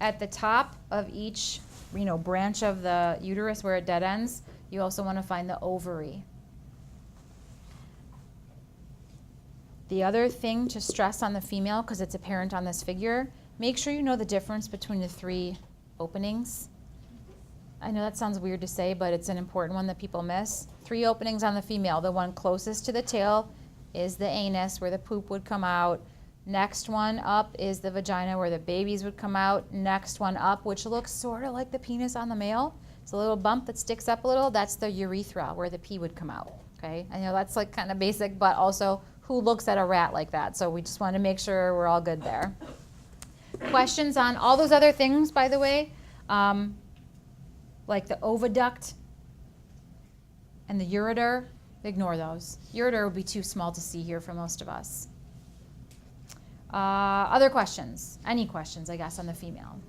B: At the top of each branch of the uterus where it dead ends, you also want to find the ovary. The other thing to stress on the female, because it's apparent on this figure, make sure you know the difference between the 3 openings. I know that sounds weird to say, but it's an important one that people miss. 3 openings on the female. The one closest to the tail is the anus, where the poop would come out. Next one up is the vagina, where the babies would come out. Next one up, which looks sort of like the penis on the male. It's a little bump that sticks up a little. That's the urethra, where the pee would come out. Okay, I know that's like kind of basic, but also who looks at a rat like that? So we just want to make sure we're all good there. Questions on all those other things, by the way, like the oviduct and the ureter, ignore those. Ureter would be too small to see here for most of us. Other questions? Any questions, I guess, on the female?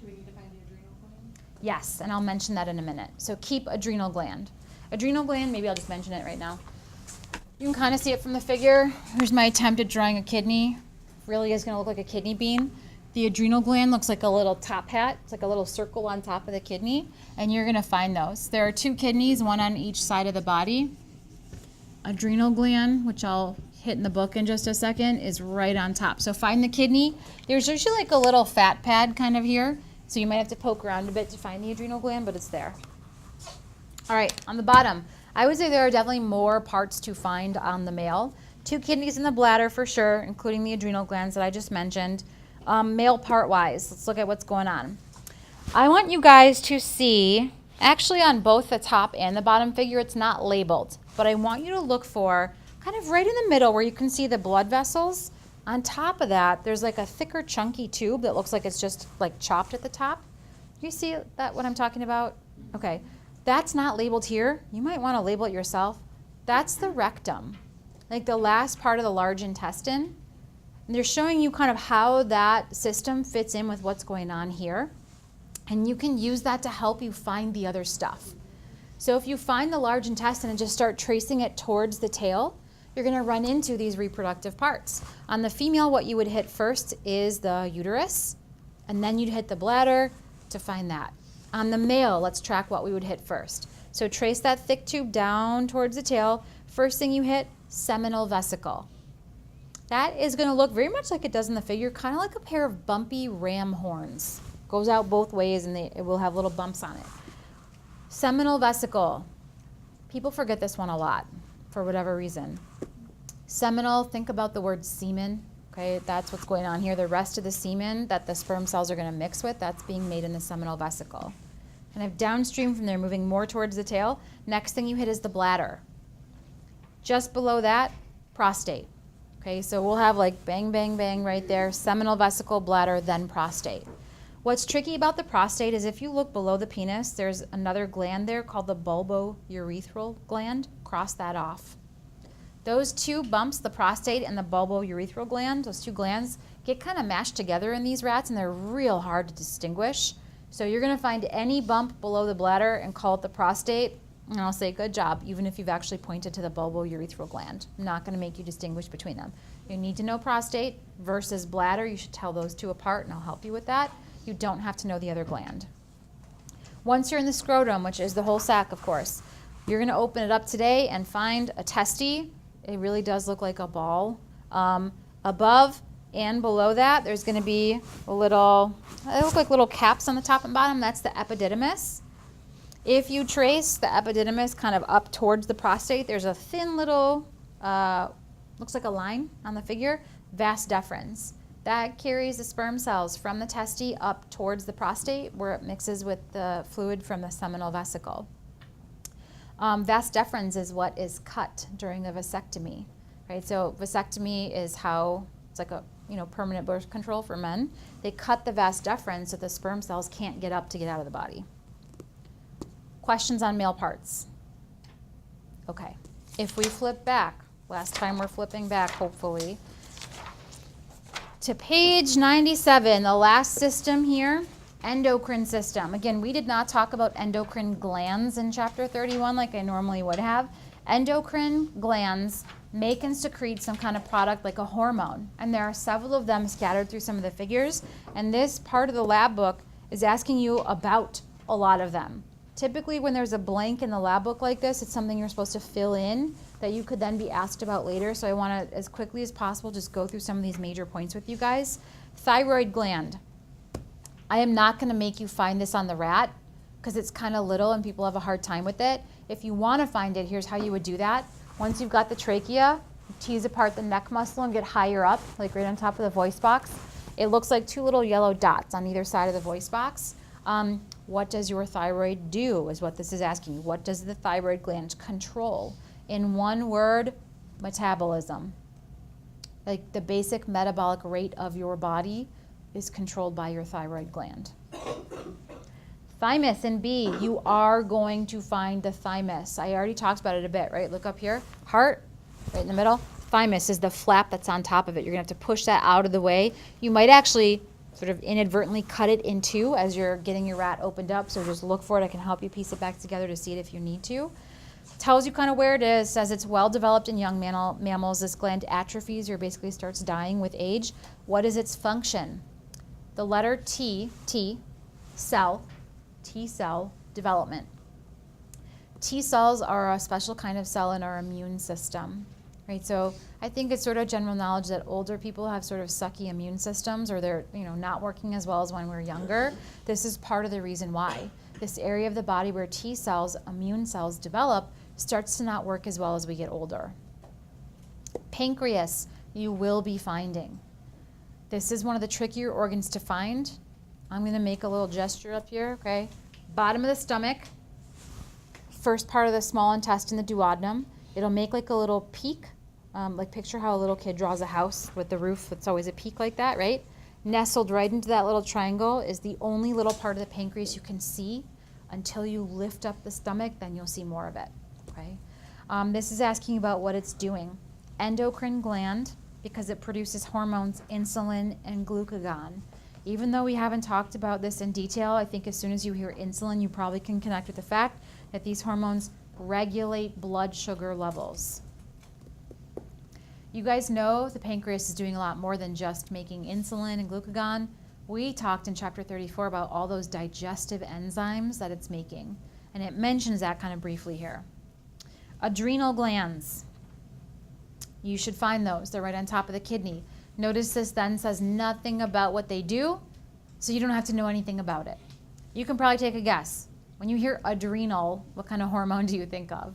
G: Do we need to find the adrenal gland?
B: Yes, and I'll mention that in a minute. So keep adrenal gland. Adrenal gland, maybe I'll just mention it right now. You can kind of see it from the figure. Here's my attempt at drawing a kidney. Really is going to look like a kidney bean. The adrenal gland looks like a little top hat. It's like a little circle on top of the kidney, and you're going to find those. There are 2 kidneys, one on each side of the body. Adrenal gland, which I'll hit in the book in just a second, is right on top. So find the kidney. There's usually like a little fat pad kind of here, so you might have to poke around a bit to find the adrenal gland, but it's there. All right, on the bottom, I would say there are definitely more parts to find on the male. 2 kidneys in the bladder for sure, including the adrenal glands that I just mentioned. Male part-wise, let's look at what's going on. I want you guys to see, actually on both the top and the bottom figure, it's not labeled, but I want you to look for kind of right in the middle where you can see the blood vessels. On top of that, there's like a thicker, chunky tube that looks like it's just like chopped at the top. You see that, what I'm talking about? Okay, that's not labeled here. You might want to label it yourself. That's the rectum, like the last part of the large intestine. And they're showing you kind of how that system fits in with what's going on here. And you can use that to help you find the other stuff. So if you find the large intestine and just start tracing it towards the tail, you're going to run into these reproductive parts. On the female, what you would hit first is the uterus, and then you'd hit the bladder to find that. On the male, let's track what we would hit first. So trace that thick tube down towards the tail. First thing you hit, seminal vesicle. That is going to look very much like it does in the figure, kind of like a pair of bumpy ram horns. Goes out both ways and it will have little bumps on it. Seminal vesicle. People forget this one a lot for whatever reason. Seminal, think about the word semen. Okay, that's what's going on here. The rest of the semen that the sperm cells are going to mix with, that's being made in the seminal vesicle. kind of downstream from there, moving more towards the tail. Next thing you hit is the bladder. Just below that, prostate. Okay, so we'll have like bang, bang, bang right there, seminal vesicle, bladder, then prostate. What's tricky about the prostate is if you look below the penis, there's another gland there called the bulbourethral gland. Cross that off. Those two bumps, the prostate and the bulbourethral gland, those two glands, get kind of mashed together in these rats, and they're real hard to distinguish. So you're going to find any bump below the bladder and call it the prostate, and I'll say good job, even if you've actually pointed to the bulbourethral gland. I'm not going to make you distinguish between them. You need to know prostate versus bladder. You should tell those two apart, and I'll help you with that. You don't have to know the other gland. Once you're in the scrotum, which is the whole sac, of course, you're going to open it up today and find a testy. It really does look like a ball. Above and below that, there's going to be a little, they look like little caps on the top and bottom. That's the epididymis. If you trace the epididymis kind of up towards the prostate, there's a thin little, looks like a line on the figure, vas deferens. That carries the sperm cells from the testy up towards the prostate where it mixes with the fluid from the seminal vesicle. Vas deferens is what is cut during a vasectomy, right? So vasectomy is how, it's like a permanent birth control for men. They cut the vas deferens so the sperm cells can't get up to get out of the body. Questions on male parts? Okay, if we flip back, last time we're flipping back hopefully, to page 97, the last system here, endocrine system. Again, we did not talk about endocrine glands in chapter 31 like I normally would have. Endocrine glands make and secrete some kind of product like a hormone, and there are several of them scattered through some of the figures, and this part of the lab book is asking you about a lot of them. Typically when there's a blank in the lab book like this, it's something you're supposed to fill in that you could then be asked about later, so I want to, as quickly as possible, just go through some of these major points with you guys. Thyroid gland. I am not going to make you find this on the rat because it's kind of little and people have a hard time with it. If you want to find it, here's how you would do that. Once you've got the trachea, tease apart the neck muscle and get higher up, like right on top of the voice box. It looks like two little yellow dots on either side of the voice box. What does your thyroid do is what this is asking you. What does the thyroid gland control? In one word, metabolism. Like the basic metabolic rate of your body is controlled by your thyroid gland. Thymus in B, you are going to find the thymus. I already talked about it a bit, right? Look up here. Heart, right in the middle. Thymus is the flap that's on top of it. You're going to have to push that out of the way. You might actually sort of inadvertently cut it in two as you're getting your rat opened up, so just look for it. I can help you piece it back together to see it if you need to. Tells you kind of where it is, says it's well developed in young mammals. This gland atrophies or basically starts dying with age. What is its function? The letter T, cell, T cell development. T cells are a special kind of cell in our immune system, right? So I think it's sort of general knowledge that older people have sort of sucky immune systems, or they're not working as well as when we're younger. This is part of the reason why. This area of the body where T cells, immune cells, develop starts to not work as well as we get older. Pancreas, you will be finding. This is one of the trickier organs to find. I'm going to make a little gesture up here, okay? Bottom of the stomach, first part of the small intestine, the duodenum. It'll make like a little peak, like picture how a little kid draws a house with the roof. It's always a peak like that, right? Nestled right into that little triangle is the only little part of the pancreas you can see. Until you lift up the stomach, then you'll see more of it, okay? This is asking about what it's doing. Endocrine gland, because it produces hormones, insulin and glucagon. Even though we haven't talked about this in detail, I think as soon as you hear insulin, you probably can connect with the fact that these hormones regulate blood sugar levels. You guys know the pancreas is doing a lot more than just making insulin and glucagon. We talked in chapter 34 about all those digestive enzymes that it's making, and it mentions that kind of briefly here. Adrenal glands. You should find those. They're right on top of the kidney. Notice this then says nothing about what they do, so you don't have to know anything about it. You can probably take a guess. When you hear adrenal, what kind of hormone do you think of?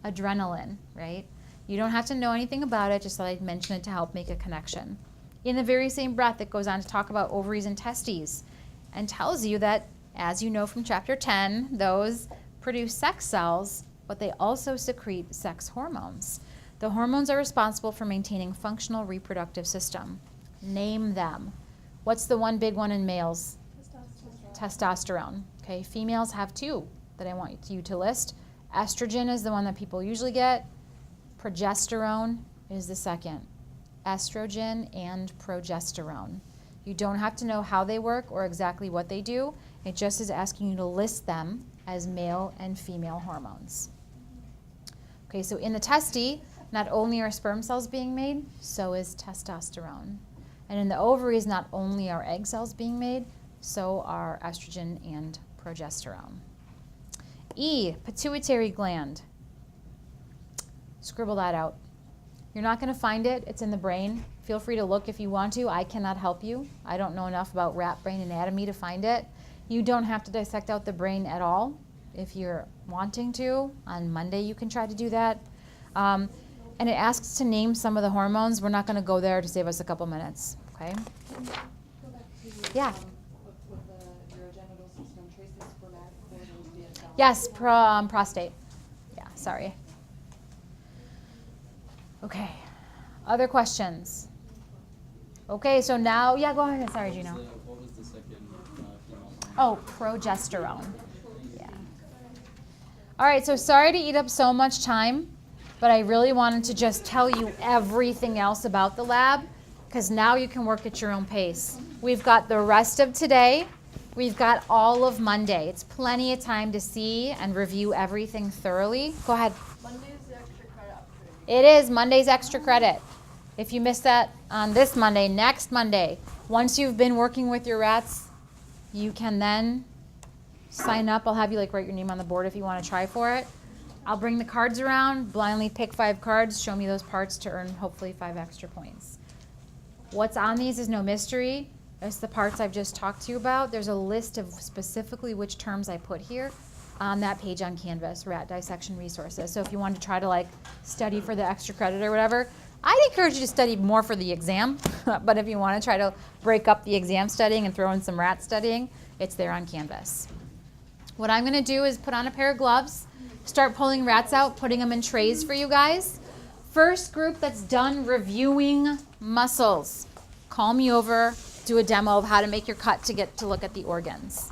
B: Adrenaline, right? You don't have to know anything about it, just thought I'd mention it to help make a connection. In the very same breath, it goes on to talk about ovaries and testes and tells you that as you know from chapter 10, those produce sex cells, but they also secrete sex hormones. The hormones are responsible for maintaining functional reproductive system. Name them. What's the one big one in males? Testosterone. Okay, females have two that I want you to list. Estrogen is the one that people usually get. Progesterone is the second. Estrogen and progesterone. You don't have to know how they work or exactly what they do. It just is asking you to list them as male and female hormones. Okay, so in the testy, not only are sperm cells being made, so is testosterone. And in the ovaries, not only are egg cells being made, so are estrogen and progesterone. E, pituitary gland. Scribble that out. You're not going to find it. It's in the brain. Feel free to look if you want to. I cannot help you. I don't know enough about rat brain anatomy to find it. You don't have to dissect out the brain at all. If you're wanting to, on Monday you can try to do that. And it asks to name some of the hormones. We're not going to go there to save us a couple minutes. Okay?
G: Can you go back to
B: Yeah.
G: with the urogenital system, trace the spermatic fluid into the cell?
B: Yes, prostate. Yeah, sorry. Okay. Other questions? Okay, so now, yeah, go ahead. Sorry, Gino.
F: What was the second female hormone?
B: Oh, progesterone. Yeah. All right, so sorry to eat up so much time, but I really wanted to just tell you everything else about the lab, because now you can work at your own pace. We've got the rest of today. We've got all of Monday. It's plenty of time to see and review everything thoroughly. Go ahead.
E: Monday's the extra credit opportunity.
B: It is Monday's extra credit. If you missed that on this Monday, next Monday, once you've been working with your rats, you can then sign up. I'll have you write your name on the board if you want to try for it. I'll bring the cards around, blindly pick 5 cards, show me those parts to earn hopefully 5 extra points. What's on these is no mystery. It's the parts I've just talked to you about. There's a list of specifically which terms I put here on that page on Canvas, Rat Dissection Resources. So if you want to try to study for the extra credit or whatever, I'd encourage you to study more for the exam, but if you want to try to break up the exam studying and throw in some rat studying, it's there on Canvas. What I'm going to do is put on a pair of gloves, start pulling rats out, putting them in trays for you guys. First group that's done reviewing muscles, call me over, do a demo of how to make your cut to get to look at the organs.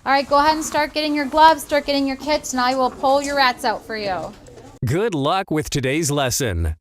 B: All right, go ahead and start getting your gloves, start getting your kits, and I will pull your rats out for you.
A: Good luck with today's lesson.